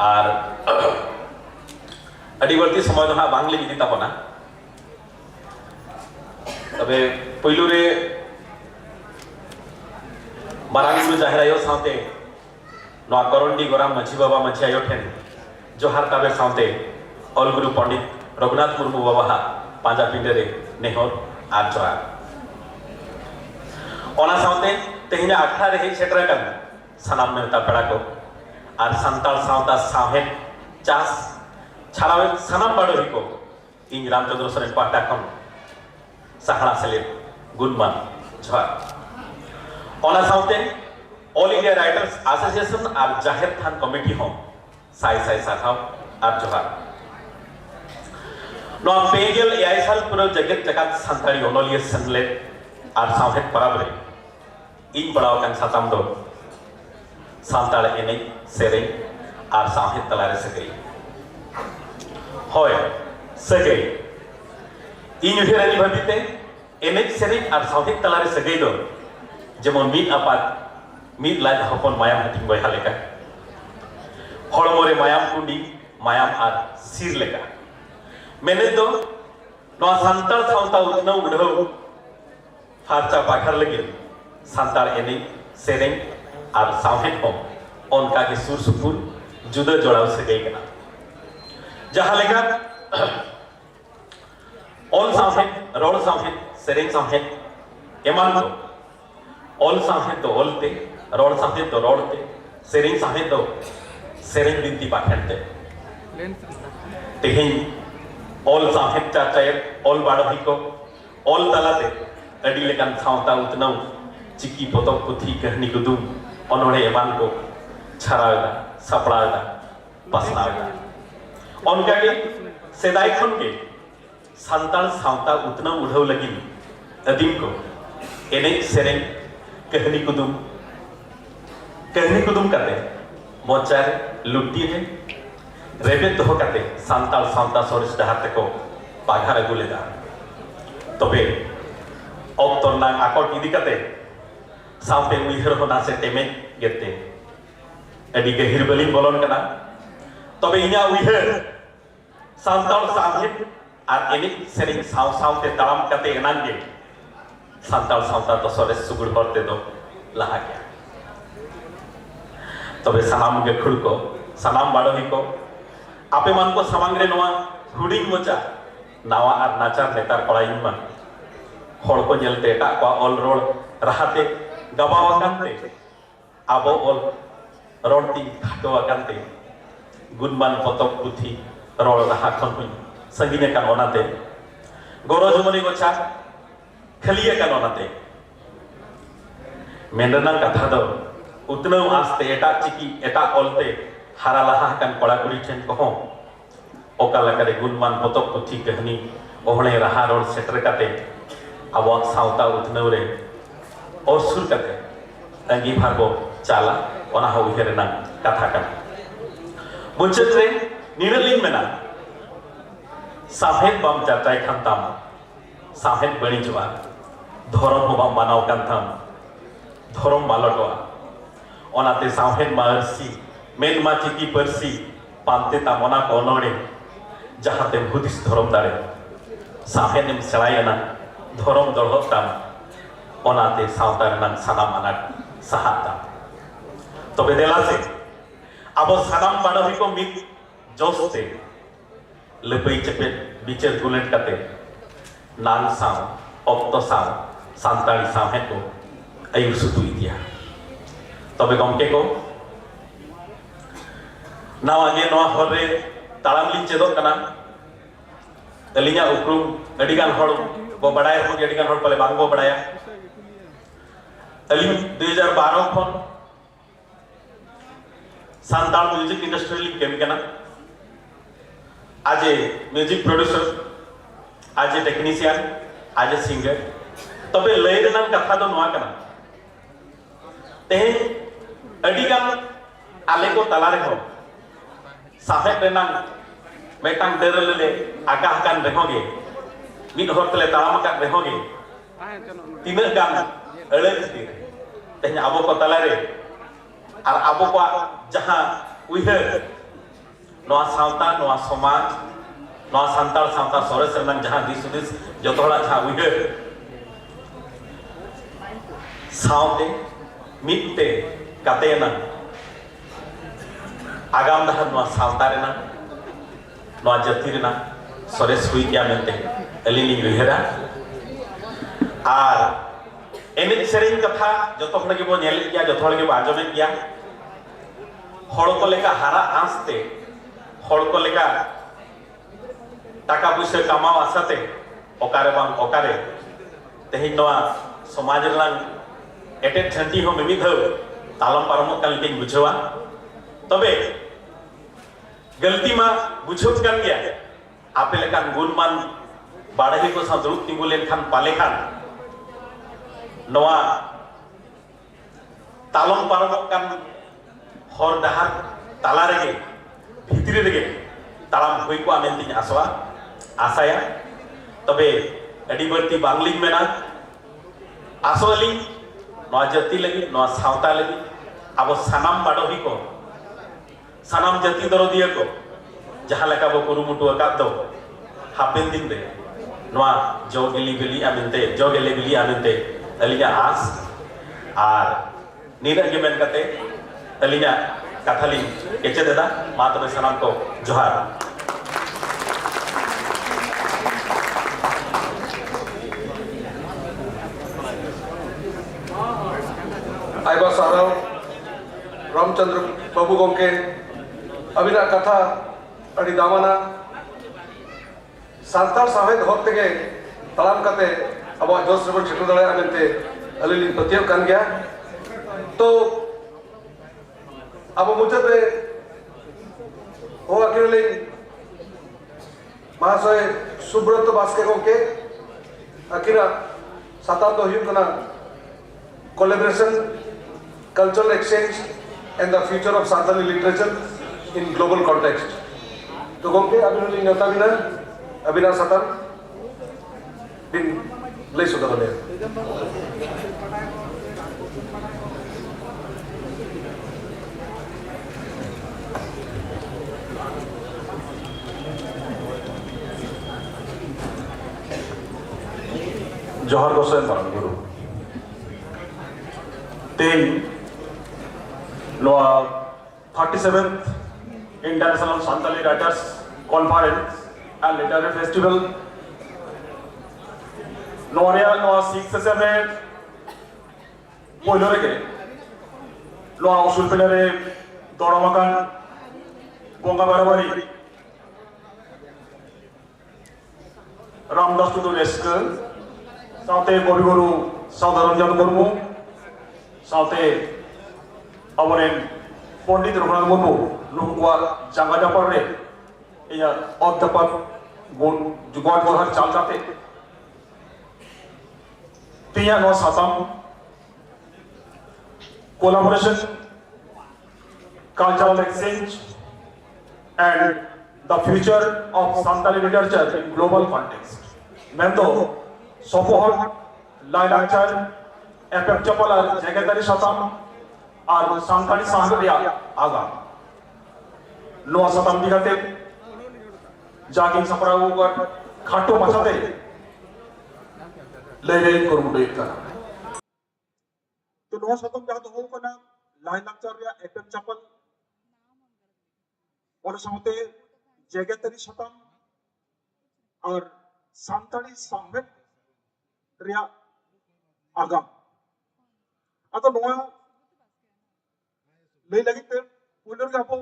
और अडी वर्ती समय दो हाँ बांग्ली इदी तापना तबे पहिलो रे मारांगुरु जाहरायो साथे नवा करंडी गोराम मछी बाबा मछी आयो ठेन जोहार ताबे साथे ऑल गुरु पंडित रघुनाथ मुर्मू बाबा पांजा पिंडे रे नेहर आर जोहार ओना साथे तेहिना आखड़ा रे सेटरा कन सनाम नेता पेड़ा को और संताल सावता साहेब चास छाड़ावे सनाम बाड़ो को इन रामचंद्र सोरेन पाटा खन सहारा सेले गुणमान जोहार ओना साथे ऑल इंडिया राइटर्स एसोसिएशन और जाहिर थान कमिटी हो साई साई साखाव और जोहार नो पेगल एआई साल पूरा जगत जगत संताड़ी ओनोलिया सनले और साहेब पराबरे इन बड़ाव kan satam do santal enei sereng ar sahit talare sagai hoy sagai in uthirani bhabite enei sereng ar sahit talare sagai do jemon mid apat mid laj hopon mayam hating boy haleka holmore mayam kundi mayam ar sir leka mene do no santal sauta utna udho farcha pakhar lagi Santal एने सेरेंग और साहेब को उनका के सुर सुपुर जुदा जोड़ाव से गई कना जहाँ लेकर ऑल साहेब रोड साहेब सेरेंग साहेब एमान तो ऑल साहेब तो ऑल ते रोड साहेब तो रोड ते सेरेंग साहेब तो सेरेंग बिंती पाखंड ते तेहिं ऑल साहेब चाचायर ऑल बाड़ो ही को ऑल तलाते अड़ी लेकर सावता उतना चिकी पोतक पुथी कहनी कुदुम ओनोड़े एमान को छारावेदा सपड़ावेदा पसनावेदा उनका के सेदाई खन के संताल सावता उतना उड़ाव लगी अदीम को एने सेरेंग कहनी कुदुम करते मोचार लुट्टी है रेबे तो करते संताल सावता सोरिस डहाते को पाघार गुलेदा तबे ऑक्टोर ना आकोट इदी करते सामने उइहर होना से टेमे गेते अडी गहिर बलिंग बोलन कना तबे इना उइहर सांताल साहेब और एनिक सेरिंग साव सावते तालाम कते एनान गे सांताल सावता तो सोरेस सुगुड़ करते दो लहा गया तबे सनाम गे खुड़ को सनाम बाड़ोही को आपे मन को समांग रे नवा हुडिंग मोचा नावा और नाचार नेतार कड़ाइन मन होड़ को जेलते एटा को ऑल रोड राहते गबावाकांते आबो ऑल रोडती घाटोवाकांते गुणमान पतक पुथी रोड राहा खन हुई संगीने कान ओनाते गोरो जुमनी गोचा खलिए कान ओनाते मेनरना कथा दो उतनो आस्ते एटा चिकी एटा ऑलते हारा लाहा कान कोड़ा कुड़ी ठेन को ओका लकरे गुणमान पतक पुथी कहनी ओहणे राहा रोड सेटर काते आबो सावता उतनो रे और सुर करते तंगी भागो चाला ओना हो उहेरना कथा का मुचत रे निरलिंग मेना साहेब बम जाताय खंताम साहेब बणी जवा धरम हो बम बनाव कांथाम धरम मालटवा ओनाते साहेब मारसी मेन मा चिकी परसी पांते तामना कोनोड़े जहाते बुद्धिस धरम दारे साहेब नेम सलायना धरम दळहताम ओनाते सावतार नन सनाम अनाट सहाता तबे देला से अब सनाम बाड़ोही को मित जोस्ते ᱞᱟᱹᱯᱟᱹᱭ ᱪᱮᱯᱮᱫ ᱵᱤᱪᱟᱹᱨ ᱜᱩᱞᱮᱴ ᱠᱟᱛᱮ ᱱᱟᱝ ᱥᱟᱶ ᱚᱠᱛᱚ ᱥᱟᱶ ᱥᱟᱱᱛᱟᱲᱤ ᱥᱟᱶᱦᱮᱫ ᱠᱚ ᱟᱹᱭᱩᱨ ᱥᱩᱛᱩ ᱤᱫᱤᱭᱟ ᱛᱚᱵᱮ ᱜᱚᱢᱠᱮ ko nawa ge noa hor re talam lin chedok kana alinya uprum adi gan hor bo badaya ho adi gan hor pale bang bo badaya alim 2012 khon santal music industry lin kem kana aje music producer aje technician aje singer tobe lay renan katha do noa kana te adi gan ale ko tala re ho साहेब रेनांग मेटांग दरले आगा हकान रेहोगे मिद हर तले तालाम का रेहोगे तीन गान अड़े खातिर तेहन आबो को तलारे आर आबो को जहां उइहर नोआ सावता नोआ समाज नोआ संताल सावता सोरेस रेनांग जहां दिस दिस जतोड़ा जहां उइहर सावते मिदते कातेना आगाम दहर नोआ सावता रेना नोआ जाति रेना सोरेस हुई क्या मेनते अलिनी उइहरा आर एनेज सेरेन कथा जतो हड़ के बो नेल किया जतो हड़ के बो आजमे किया हड़ को लेका हारा आंसते हड़ को लेका टाका पुइसा कमाओ आसाते ओकारे बांग ओकारे तेहि नोआ समाज रलांग एटे ठंटी हो मिमि धौ तालम पारमो कालके बुझवा तबे गलती मा बुझुत kan गया आपे लेकान गुणमान बाड़ही को सा दुरुक तिंगु लेन खान पाले खान नोआ तालम पारमो kan हर दाहार ताला रेगे भितरी रेगे तालाम हुई को आमेन तिन आसवा आसाया तबे अडी बर्ती बांगलिंग मेना आसोली नोआ जाति लगी नोआ सावता लगी अब सानाम बाड़ही को सानाम जाति दरदिया को जहां लेका बो कुरुमुटु अकाद दो हापेन दिन रे नोआ जोगेली बेली आमिनते जोगेले बेली आमिनते अलिया आस आर नीरा के मेन कते अलिया कथाली केचे देदा मा तबे सानाम को जोहार आइबा साराव रामचंद्र बाबू गोमके अबिना कथा अड़ी दामाना सांताल साहेद होते के तलाम कते अब जोश रेबन छिटो दड़े आमेंते अलिलिन पतियम कान गया तो अब मुझे पे हो अकेले महाशय सुब्रत बास्के गोमके अकिना साताम दो हुई कना collaboration cultural exchange and the future of Santali literature in global context. तो गोमके अभिनंदन नेता बिना अभिना सतन दिन ले सुधा बने जोहर गोसाई मारन गुरु तेन लोआ 37th International Santali Writers Conference and Literary Festival Noria Noa 6-7 Poilo rege Loa usul penere Doramakan Bonga Barabari Ramdas Tutu Eska Saute Boriguru Saudaranjan Murmu Saute Awaren Pondit Raghunath Murmu Nukwa Janga Japar re या अध्यापक गुण जुगाड़ गोहर चाल जाते तिया no सातम collaboration cultural exchange and the future of Santali literature in global context mendo sopohor lailachar efek chapalar jagatari satam ar Santali sahagriya aga no satam digate जागिंग सपराव ऊपर खाटो मचाते ले गए कुरुमुटो एक तरह तो नौ शतम जहाँ तो हो को ना लाइन लक्चर या एफएम चपल और सामते जगतरी शतम और सानताड़ी सावहेद रिया आगाम अतो नोआ लई लगी ते पुनर के आपो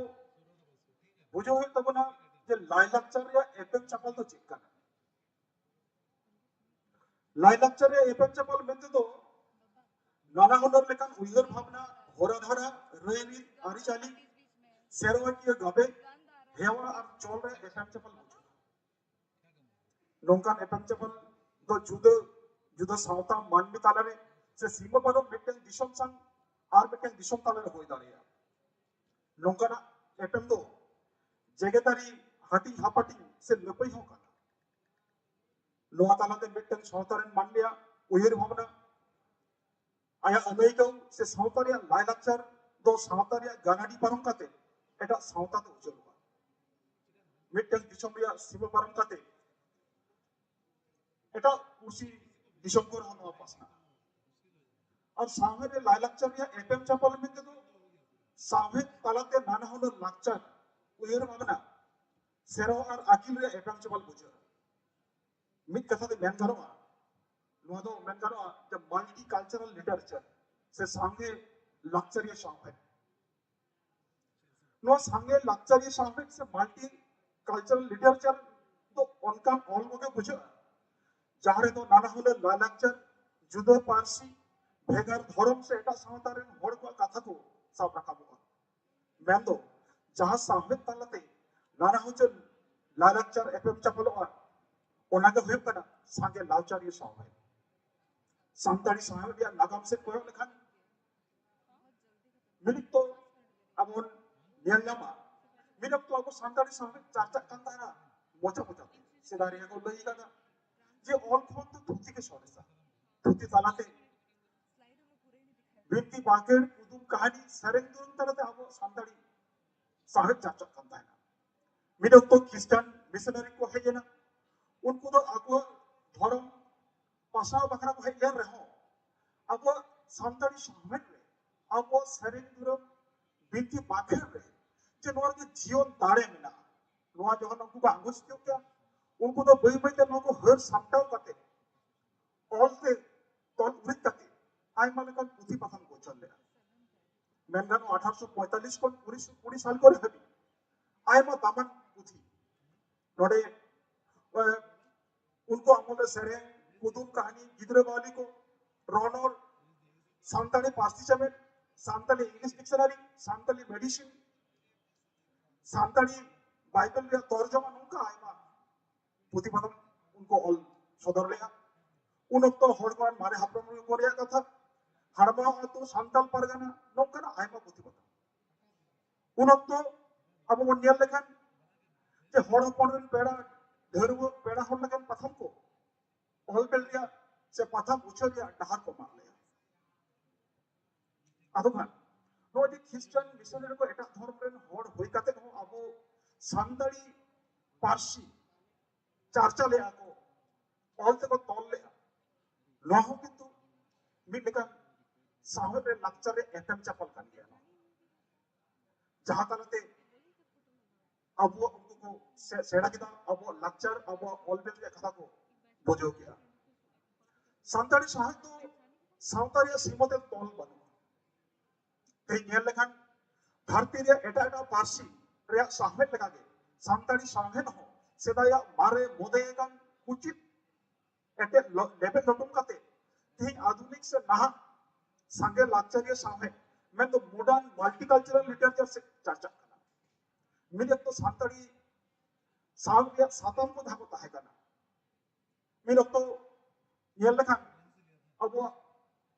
बुझो है तब ना जे लाइलाक्चर या एफएम चपल तो चेक करना लाइलाक्चर या एफएम चपल मेंते तो नाना हुनर लेकिन उइगर भावना होराधारा रेनी आरिचाली सेरवाकी गबे हेवा और चोल रे एफएम चपल बुझो नोंकान एफएम चपल तो जुदो जुदो सावता मानवी तालारे से सीमा पारो मिटन दिशम संग और मिटन दिशम तालारे होई दाड़िया नोंकाना एफएम तो जेगेतारी हटी हापाटी से लपई हो काना लोहा तालाते मिटन सावतारेन मानलिया उइगर भावना आया अमेरिका से सावतारिया लाइलाक्चर दो सावतारिया गानाडी पारम काते एटा सावता तो उजलवा मिटन दिशम रिया सीमा पारम काते एटा उसी दिशम को रहना पासना और सावहेद लाइलाक्चर रिया एफएम चपल में तो सावहेद तालाते नाना हुनर लाक्चर उइगर भावना सेरो और आकिल रिया एफएम चपल बुझो मिट कथा ते मेन गारोआ नोआ दो मेन गारोआ द मल्टी कल्चरल लिटरेचर से सांगे लाक्चर या सावहेद नो सांगे लाक्चर या सावहेद से मल्टी कल्चरल लिटरेचर तो उनका ऑल को बुझो जहारे तो नाना हुनर लाइलाक्चर जुदो पारसी भेगर धर्म से एटा सावतारेन होड़ को कथा को साब रखाबो मेन दो जहां सावहेद तालाते नाना हुचल लाइलाक्चर एफएम चपलवा ओनागे हुयु कना सांगे लाउचार ये सावहेद सानताड़ी सावहेद या नागाम से कोयो लेखान मिनिक तो अबोन नियलमा मिनिक तो अबो सानताड़ी सावहेद चाचा कांतारा मोचा मोचा सेदारिया को लई गाना जे ऑल खोन तो धुती के सोरेसा धुती तालाते बिंती बाकेर कुदुम कहानी सरेंग दुरम तरते अबो सानताड़ी सावहेद चाचा कांता है मिनिक तो क्रिश्चियन मिशनरी को है ना उनको तो अगो धर्म पासा बखरा को है रहो अब सानताड़ी सावहेद रे अब सरेंग दुरम बिंती बाकेर रे जे नोर के जीवन दाड़े मिना नोआ जहन उनको को आंगुस क्यों क्या उनको तो बई बई ते नको हर सामटाव काते ऑल से तोल उरित काते आय माने का पुथी पथन को चल ले मेनगानो 1845 को 20 साल को रहबी आय मा दामन पुथी नोडे उनको अमोले सेरे कुदुम कहानी गिदरे वाली को रोनोर सानताड़ी पारसी चमे Santali English dictionary Santali medicine Santali Bible रे तर्जमा नुका आय मा पुथी पथन उनको ऑल सदर लेगा उन तो हड़मान मारे हाप्रम को रिया कथा हड़मा तो सानताल परगना नोकना आय मा पुथी पथन उन तो अब वो नियल लेखन जे हड़ पड़न पेड़ा धरव पेड़ा हड़ लेखन पथम को ऑल बेल रिया से पथम उछर रिया डहार को मार लिया अदुखान नो जे क्रिश्चियन मिशनरी को एटा धर्म रेन हड़ होई काते हो अब सानताड़ी पारसी चार्चा ले आको ऑल से को तोल ले लोहो किंतु मिट लेका सावहेद रे लाक्चर रे एफएम चपल कर लिया जहां तलते अब वो उनको सेड़ा किदा अब वो लाक्चर अब वो ऑल बेल रे कथा को बुझो किया सानताड़ी सावहेद तो सावतारिया सीमते तोल बनो ते नेल लेखान भारतीय रे एटा एटा पारसी रे सावहेद लगा के सानताड़ी सावहेद हो सेदाया मारे मोदेगन उचित एटे लेबे लटुम काते ती आधुनिक से नहा संगे लाक्चर सावहेद मैं तो मॉडर्न मल्टीकल्चरल लिटरेचर से चर्चा करना मिले तो सानताड़ी सावरिया सातम को धाको ताहे करना मिले तो ये लेखान अब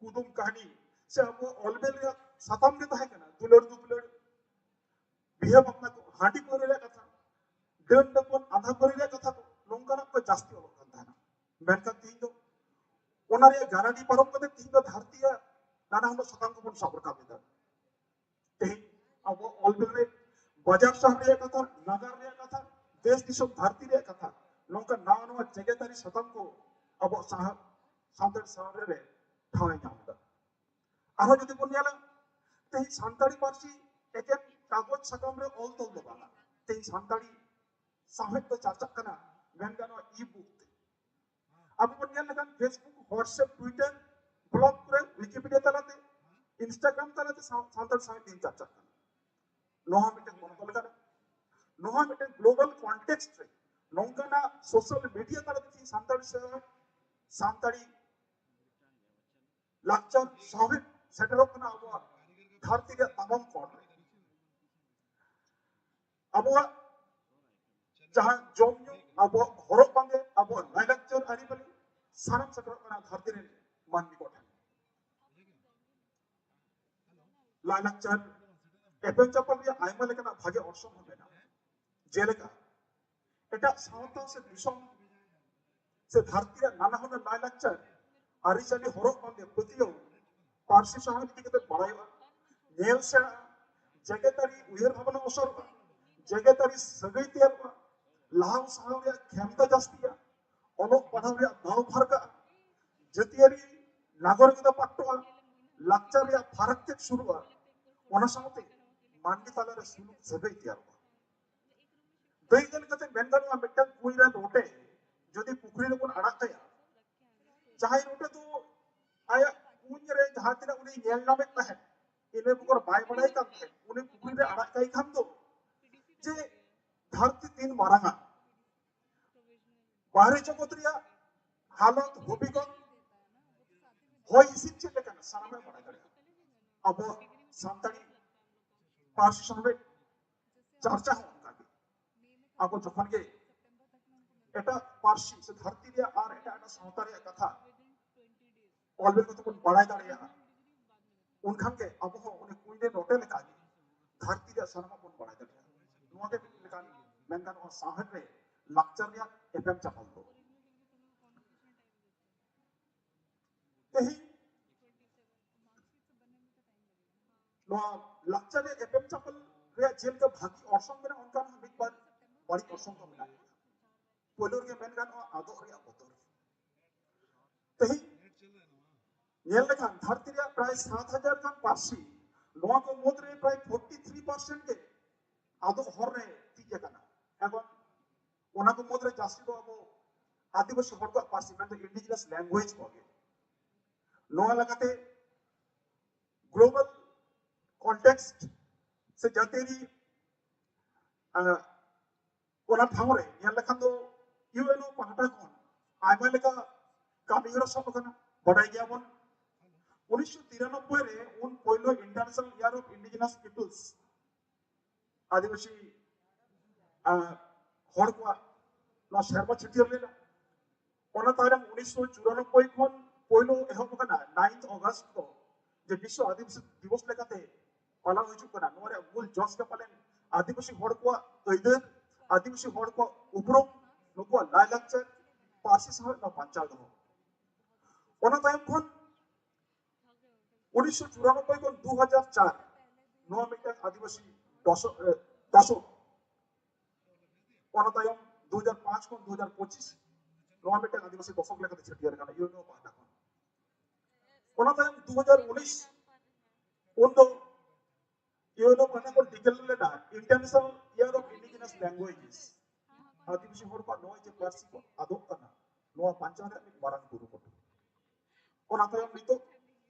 कुदुम कहानी से अब ऑलबेल रे सातम के ताहे करना दुलर दुलर बिहे अपना को हाटी को रे कथा डेन डपन आधा परिया कथा को नोंकाना को जास्ती ओलो कांता है मेनका तीन तो ओनारे गाराडी परम कते तीन तो धरतीया नाना हम सताम को साबर का बेदा ते अब ऑलबेल रे बाजार शहर रे कथा नगर रे कथा देश दिशम भारती रे कथा नोंका नावा नवा जगेतारी सताम को अब सानताड़ी शहर रे ठावे जामदा आरो जदि को नेला ते सानताड़ी पारसी एकेन कागज सकाम रे ऑल तोल दबाला ते सानताड़ी सावहेद तो चर्चा करना मेनगानो ई बुक ते अब बन नेल लेखान फेसबुक व्हाट्सएप ट्विटर ब्लॉग करे विकिपीडिया तलाते इंस्टाग्राम तलाते सानताड़ी साहित्य दिन चर्चा करना नोहा मिटे कोन लेखान नोहा मिटे ग्लोबल कॉन्टेक्स्ट रे नोंकाना सोशल मीडिया तलाते सानताड़ी लाक्चर साहित्य सेटरोक ना अब धरती रे तमाम कोण अब जहां जोमनु अब हरक बांगे अब लाइलाक्चर आरिबली सानम सेटरोक ना धरती रे मानवी कोठा लाइलाक्चर एपेन चपल रे आइमा लेकना भागे अर्शन होबेना जेलेका एटा सावता से दिसम से धरती रे नाना हुना लाइलाक्चर आरिचाली हरक बांगे प्रतियो पार्सी साहित्य दिके बड़ाइबा नेल से जगतारी उयर भावना असर जगतारी सगई तेलबा लाव साव रे खेमता जास्तिया अलोक पढ़ाव रे दाव फरका जतियारी नागरिकता पाटवा लाक्चर रे फरक ते शुरुआ ओना सावते मानवी ताला रे सुलुक सगई तेलबा दई दिन कते मेनगानो मिटन कुइरा रोटे जदि पुखरी रे कोन अड़ाकया चाहे रोटे तो आया कुन रे जहातिना उनी नेल नामे तहे इने बुकर बाय बड़ाई काम थे उनी पुखरी रे अड़ाकई खाम दो जे धरती तीन मारांगा बाहरी जगतरिया हालत होबिगन होय इसिन चे लेकन सानामे बड़ा करे अब सानताड़ी पार्सी संगे चर्चा हो उनका अब जखन के एटा पार्सी से धरती रे आर एटा सानताड़ी कथा ऑलवेज तो कोन बड़ाई दाड़िया उनखान के अब हो उन्हें कुइने नोटे लेका धरती रे सानमा कोन बड़ाई दाड़िया नुआ के लेका मेनगान और साहब रे लाक्चर रे एफएम चपल दो तेही नुआ लाक्चर रे एफएम चपल रे जेल के भागी औरसम में उनका एक बार बड़ी औरसम को मिला पोलोर के मेनगान और आदो रे बोतल तेही नेल लेखान धरती रे प्राय 7000 खान पार्सी नोआ को मुद्रे प्राय 43% के आदो हर रे टिके कना এখন ওনা को मुद्रे जास्ती को अब आदिवासी हर को पार्सी में तो इंडिजिनस लैंग्वेज को गे नोआ लगाते ग्लोबल कॉन्टेक्स्ट से जातेरी ओना ठावरे नेल लेखान तो यूएनओ पहाटा कोन आइमा लेका कामिरो सब कना बड़ाई गया बन 1993 रे उन पहिलो international year of indigenous peoples आदिवासी हर को ना शर्मा छटियर लेला ओना तारम 1994 खन पहिलो एहब कना 9 अगस्त को जे विश्व आदिवासी दिवस लेकाते पालन होइछु कना नोरे मूल जस के पालन आदिवासी हर को अइदर आदिवासी हर को उपरो नको लाइलाक्चर पार्सी सह न पंचायत हो ओना तायम खन 1994 को 2004 नौ मिटर आदिवासी दशो ओना तायम 2005 को 2025 नौ मिटर आदिवासी दशक लेकर छटियर का यूनो पाटा को ओना तायम 2019 उन दो यूनो पाटा को डिक्लेयर लेना international year of indigenous languages आदिवासी हर को नौ जे पार्सी को आदोक करना नौ पंचायत में बारन गुरु को ओना तायम नितो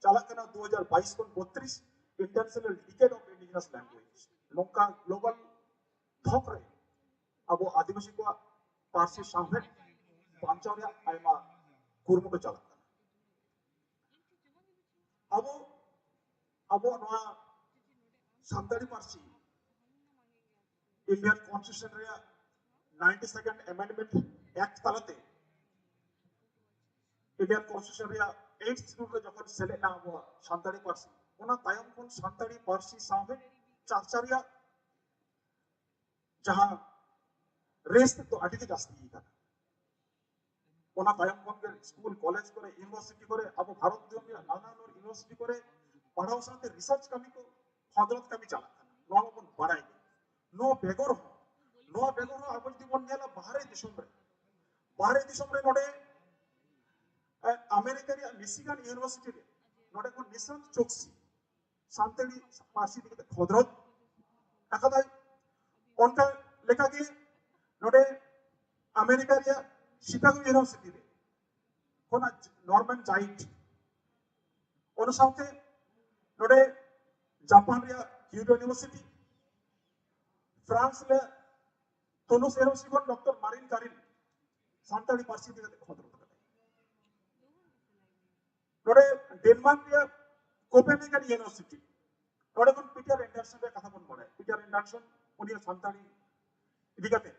चालक करना 2022 को 32 international decade of indigenous language नोका ग्लोबल थॉक रे अब आदिवासी को पार्सी सामने पांचौरिया आइमा कुरमुट चालक अब नोआ सानताड़ी पार्सी इंडियन कॉन्स्टिट्यूशन रे 92nd अमेंडमेंट एक्ट तालते इंडियन कॉन्स्टिट्यूशन रे 8th शेड्यूल रे जखन सेलेना अब सानताड़ी पार्सी ओना तायम कोन सानताड़ी पार्सी सामने चारचारिया जहां रेस तो आदि के जास्ती था ओना तायम कोन के स्कूल कॉलेज करे यूनिवर्सिटी करे अब भारत देश में नाना यूनिवर्सिटी करे पढ़ाओ साथे रिसर्च कमी को हजरत कमी चला नो कोन बढ़ाई नो बेगर अब जीवन नेला बाहरे दिसम रे नोडे अमेरिका रे मिशिगन यूनिवर्सिटी रे नोडे को निशांत चोक्सी सानताड़ी पार्सी दिके खदरत अखादाय उनका लेखा के नोडे अमेरिका रिया शिकागो यूनिवर्सिटी रे कोना नॉर्मन जाइट ओना साथे नोडे जापान रिया क्यूटो यूनिवर्सिटी फ्रांस ले तोनुस यूनिवर्सिटी को डॉक्टर मारिन कारिन सांताली पार्सी दिगते खदर नोडे डेनमार्क रिया कोपेनहेगन यूनिवर्सिटी नोडे कोन पीटर एंडरसन रे कथा बन पड़े पीटर एंडरसन उनी सांताली दिगते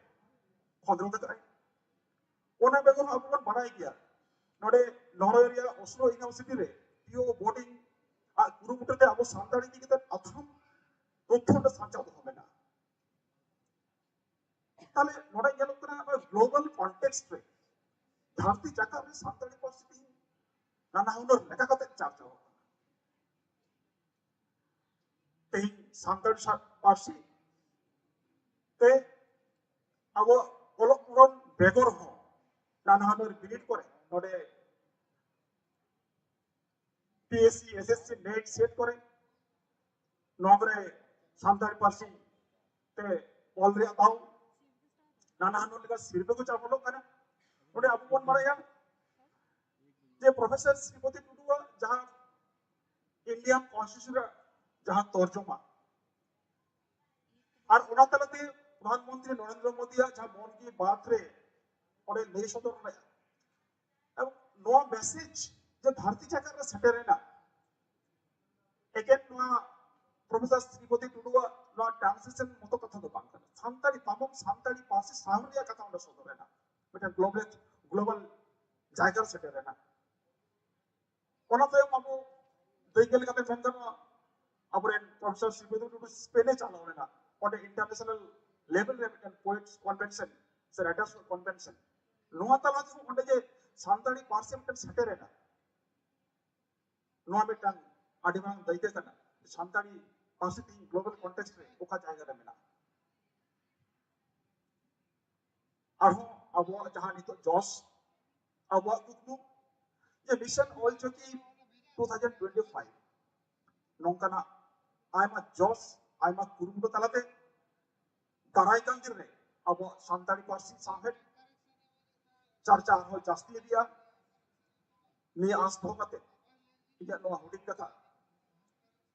खदर दे ओना बेगोन अपन बड़ाई गया नोडे नॉर्वे ओस्लो यूनिवर्सिटी रे पिओ बोर्डिंग आ गुरुमुटते अब सांताली दिगते अथम तथ्य सांचा होबेना ताले नोडे गेलो कना ग्लोबल कॉन्टेक्स्ट रे धरती जाका रे सांताली पार्सी नाना हुनर लेका कते चार्ज हो ते सांताली पार्सी ते अब ओलोकरन बेगर हो नाना हुनर बिलिट करे नोडे पीएससी एसएससी नेट सेट करे नोगरे सांताली पार्सी ते ऑल रे दाव नाना हुनर लेका सिरबे को चावलो कने नोडे अब कोन मारेया जे प्रोफेसर श्रीपति टुडुआ जहां इंडियन कॉन्स्टिट्यूशन जहां तर्जुमा और ओना तलते प्रधानमंत्री नरेंद्र मोदी जहां मन की बात रे ओडे लई सदर रे अब नो मैसेज जे धरती जाकर रे सेटर ना एकेन नो प्रोफेसर श्रीपति टुडुआ नो ट्रांसलेशन मतो कथा दो बांग सांताली तमम सांताली पासे सावरिया कथा ओडे सदर ना मिटन ग्लोबल जागर सेटर ना ओना तो अब दैगल कते मेंगन अबरेन प्रोफेसर श्रीपति टुडु स्पेने चालो ना ओडे इंटरनेशनल लेवल रे मिटन पोएट्स कन्वेंशन से राइटर्स कन्वेंशन नो तला जो ओडे जे सांताली पार्से मिटन सेटर ना नो मिटन आदिमान दैते कना सांताली पार्से ती ग्लोबल कॉन्टेक्स्ट रे ओका जायगा रे मेना आरो अब जहां नितो जॉस अब कुकु ये मिशन ऑल चोकी 2025 नोंकना आयमा जॉस आयमा कुरुमुटो तलाते दाराय कांदिर रे अब सांताली पार्सी साहेब चर्चा हो जास्ती दिया नि आस भोगते इया नो हुडिक कथा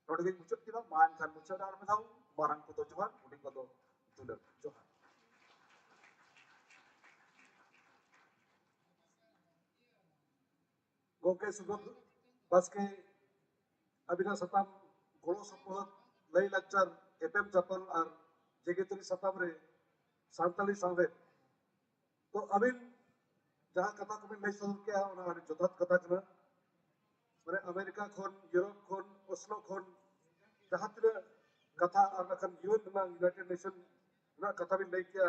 नोडे मुचत किदा मान खान मुचत आर में थाउ बारंग को तो जोहार हुडिक को तो दुलर जोहार गोके सुगत बस के अबिना सताम गोलो सपोहत लई लक्चर एफएम जापान और जेगेतरी सताम रे सांताली सावे तो अबिन जहां कथा को नहीं सुन के ओना आनी जोथत कथा कना माने अमेरिका खोन यूरोप खोन ओस्लो खोन जहां तरे कथा और नखन यूएन ना यूनाइटेड नेशन ना कथा भी नहीं किया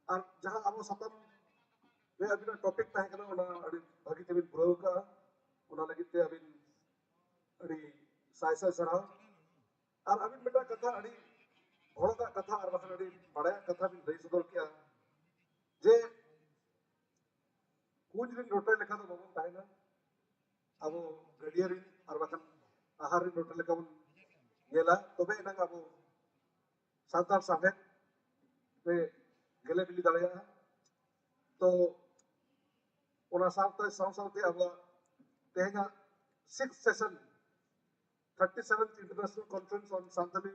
और जहां अब सताम वे अबिना टॉपिक ताहे कना ओना अडी भागी तेबिन बुराव का ओना लगी ते अबिन अडी साइसा सरा और अबिन बेटा कथा अडी घोड़ा का कथा और बखन अडी बड़ा कथा भी नहीं सदर किया जे कुछ दिन रोटे लेखा तो बाबू ताहे ना अब गडियरिन और बखन आहार रोटे लेखा बन गेला तबे ना अब सांताल साहे पे गेले बिली दाड़िया तो ओना सावते सावते अब तेगा 6th session 37th international conference on Santali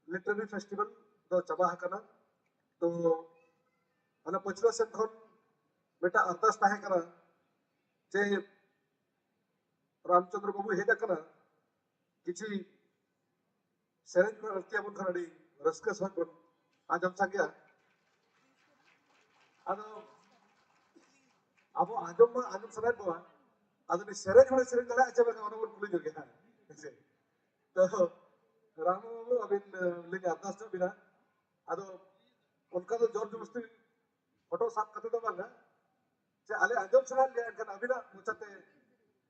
literary festival तो चबा हकना तो अना पछला सेन खन बेटा अरदास ताहे कना जे रामचंद्र बाबू हेदा कना किछि सेरेन को अतिया बन खनाडी रस्के सह बन आजम सागिया आदो अब आजम सराय बवा आदो नि सेरेन खने सेरेन दला अच्छा बका ओना बोल कुली जोगे ऐसे तो राम बाबू अबिन लेके अरदास तो बिना आदो उनका तो जोर जबरदस्ती फोटो साफ करते तो बांगा जे आले आजम सराय ले कन अबिना मुचते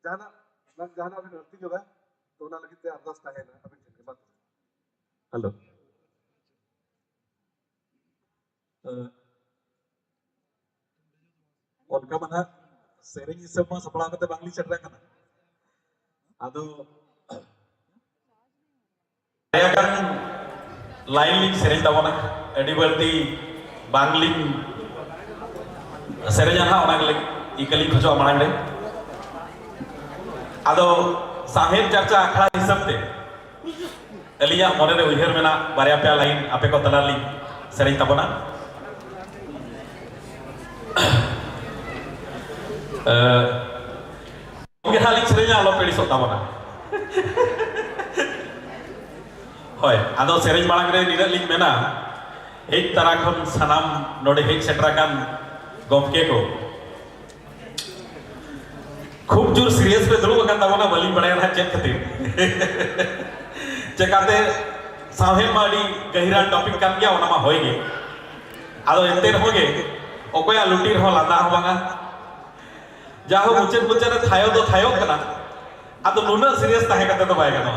जाना नन जाना अबिन अर्ती जोगा तो ना लगी ते अरदास ताहे ना अबिन के बात हेलो उनका मना सेरिंग सब सपड़ा कते बांगली चटरा कना आदो ayakan lain link sering tawana edi berarti बांगलिंग सेरेजा ना ओना गले इकली खजो मांग रे आदो साहेब चर्चा अखड़ा हिसाब ते अलिया मोने रे उहर मेना बारिया पे लाइन आपे को तलाली सेरेज तबना हालिंग सेरेजा आलो पेड़ी सो तबना होय आदो सेरेज मांग रे निरा लिंग मेना एक तरह खन सनाम नोडे हेक सेटरा कान गमके को खूब जोर सीरियस पे दुरुब अकान तबना बली बड़ाया ना चेक खातिर चेकाते साहेब माडी गहिरा टॉपिक कान गया ओना मा होइगे आदो एतेर होगे ओकोया लुटीर हो लादा हो बांगा जाहो मुचे थायो दो थायो कना आदो नुना सीरियस ताहे कते तो बाय गनो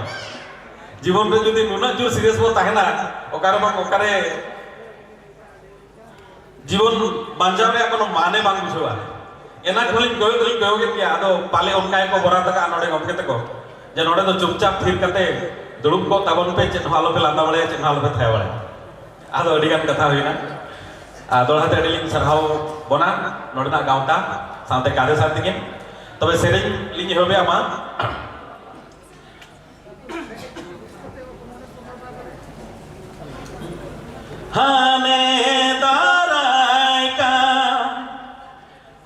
जीवन में जुदी नुना जोर सीरियस बो ताहे ना ओकारे बांग ओकारे जीवन बांजाव रे कोनो माने बांग बुझवा एना खलिन गयो के किया आदो पाले उनकाय को बरा तका नोडे गमके तको जे नोडे तो चुपचाप थिर करते दुड़ुब को तबन पे चेन हालो पे लांदा बळे चेन हालो पे थाय बळे आदो अडी गान कथा होइना दोळहाते अडी लिंग सरहाव बना नोडे ना गावता साथे कादे साथ दिगे तबे सेरेज लिंग होबे आमा हाने दाराय का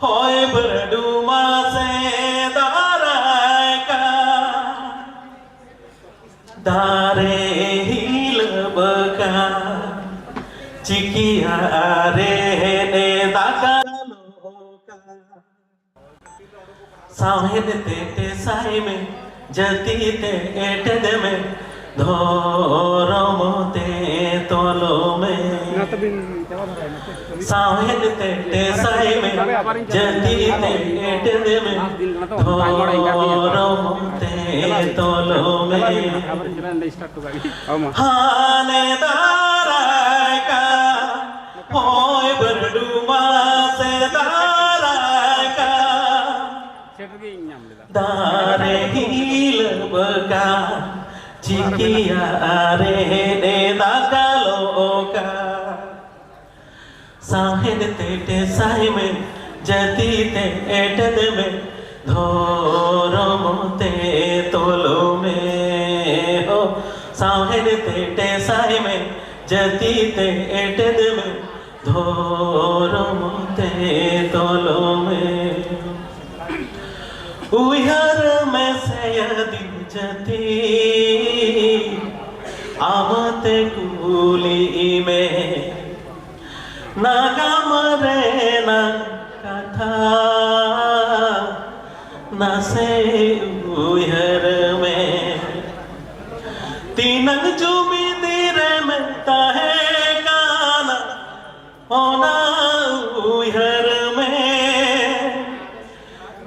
होय बरडुमा से दाराय का दारे हिल बका चिकिया रे ने दाका लोका साहेब तेटे साई में जती ते एटे में धोरमते तोलो में साहेब तेटे साई में जती ते एटे में धोरमते तोलो में हाने दाराय का होय बरडुमा से दाराय का दारे हिल बका चिकिया रे ने दाकालोका साहेब तेटे साई में जती ते एटद में धोरमते तोलो में हो साहेब तेटे साई में जती ते एटद में धोरमते तोलो में उहर में से यदि जती आमते कुली में नागम रे ना कथा न से उहर में तीनक जुमी दिरे में ताहे काना होना उहर में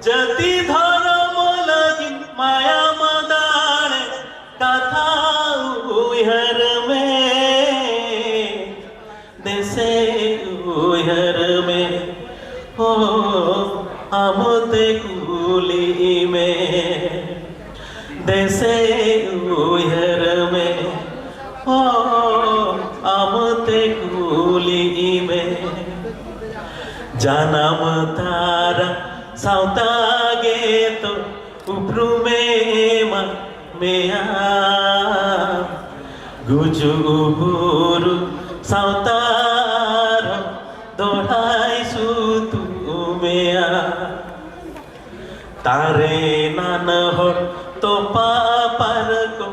जति धर्म लगी माया मदान कथा उहर में देसे उहर में हो आमते कुली में देसे उहर में हो आमते कुली में जानम तारा साउता गे तो उपरू में मेया गुजु गुरु साउतार दोढ़ाई सुतु मेया तारे नान हो तो पापर को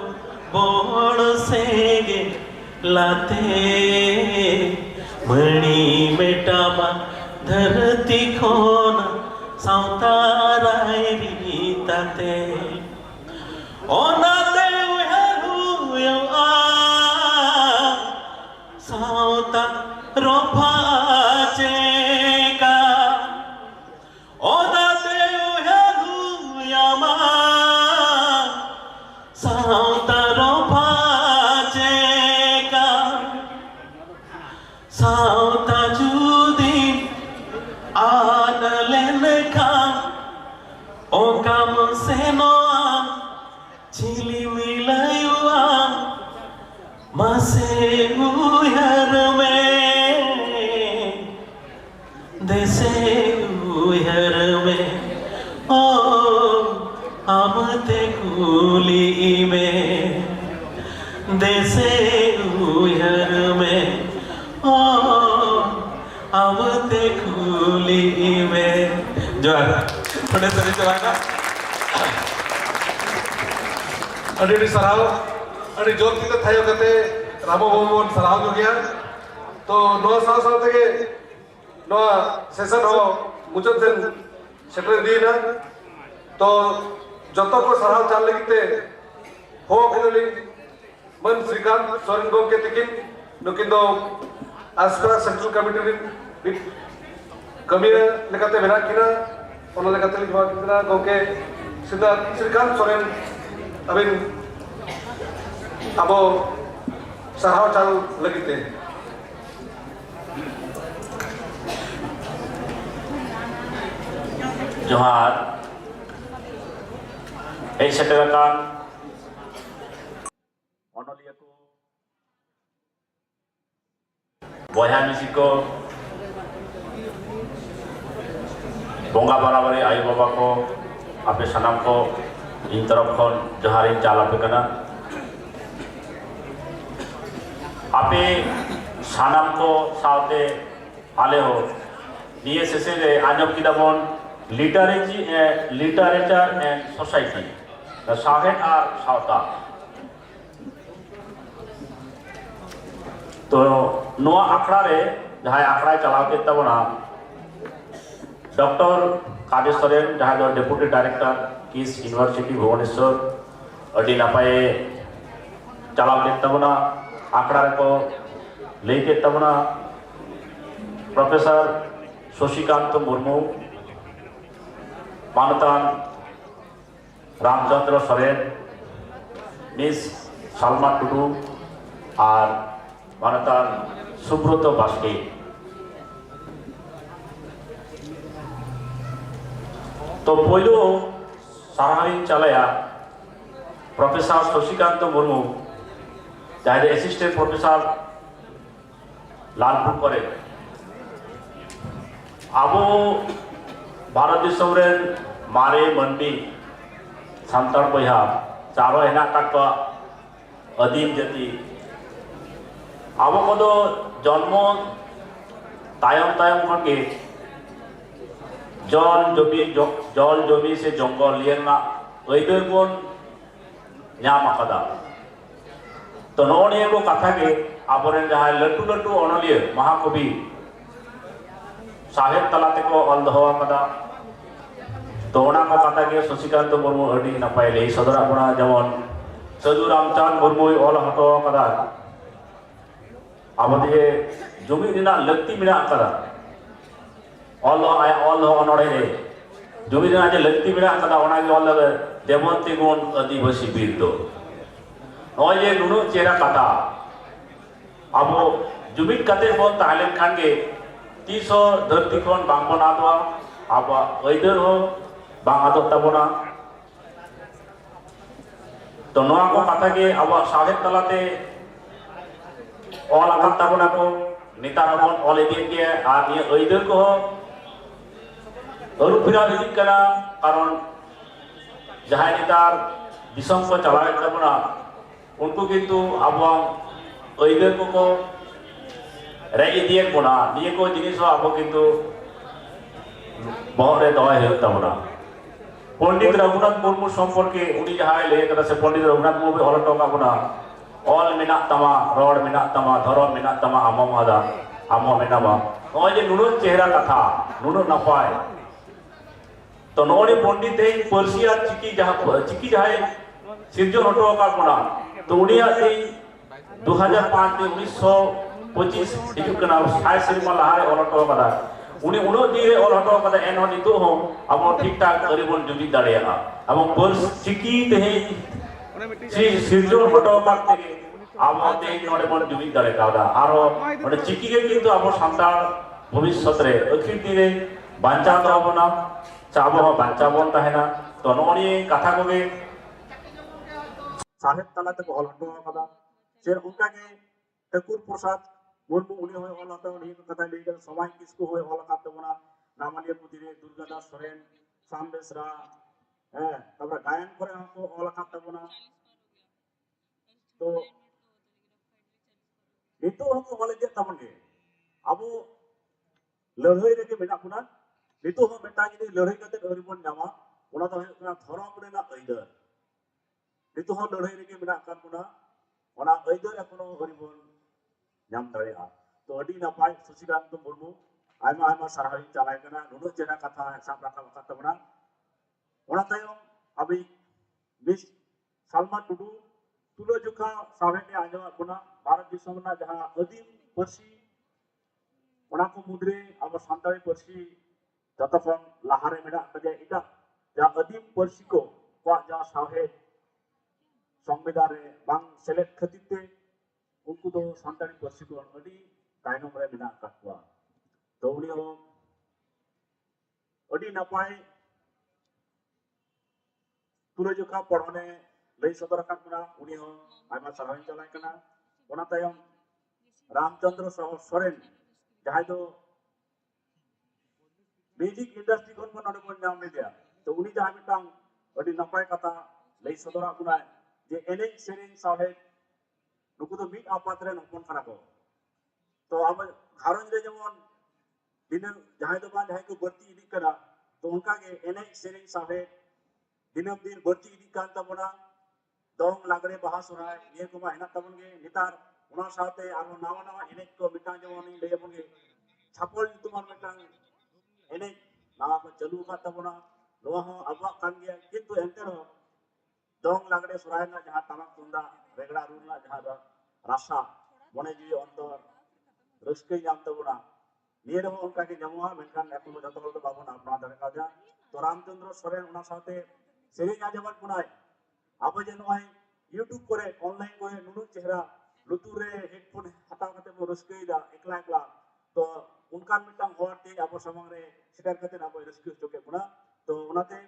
बोड़ से गे लाते मणि बेटा धरती खोना साउताराय रीताते ओनाते उहरु आ साउता रोफाचे का ओनाते उहरु यामा साउता रोफाचे का साउता जुदी आनलेन का ओ काम से नो चिली मिलायुआ मासे उहर में देसे उहर में ओ आमते कुली में देसे उहर में ओ आमते कुली में जोहार थोड़े से चलाना अड़ी सराव अड़ी जोर की थायो कते रामो बाबू सराव जो गया तो नो साल साल तक नो सेशन हो मुझे दिन सेटर दी ना तो जतो को सराव चाल लगते हो किनली मन श्रीकांत सोरेन गोके तिकिन नुकिन दो आस्का सेंट्रल कमिटी कमी लेकाते मेरा किना ओना लेकाते लिखवा किना गोके सीधा श्रीकांत सोरेन अबिन अब सराव चाल लगते जोहार এই সেটেরাকান অনলিয়া को বয়া মিছি को बंगा बराबरी आयु बाबा को आपे सानाम को इन तरफ खन जोहारी चाल आपे कना आपे सानाम को सावते आले हो निये सेसे रे आजम किदाबन लिटरेचर एंड सोसाइटी साहेब और सावता तो नोआ आखड़ा रे जहाँ आखड़ा चलाते तबना डॉक्टर कादेश सोरेन जहाँ दो डेपुटी डायरेक्टर किस यूनिवर्सिटी भुवनेश्वर अड़ी नापाय चलाते तबना आखड़ा रे को लेते तबना प्रोफेसर शशिकांत मुर्मू मानतान रामचंद्र सोरेन मिस सालमा टुडू और मानतान सुब्रत बास्के तो पहलो साराही चलाया प्रोफेसर शशिकांत मुर्मू जहाँ एसिस्टेंट प्रोफेसर लालपुर करे अब भारत दिसम रे मारे मंडी सान्ताड़ बया चारो हेना का अधीन जाति अब को जन्म तायम तायम खन के जल जमी से जंगल लियना अइदर बन नाम आकादा तो नोनिया को कथा के आबरेन जहाँ लटू लटू अनलिय महाकवि साहेब तलाते को ऑल दहो आकादा तो ओना को कथा के शशिकांत मुर्मू अडी नपाय ले सदरा बना जेमन सदु रामचंद मुर्मू ऑल हटो आकादा आबदिए जमी दिना लक्ति मिना आकादा ऑल दहो अनोड़े रे जमी दिना जे लक्ति मिना आकादा ओना के ऑल देवंती गुण आदिवासी बीर दो नय जे नुनु चेहरा कथा अब जुमिद कते बोन ताहलेन खान के तीसो धरती खन बांगबन आदवा अब अइदर हो बांग आदो तबना तो नोआ को कथा के अब साहेब तलाते ऑल आकान तबना को नेतार बन ऑल इदिन के आर ये अइदर को अरु फिरा इदिन कना कारण जहां नेतार दिसम को चलावे तबना उनको किंतु अब अइदर को रेगी दिए बना निये को जिनिस अब किंतु बहरे दवाई है तबना पंडित रघुनाथ मुर्मू सम्पर्के उनी जहां ले कदा से पंडित रघुनाथ मुर्मू ऑल टोका बना ऑल मेना तमा रोड मेना तमा धर्म मेना तमा आमम आदा आमो मेनाबा नय जे नुनु चेहरा कथा नुनु नपाय तो नोनी पंडित ए पर्सिया चिकी जहां सिरजन हटो का बना तो उनिया 2005 में 1925 हिजुकना साय सिनेमा लहाय ऑल हटो कदा उनी उनो दिए ऑल हटो कदा एनो नितो हो अब ठीक ठाक करीबन जुबी दाड़ेया अब पर्स चिकी तेहे सिरजन हटो काते अब ते नोडे बन जुबी दाड़े कादा आरो ओडे चिकी के किंतु अब सान्ताड़ भविष्यत रे अखिर दिने बांचा दबना चाबो बांचा बन ताहेना तो नोनी कथा कोगे साहेब तलाते को ऑल हटो कदा सेर उनका के ठाकुर प्रसाद मुर्मू उनी होय ऑल आता उनी कथा ले गन समाज किसको होय ऑल का तबना नामलिया पुतिरे दुर्गादास सोरेन साम बेसरा तब गायन करे हमको ऑल का तबना तो नितो हमको ऑल जे तबन के अब लड़ाई रे के मेना कुना नितो हम मेटा जी लड़ाई कते अरिबन नामा ओना तो होय धर्म रेना अइदर नितो हम लड़ाई रे के मेना कान कुना ओना अइदर एखोनो अरिबन नाम दाड़ेया तो अडी नापाय सुशिकांत मुर्मू आयमा आयमा साराही चालाय कना नुनु चेना कथा साब राखा तबना ओना तायम अभी मिस सलमा टुडू तुलो जुखा सावे ने आजमा कुना भारत दिसम ना जहां अदीम पर्सी ओना को मुद्रे अब सानताड़ी पर्सी जतखन लाहारे मेना कजे इटा जा अदीम पर्सी को वा जा साहे संविधान रे बांग सेलेक्ट खतिते उनको तो सानताड़ी पर्सी को अडी तायनम रे मेना काटवा तो उनी हो अडी नापाय तुलजुखा पढ़ने लई सदर काटना उनी हो आयमा सराहन चलाय कना ओना तायम रामचंद्र सोरेन जहां दो म्यूजिक इंडस्ट्री कोन को नडे नाम ले दिया तो उनी जहां मिटांग अडी नापाय कथा लई सदर कुना जे एनेज सेरेन साहे नुकु तो मिट आपात रे नपन करा को तो अब घारंज रे जेमन दिन जहां दो बा जहां को बर्ती इदी करा तो उनका के एनेज सेरेन साहे दिनम दिन बर्ती इदी कान तबना दोंग लागरे बाहा सुराय ये को मा हेना तबन गे नितार उना साथे आरो नावा नावा एनेज को मिटा जेमन ले बन गे छापल तुमान मिटांग एनेज नावा को चालू का तबना नोवा हो अबा कान गया किंतु एंते रो दोंग लागरे सुराय ना जहां तमाक तुंदा रेगड़ा रुना जहां रासा मने जी अंतर रस्के जाम तबना निये रो उनका के जमुआ मेनकान एखोनो जतो हल तो बाबन अपना दरे काजा तो रामचंद्र सोरेन उना साथे सेरेन आजमन पुनाय अब जे नय यूट्यूब करे ऑनलाइन करे नुनु चेहरा लुतुर रे हेडफोन हटाव कते बो रस्केदा एकला एकला तो उनका मिटांग होते अब समंग रे सेटर कते ना बो रस्के चोके पुना तो उनाते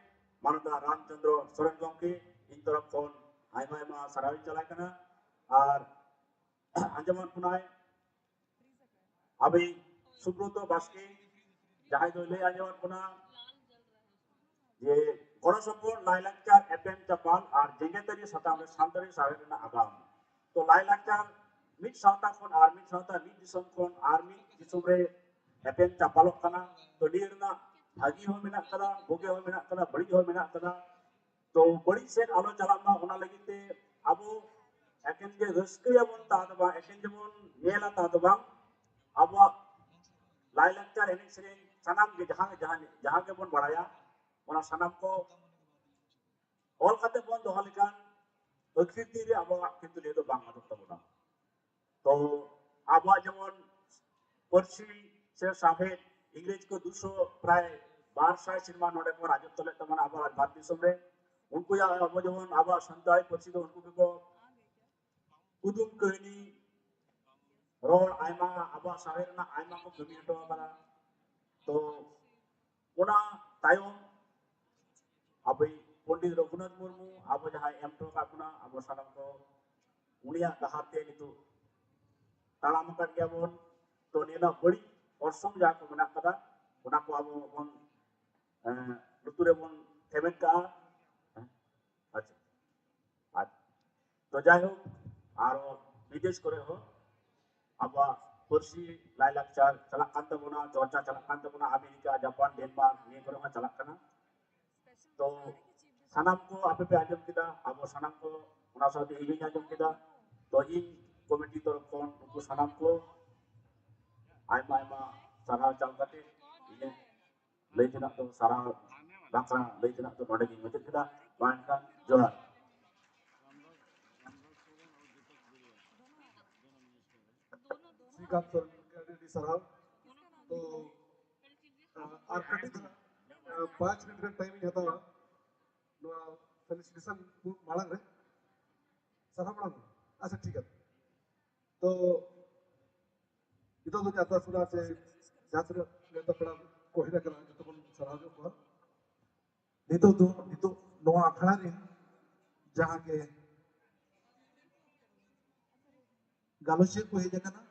मानता रामचंद्र सोरेन गंके इन तरफ फोन आयमा आयमा सरावी चलाय कना और आजमन पुनाय अभी सुब्रत बास्के जहां दो ले आजमन पुना ये गणसम्पद लाइलाक्चार एफएम चपाल और जेगेतारी सताम सानतारी सावेना आगाम तो लाइलाक्चार मिट सावता खन और मिट सावता मिट दिसम खन और मिट दिसम रे एफएम चपालो कना तो डीरना भागी हो मेना कदा भोगे हो मेना कदा बड़ी हो मेना कदा तो बड़ी से आलो चलामा होना लगिते अब एकेन जे रस्कया बन तादबा एकेन जेमन नेला तादबा अब लाइलाक्चार एने सेरेन सनाम के जहां के बन बड़ाया ओना सनाम को ऑल कते बन दोहा लेकान अखिरती रे अब किंतु ले दो बांग आदत तबना तो अब जेमन पर्सी से साफे इंग्लिश को 200 प्राय 1200 सिनेमा नोडे को राजत्व तले तमन अब भारत दिसम रे उनको या अब जेमन अब संताय पर्सी दो उनको को कुदुम कहनी रोड आयमा अब सावेरना आयमा को कमी हटो करा तो ओना तायम अभी पंडित रघुनाथ मुर्मू अब जहां एम टो काकुना अब सनम को उनिया दहाते नितु तालाम कर गया बोन तो नेना बड़ी orsom जा को मना कदा ओना को अब बोन लुतुरे बोन थेमेट का अच्छा तो जाय हो आरो विदेश करे हो अब पर्सी लाइलाक्चार चला कांत बना चर्चा चला कांत बना अमेरिका जापान डेनमार्क ये करे मा चला कना तो सनाम को आपे पे आजम किदा अब सनाम को उना साथे इबे आजम किदा तो इन कमिटी तरफ कोन उनको सनाम को आयमा आयमा सारा चाल कते ये लई जना तो सारा बाकरा लई जना तो नोडे की मदद किदा बानका जोहार श्रीकांत सर के सराव तो और कटी 5 मिनट का टाइमिंग हता नो फेलिसिटेशन माळंग रे सराव माळंग अच्छा ठीक है तो इतो तो जाता सुना से जात्र नेता पड़ा कोहिरा कला तो कोन सराव को नितो नो अखड़ा रे जहां के गालोचे को हे जकना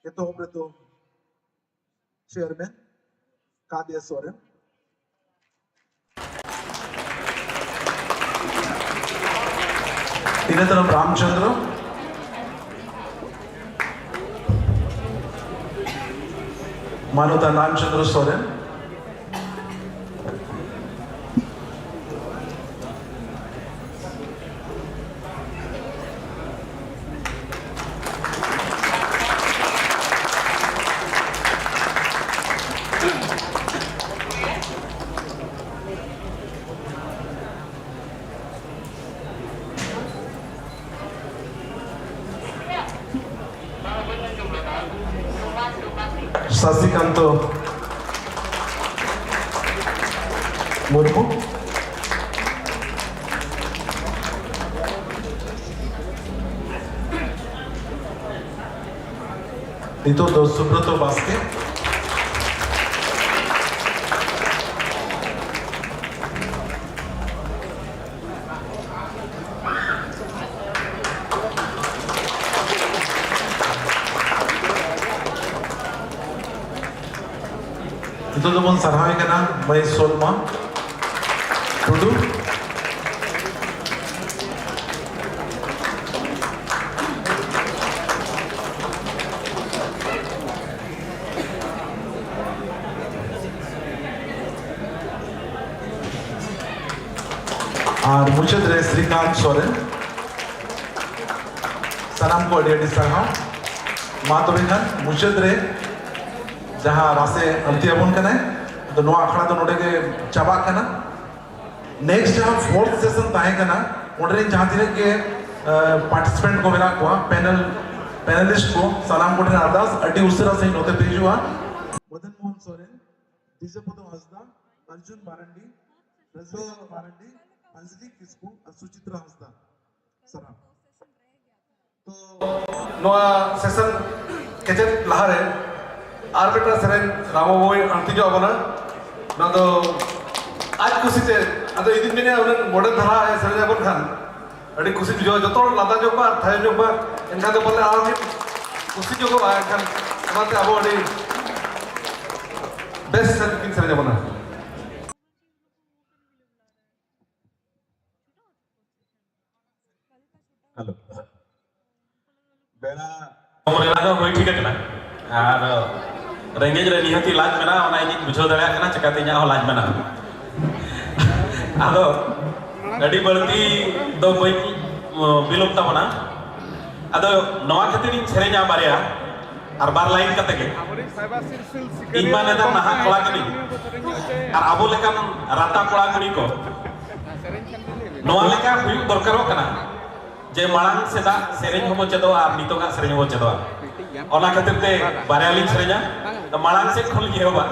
एतोहब रेतो चेयरमैन कादिया सोरेन इनतरम रामचंद्र मानुता रामचंद्र सोरेन शशिकांत मुर्मू नितो Subrat Baske itu tuh pun sarhai kena Mai Solma Tudu और मुझे श्रीकांत सोरेन सलाम को अड़ी साहा मा तो मुझे जहाँ रासे अंतियाबन कना तो नो आखड़ा तो नोडे के चाबा कना नेक्स्ट जहाँ फोर्थ सेशन ताहे कना उन्हें जहाँ तीन के पार्टिसिपेंट को मेरा को पैनलिस्ट को सलाम को अरदास अड्डी उसरा से नोते भेजुआ मदन मोहन सोरेन दिजपुदो हंसदा अर्जुन मारंडी रजनी मारंडी अंजलि किस्कू और सुचित्रा हंसदा सलाम तो नोआ सेशन केजे लहारे आर्बिट्रा सेरेन रामो बोई अंतिजो अबना ना तो आज खुशी ते अतो इदिन मिने उन मॉडर्न धरा है सेरेन अपन खान अड़ी खुशी जो जतो लादा जो बा थाय जो बा इनका तो बोले आरो खुशी जो को आया खान माते अबो अड़ी बेस्ट सेरेन सेरेन अबना हेलो बेला मोरे लागा होई ठीक है ना आर रेंगेज रे निहती लाज मेना ओना इनी बुझो दड़या कना चकाते nya लाज मेना आदो गडी बळती दो बई बिलुम तबना आदो नवा खातिर इन सेरेजा बारिया आर बार लाइन कते के इन माने दा नहा कोला कनी आर आबो लेकान राता कोला कनी को नवा लेका हुई दरकारो कना जे मांग सेदा सेरेज होबो चेदो आर नितोगा सेरेज होबो चेदो ओना खातिर ते बारियाली सेरेजा तो मांग से खोल ये होबा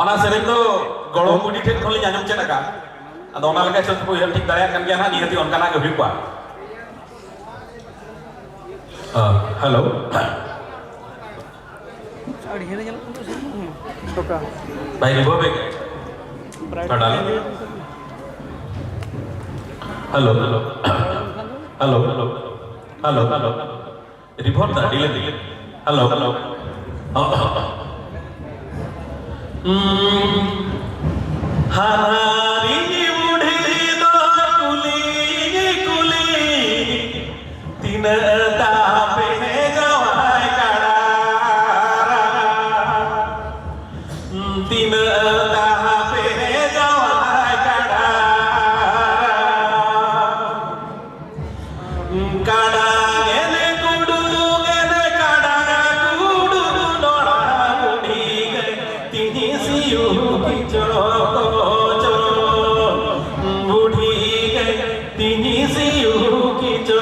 ओना सेरेज दो गड़ो मुडी ठे खोल जाजम चेदका अदो ओना लगा चत को ठीक दाया कन गया ना निहती ओनकाना के हुई पा हेलो भाई रिबो बे पडाल hello hello hello hello hello hello report दा डिले हेलो हेलो हारी बुढ़ी दो कुली कुली तीन तापे गवाय काड़ा तीन तापे गवाय काड़ा काड़ा गेने कुडू गेने काड़ा कुडू नोड़ा बुढ़ी गए तिनी सियू की चो बुढ़ी गए तिनी सियू की चो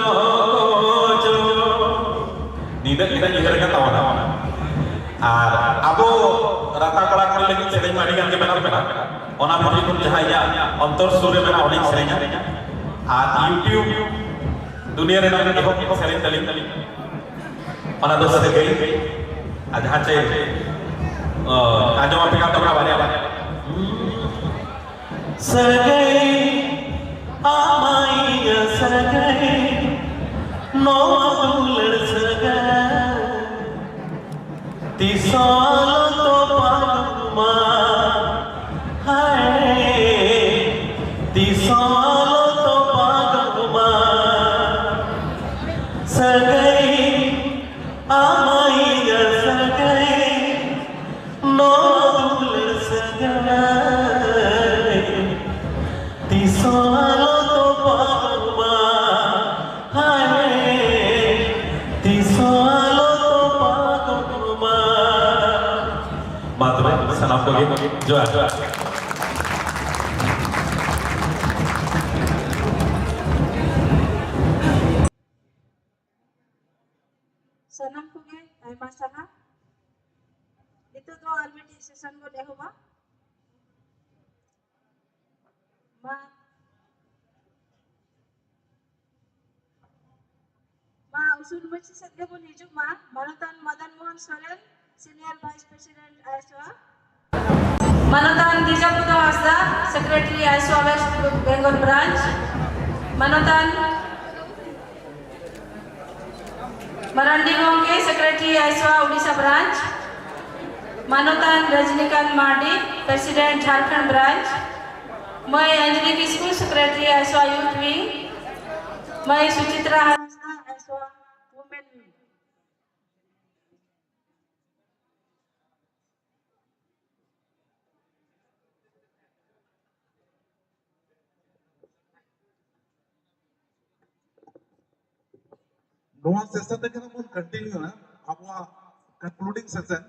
नींद kita juga kan tahu nama. Abo rata kola kali lagi sering mari kan kita benar. Ona beri pun cahaya antar surya benar orang seringnya. YouTube dunia renang ini kok sering tali. Ona dosa dekai. Ada hancai. Ada apa kata berapa dia? Sagai amai sagai no dular sagai Tisolo to pagma hai tisolo to pagma sagai amai ga sagai no dul sagai tisolo to pagma hai tisolo मातुरे सलाम को जो Sanam kuge ay masaha. Ito do already session ko deho ba? Ma usul machi sadde ko hiju ma Manatan Madan Mohan Soren Senior Vice President ISWA. Manatan Dijaputo Hasda Secretary ISWA West Bengal Branch. Manatan Marandi Gongke Secretary ISWA Odisha Branch. Manatan Rajnikant Mardi President Jharkhand Branch. Mai Anjali Kisku Secretary ISWA Youth Wing. Mai Suchitra Hasda ISWA Women Wing. नोआ session देखे ना मन continue है अब वहाँ concluding session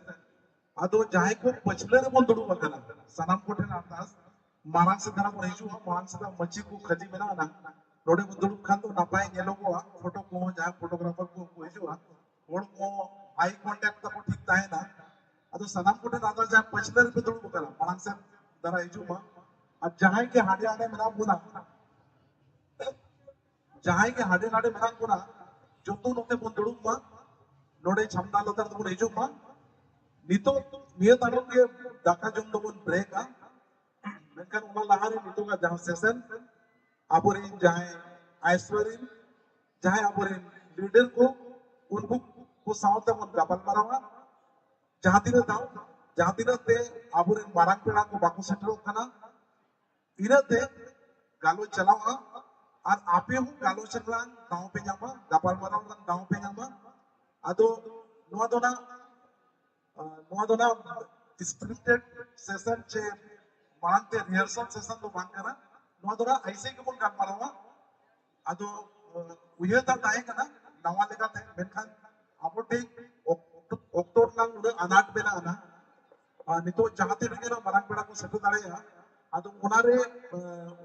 आदो जाए को पछले रे मन दुड़ू बकना सनाम कोठे ना आतास मारांग से धरा पर हिजू मारांग से मच्छी को खजी में ना रोडे मन दुड़ू खान तो नापाए ये लोगो फोटो को जाए फोटोग्राफर को हिजू और को आई कांटेक्ट तो ठीक ताए ना आदो सनाम कोठे ना आतास जाए पछले रे दुड़ू बकना मारांग से धरा हिजू मा अब जाए के हाडे हाडे मेरा बुना जाए के हाडे हाडे मेरा बुना जोतो नोते बन दुड़ू मा नोडे छमना लतर तो बन हिजू मा नितो नियत आरो के दाका जम दो बन ब्रेक आ मेनकान उना लहारे नितो का जहां सेशन आबोरिन जहां आइसवरिन जहां आबोरिन लीडर को उनको को सावते मन गापल मारावा जहां दिन ते आबोरिन मारांग पेड़ा को बाको सेटरो खाना इनते गालो चलावा और आपे हूँ गालो चलवान गाँव पे जामा गापाल मराव गाँव पे जामा आदो नोआ दोना स्क्रिप्टेड सेशन चे मानते रिहर्सल सेशन तो बांग करा नोआ दोना ऐसे के बोल काम मरावा आदो उये ता ताए कना नवा लेगा थे मेनखान आपोटे अक्टोबर लांग उड़े अनाट बेना आना नितो चाहते भी ना मरांग पेड़ा को सेटो दाड़े या आदो उनारे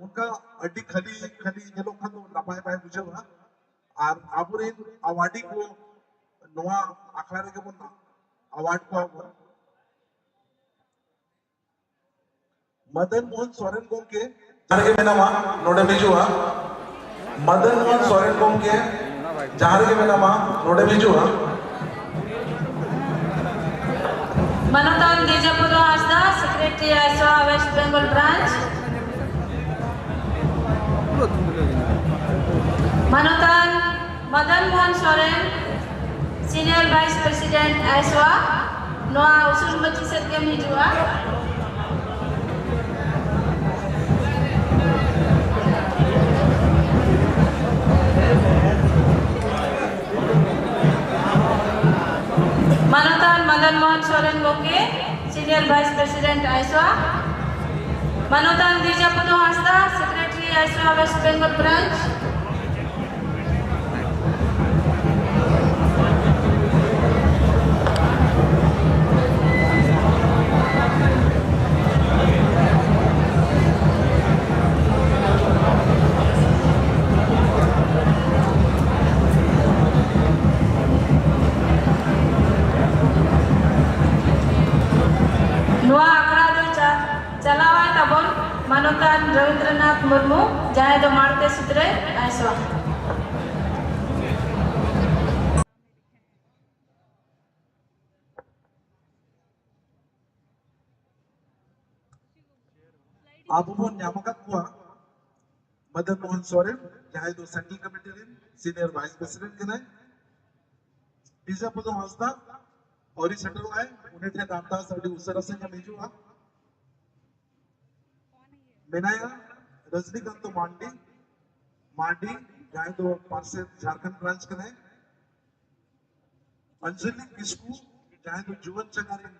उनका अड्डी खली ये लोग खान तो नपाए पाए बुझे हुआ और आबुरे अवार्डी को नोआ अखलारे के बोलना अवार्ड को मदन मोहन सोरेन गोम के जहाँ के मेना माँ नोडे भेजुआ मदन मोहन सोरेन गोम के जहाँ के मेना माँ नोडे भेजुआ Manatan Dijaputo Hasda Secretary ISWA West Bengal Branch. Manatan Madan Mohan Soren Senior Vice President ISWA Noa Usul Machi Setgam Hijua. Manatan Madan Mohan Soren Goke Senior Vice President ISWA. Manatan Dijaputo Hasda Secretary ISWA West Bengal Branch. चलावा तबन मानवतान रविंद्रनाथ मुर्मू जहाँ दो मारते सूत्रे ISWA आबो bone न्यामका कुआ मदन मोहन सोरेन जहाँ दो central committee रे सीनियर वाइस प्रेसिडेंट के नाय बीजा पदो हंसदा और सेटल है उन्हें थे दामदास अभी उसरा से हम हिजुआ मेनाया रजनीकांत मांडी मांडी जहाँ तो पार्से झारखंड ब्रांच का है अंजलि किस्कू जहाँ तो जुवन चंगारी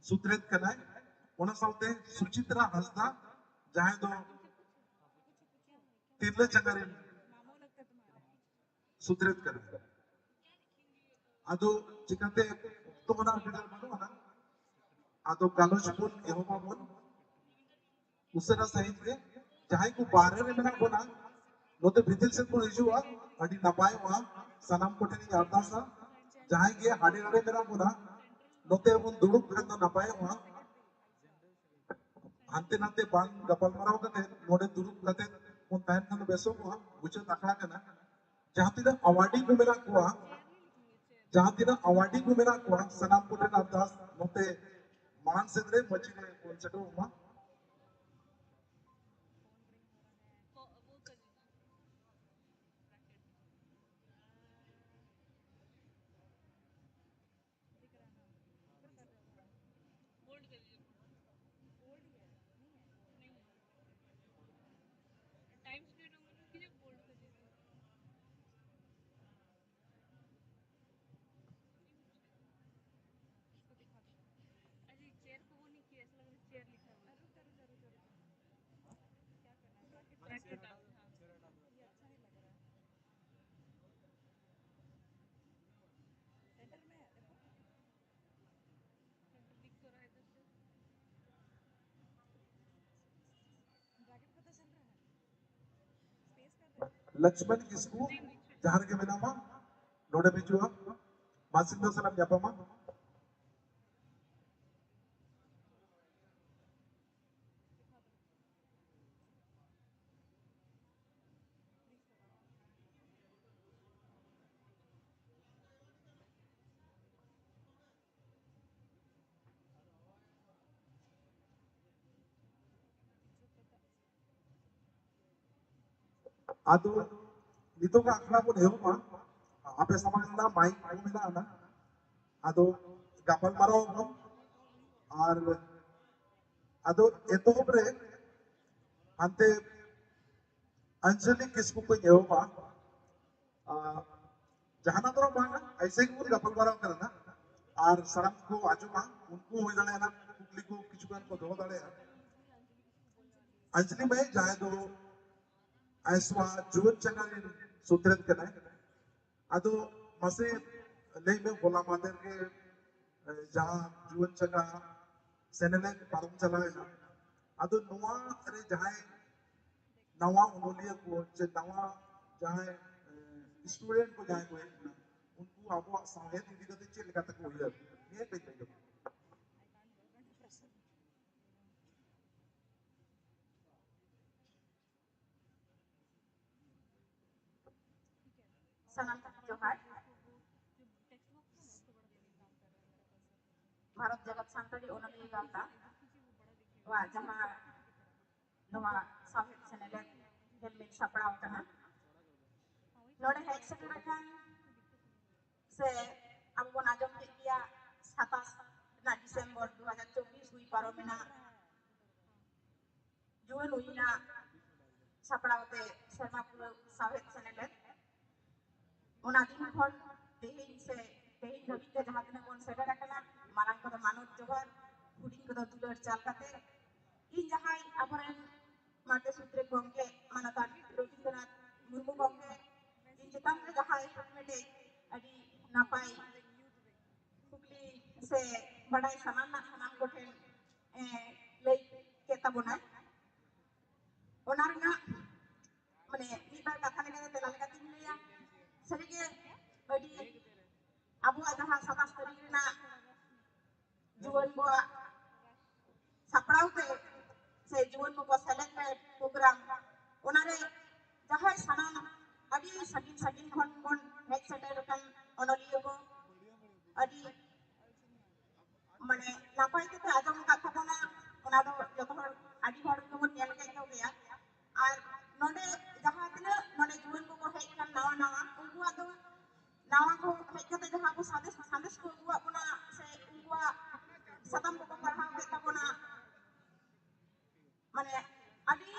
सुत्रेत का है उन्हें साउथे सुचित्रा हंसदा जहाँ तो तीर्ले चंगारी सुत्रेत का है अदो चिकनते तो मना बिडल मनो ना अदो कालोजपुन एहोमाबुन उसरा सहित के जहाँ को बारे में मेरा बोला नोते बितिल से को हिजुआ अड़ी नपाय वहाँ सनाम कोठनी अरदासा जहाँ के हाड़े हाड़े मेरा बोला नोते उन दुरुप खंडो नपाय वहाँ अंते नाते बांग गपल मराव करते नोटे दुरुप करते उन टाइम खंडो बेसो वहाँ मुझे तकड़ा करना जहाँ तीना अवार्डी को मेरा कुआ सनाम कोठनी अरदास नोते मान से दरे मचीने कौन से तो वहाँ लक्ष्मण किसको जहाँ के बिना माँ नोड़े बिचुआ मासिंदो सलाम जापा माँ आदो नितो का अखड़ा को देहो माँ आपे समाजना माइक को मिला आना आदो गपल मारो हम और आदो एतो बरे अंते अंजलि किसको कोई देहो माँ जहाँ ना तो माँगा ऐसे ही पूरी गपल मारो करना और सड़क को आजू माँ उनको हो जाने ना कुकली को किचुकान को धो डाले अंजलि में जाए तो ऐसा जुवन चंगारी सुत्रेत करना है अदो मसे ले में बोला मादर के जहाँ जुवन चंगा सेनेले पारम चला है ना अदो नवा अरे जहाँ नवा उन्होंने को चे नवा जहाँ स्टूडेंट को जहाँ को है ना उनको आपको साहेब इन्हीं का तो चेल का तक हुई है ये पे चाहिए सलाम जोहार भारत जगत सांतरी ओनली गाता वा जहाँ नवा साहिब सेनेले हेलमेट सपड़ाव कना नोड़े हेड सेक्रेटरी खान से अब वो नाजम के किया 27 ना दिसंबर 2024 हुई पारोमिना जुएल हुई ना सपड़ावते शर्मापुर साहिब सेनेले उना दिन खन तेहिन धबित जहाँ तक बन सेटर रखना मारंग को मानव जोहर हुडिंग को दुलर चाल करते इन जहाँ अपने माटे सूत्रे गंगे मानता रविंद्रनाथ मुर्मू गंगे इन चिताम में जहाँ हकमेटे अड़ी नापाई कुकली से बड़ाई समान कोठे ले के तबुना ओनारना मने मीबार कथा लेके तेलाल का तीन लिया सरिगे अड़ी अबू जहाँ 27 तारीख ना जुवन को सपड़ावते से जुवन को सेलेक्ट प्रोग्राम ओनारे जहाँ सनाम अड़ी सगिन खन बन हेड सेटर रकन ओनलियो को अड़ी मने नापाई के आजम कथा बना ओना दो जतो हर अड़ी हर को बन नेल के हो गया और नोडे जहाँ तने नोडे जुवन को हेड कर नवा उनको आदो nawa ko hej kate jaha abu sandes ko aguak bona se unkua satam ko parhau ke tabona mane adi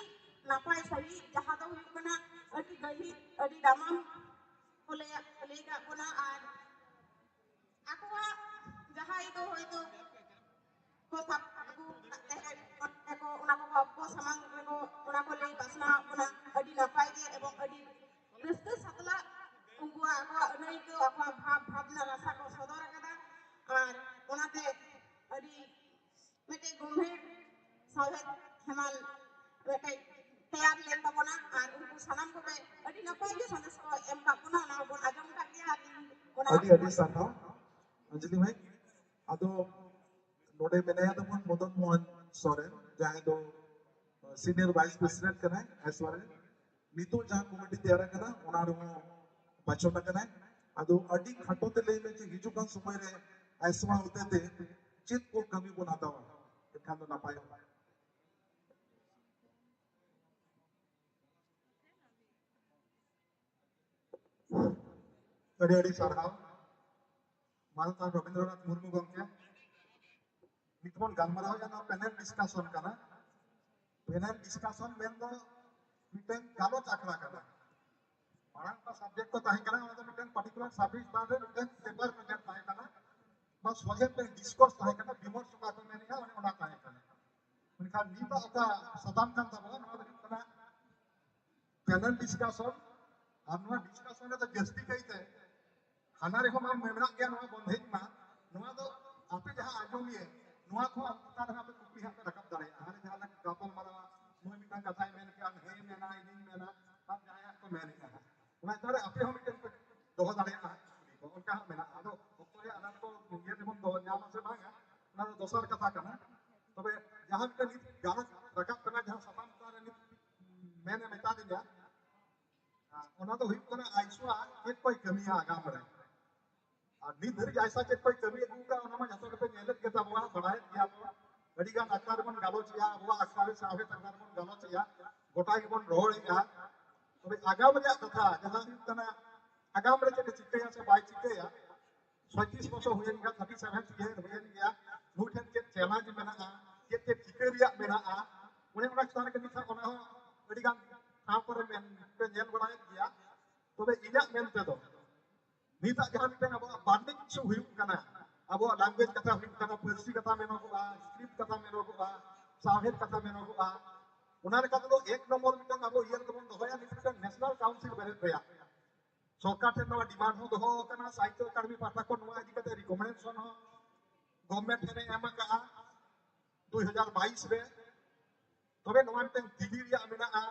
napai sahi jaha do huyuk kana adi gahi adi damam kole lega bona ar akua jaha itu hoito ko tap aku ko una ko samang ko una ko lei basna bona adi napai ge ebong adi raska satla ungkua aku nai ko aku bhabna rasa ko sodor kada ar onate adi mete gomher sawet hemal mete tayar len tabona ar unku sanam ko be adi napai ge sandes ko em ka puna na bon ajong ka dia adi sarha Anjali भाई अदो नोडे मेने तो मदन मोहन सोरेन जहां दो senior vice president कना एसवारे नितो जहां committee तैयार कना ओना रो बचोटा कना अदो अडी खटो ते ले में हिजु कान समय रे एसवा होते ते चित को कमी बनाता हो एखान तो ना पाए अडी अडी सरहा मानता रविंद्रनाथ मुर्मू गंके नितमन गलमाराव जाना पैनल डिस्कशन करना पैनल डिस्कशन में तो मिटन गालोच आखड़ा करना मारंग का सब्जेक्ट तो ताहे करना मतलब मिटन पर्टिकुलर सब्जेक्ट बारे मिटन पेपर प्रेजेंट ताहे करना बस वजह पे डिस्कस ताहे करना विमर्श का तो मैंने कहा उन्हें उना ताहे करना उनका नीता का सदाम kan तबला नवा करना पैनल डिस्कशन और नवा डिस्कशन में तो जस्ती कही थे हनारे को मैं मेमना के नवा बंधे मा नवा तो आपे जहां आजम ये नवा को पता रहा पे कुपी हाथ रकब दाड़े हारे जहां लग गापल मारवा मोय मिटा कथा मेन के अन हे मेना इदिन मेना अब जाया तो मैंने कहा मैं तारे आपे हम के दोह दाड़े को उनका मेना आदो ओतरे अनन को ये देबन दो न्यामा से मांगा ना दोसर कथा करना तबे जहां के गाना रकब करना जहां सताम तारे मैंने मिटा दिया ओना तो हुई कोना आइसवा एक कोई कमिया आगाम रे नीत धरी ऐसा चेक कोई कमी अगू का ओना जतो के नेलत के तबवा बढ़ाए दिया बड़ी गान अक्कार बन गालोचिया वो अक्कार साहे तक्कार बन गालोचिया गोटा के बन रोड़िया तबे आगाम रे कथा जहां कना आगाम रे चेक चिकया से बाय चिकया 36 वर्ष हुएन का 37 ईयर हुएन गया नुठन के चैलेंज मेना के चिकरिया मेना उन्हें उना स्थान के निथा ओना बड़ी गान ठाव पर मेन पे नेल बढ़ाए दिया तबे इना मेनते दो नीता जहां मिटन अब बांडिंग छु हुई कना अब लैंग्वेज कथा हुई कना पर्सी कथा मेनो को स्क्रिप्ट कथा मेनो को साहित्य कथा मेनो को उनारे का तो एक नंबर मिटन अब ईयर तो दोया मिटन नेशनल काउंसिल बेरे पेया सरकार थे नवा डिमांड हो दो कना साहित्य अकादमी पाटा को नवा इदी कते रिकमेंडेशन हो गवर्नमेंट ने एम का 2022 रे तबे नवा मिटन दिल्ली रिया मेना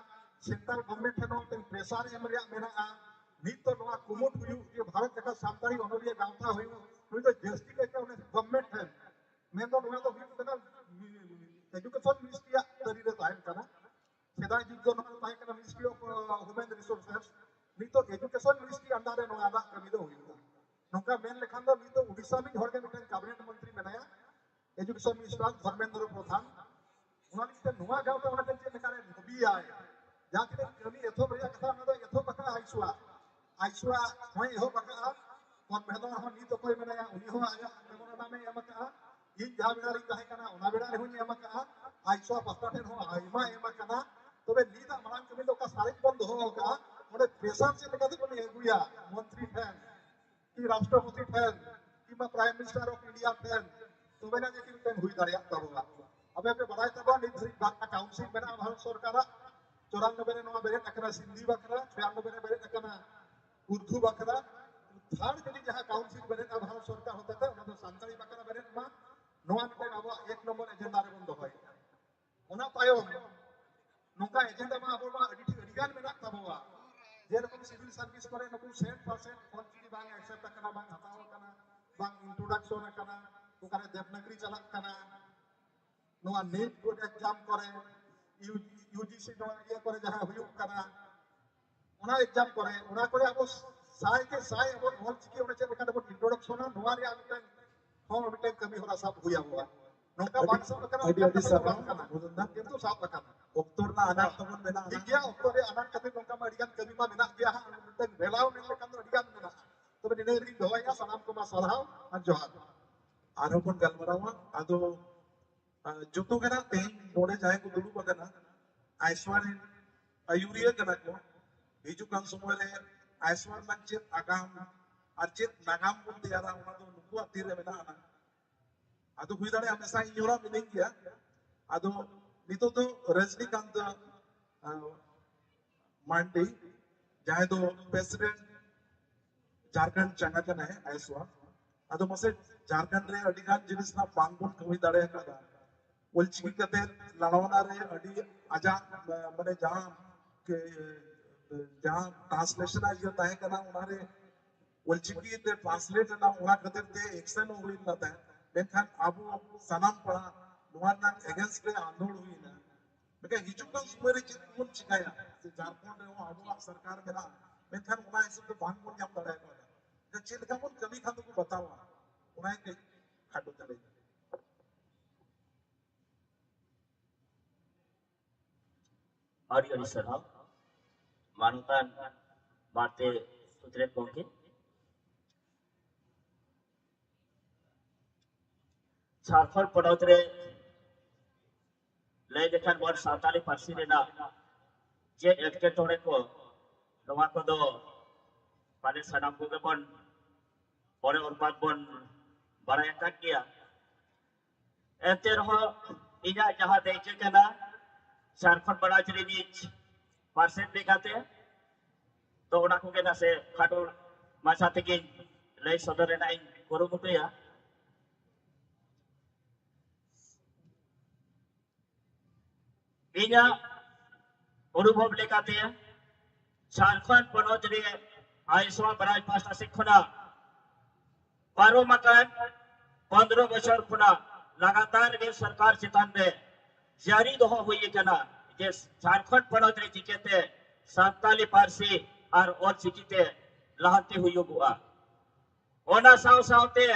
सेंट्रल गवर्नमेंट थे नो प्रेशर एम रिया मेना नीत तो नवा कुमुट हुई ये भारत जगह सामतारी ओनरिया गांवता हुई तो जस्ती के उन्हें गवर्नमेंट है मैं तो नवा तो हुई कना एजुकेशन मिनिस्ट्री तरी रे ताइन कना सेदाय जुग जो नवा ताइन कना मिनिस्ट्री ऑफ ह्यूमन रिसोर्सेस नी तो एजुकेशन मिनिस्ट्री अंडर रे नवा दा कमी दो हुई नोका मेन लेखान दो नी तो उड़ीसा में हर के मिटन कैबिनेट मंत्री बनाया एजुकेशन मिनिस्टर धर्मेंद्र प्रधान उना के नवा गांवता उना के लेखारे नबी आए जहां के कमी एथो बरिया कथा ना तो एथो बका आइसवा होय हो बका कोन मेदो हो नी तो कोई मेना उनी हो आया मेमोना नामे एमका इ जहां बेड़ा री कहे कना ओना बेड़ा रे हुनी एमका आइसवा पस्ता ठेन हो आइमा एमका तबे नीता मरान कमी तो का सारे बंद हो का ओने प्रेशर से लेके तो एगुया मंत्री फैन की राष्ट्रपति फैन की मा prime minister of India fan तबे ना जे की हुई दाड़िया तबवा अबे पे बड़ाई तबा नी धरी बात काउंसिल बना भारत सरकार 94 रे नवा बेरे नकरा सिंधी बकरा 96 रे बेरे नकना उर्दू बकरा थर्ड जदी जहां काउंसिल बने भारत सरकार होता था ओना तो संताली बकरा बने मा नवा मिटन अब एक नंबर एजेंडा रे बन दोहय ओना तायो नोका एजेंडा मा अब मा अडिगान मेना तबवा जे रकम सिविल सर्विस करे नको 100% कॉन्ट्री बांग एक्सेप्ट करना बांग हटाओ करना बांग इंट्रोडक्शन करना ओकरे देवनागरी चलक करना नोआ नेट बोर्ड एग्जाम करे यूजीसी नो ये करे जहां हुई करना ओना एग्जाम करे ओना करे अब साय के साय अब होल चिके ओना चेक करना इंट्रोडक्शन नोआ रे मिटन हो मिटन कमी होला सब हुआ हुआ नोका बात सब करना अडी सब बुदुंदा किंतु सब करना ओक्टोरना अनाक तबन मेना गया ओक्टोरे अनाक कते नोका मा अडिगान कमी मा मेना गया मिटन बेलाव ने लेकन अडिगान मेना तो निने री दोया सलाम को मा सलाम और जोहार आरो पण गलमरावा आदो जोतो कना ते नोडे जाय को दुडू बगना आइसवार अयुरिया कना को हिजु कान समय रे आइसवार नचेत आगाम अर्चित नागाम को दियारा उना दो नुकु अतीरे मेना ना आदो हुई दाड़े हमेशा इयोरा मिलेंगे गया आदो नितो तो रजनीकांत मांडी जहाँ तो प्रेसिडेंट झारखंड चंगा कना है आइसवार आदो मसे झारखंड रे अडिगान जिनिस ना बांगबोन कमी दाड़े कदा ओलचिकी कते लड़वना रे अडी आजा माने जहाँ के जहाँ ट्रांसलेशन आज यो ताहे कना उनारे ओलचिकी ते ट्रांसलेट ना उना कते ते एक्शन हुई ना ताहे लेकिन आबू सनाम पड़ा नुआर ना अगेंस्ट रे आंदोलन हुई ना बेके हिजुकन सुमेरे चिकुन चिकाया से झारखंड रे वो आबू सरकार मेरा लेकिन उना ऐसे तो बांगबोन जाम दाड़े कदा चिल का मुन कमी खातो को बताओ उना के खाटो चले Ari Sarau, Manutan Marte Sutre Pongke, Charfal Podotre, Ledekan War Satali Parsina, Jet Ekatoreco, Nomakodo, Pale Sanam Bugabon, Ore or Patbon, Barayakakia, Enterho, Ina Jaha Dekana. Jharkhand बड़ा चरीनीच परसेंट दिखाते हैं तो उन्हें को क्या से खाटो माचाते कि ले सदर नाइन करो मुझे या इन्हें अनुभव दिखाते हैं झारखंड बड़ा चरी आयुष्मान बराज पास्ता सिखना बारो मकान 15 बच्चों खुना लगातार के सरकार चितान में जारी दोहो हुई कना जे झारखंड पड़ोतरे चिकेते सांताली पारसी और चिकिते लहते हुई गुआ ओना सावते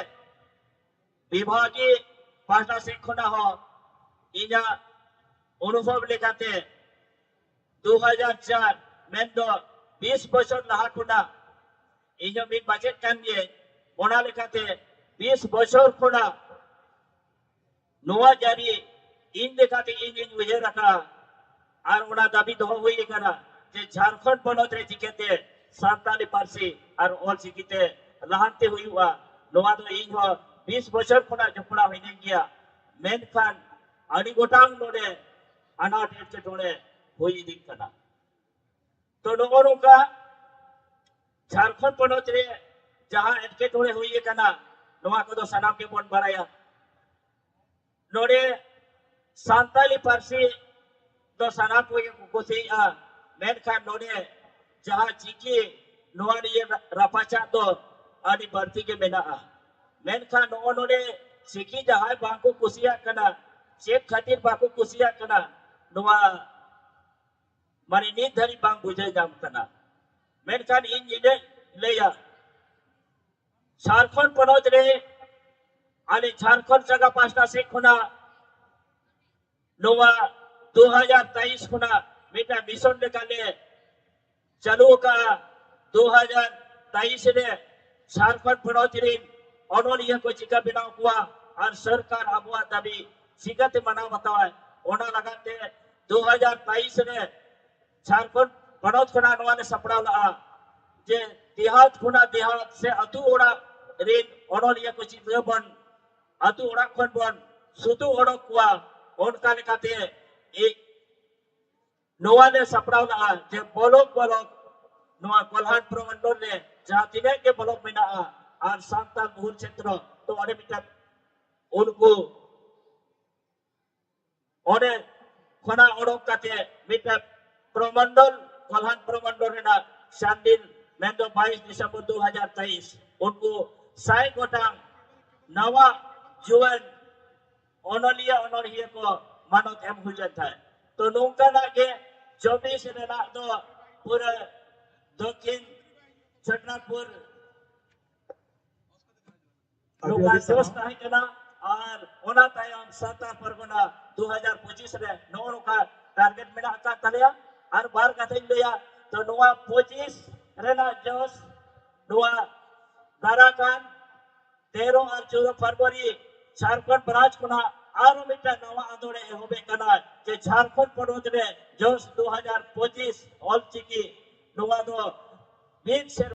विभागी पास्ता से खुना हो इना अनुभव लेकाते 2004 मेंदो 20 बछर लहा खुना इना मिट बजेट कान ये ओना लेकाते 20 बछर खुना नोआ जारी इन लेकाते इन वजह रखा और उना दाबी दो हुई करा जे झारखंड पनोतरे चिकेते सांताली पारसी और चिकिते लहाते हुई हुआ नोआ दो इन हो 20 बछर खुना जपड़ा होने गया मेनखान अड़ी गोटांग नोडे अनाथ एटकेटोड़े हुई दिख कना तो नोगों का झारखंड पनोतरे जहां एटकेटोड़े हुई कना नोआ को दो सनाम के बोन बराया नोडे सांताली पारसी दो सनाम को कुसी मेनखान नोडे जहां चिकी नोआनी रापाचा दो आदि बढ़ती के मेना मेनखान नोडे चिकी जहां बांको कुसिया कना चेक खातिर बांको कुसिया कना नोआ माने नींद धरी बांग बुझे जाम कना मेनखान इन जिले लेया झारखंड पनोत रे आले झारखंड जगह पास्ता से खुना नोआ 2023 खुना मीटा मिशन निकाले चालू का 2023 ने झारखंड पनोतरी ऑनोलिया को चिका बिनाव हुआ और सरकार अबुआ दाबी चिकत मना बताए ओना लगाते 2023 ने झारखंड पनोत खुना नोआ ने सपड़ा ला जे देहात खुना देहात से अतु ओड़ा रेन ऑनोलिया को चिका बन अतु ओड़ा खन बन सुतु ओड़ा कुआ उनका निकाते एक नोआ ने सपड़ा ला जे बोलोक नोआ कोल्हान प्रमंडल ने जहाँ तीन के ब्लॉक में ना और सांताल मुहुल क्षेत्र तो अरे मिटा उनको अरे खना ओडोक काते मिटा प्रमंडल कोल्हान प्रमंडल ने ना शांतिल मेंदो 22 दिसंबर 2023 उनको साई गोटांग नवा जुवन ओनोलिया ओनोलिया को मानव एम हुई जाता है तो नौका ना के 24 ने ना तो पूरे दक्षिण छटनापुर लोग दोस्त है कना और ओना तायम साता परगना 2025 रे नोनो का टारगेट मेना का तलिया और बार का थे लिया तो नोआ 25 रेना जोस नोआ दाराकान 13 और 14 फरवरी झारखंड ब्रांच खुना आरो मिटा नवा आंदोलन एहोबे कना जे झारखंड पनोत रे जोश 2025 ऑल चिकी नवा दो 20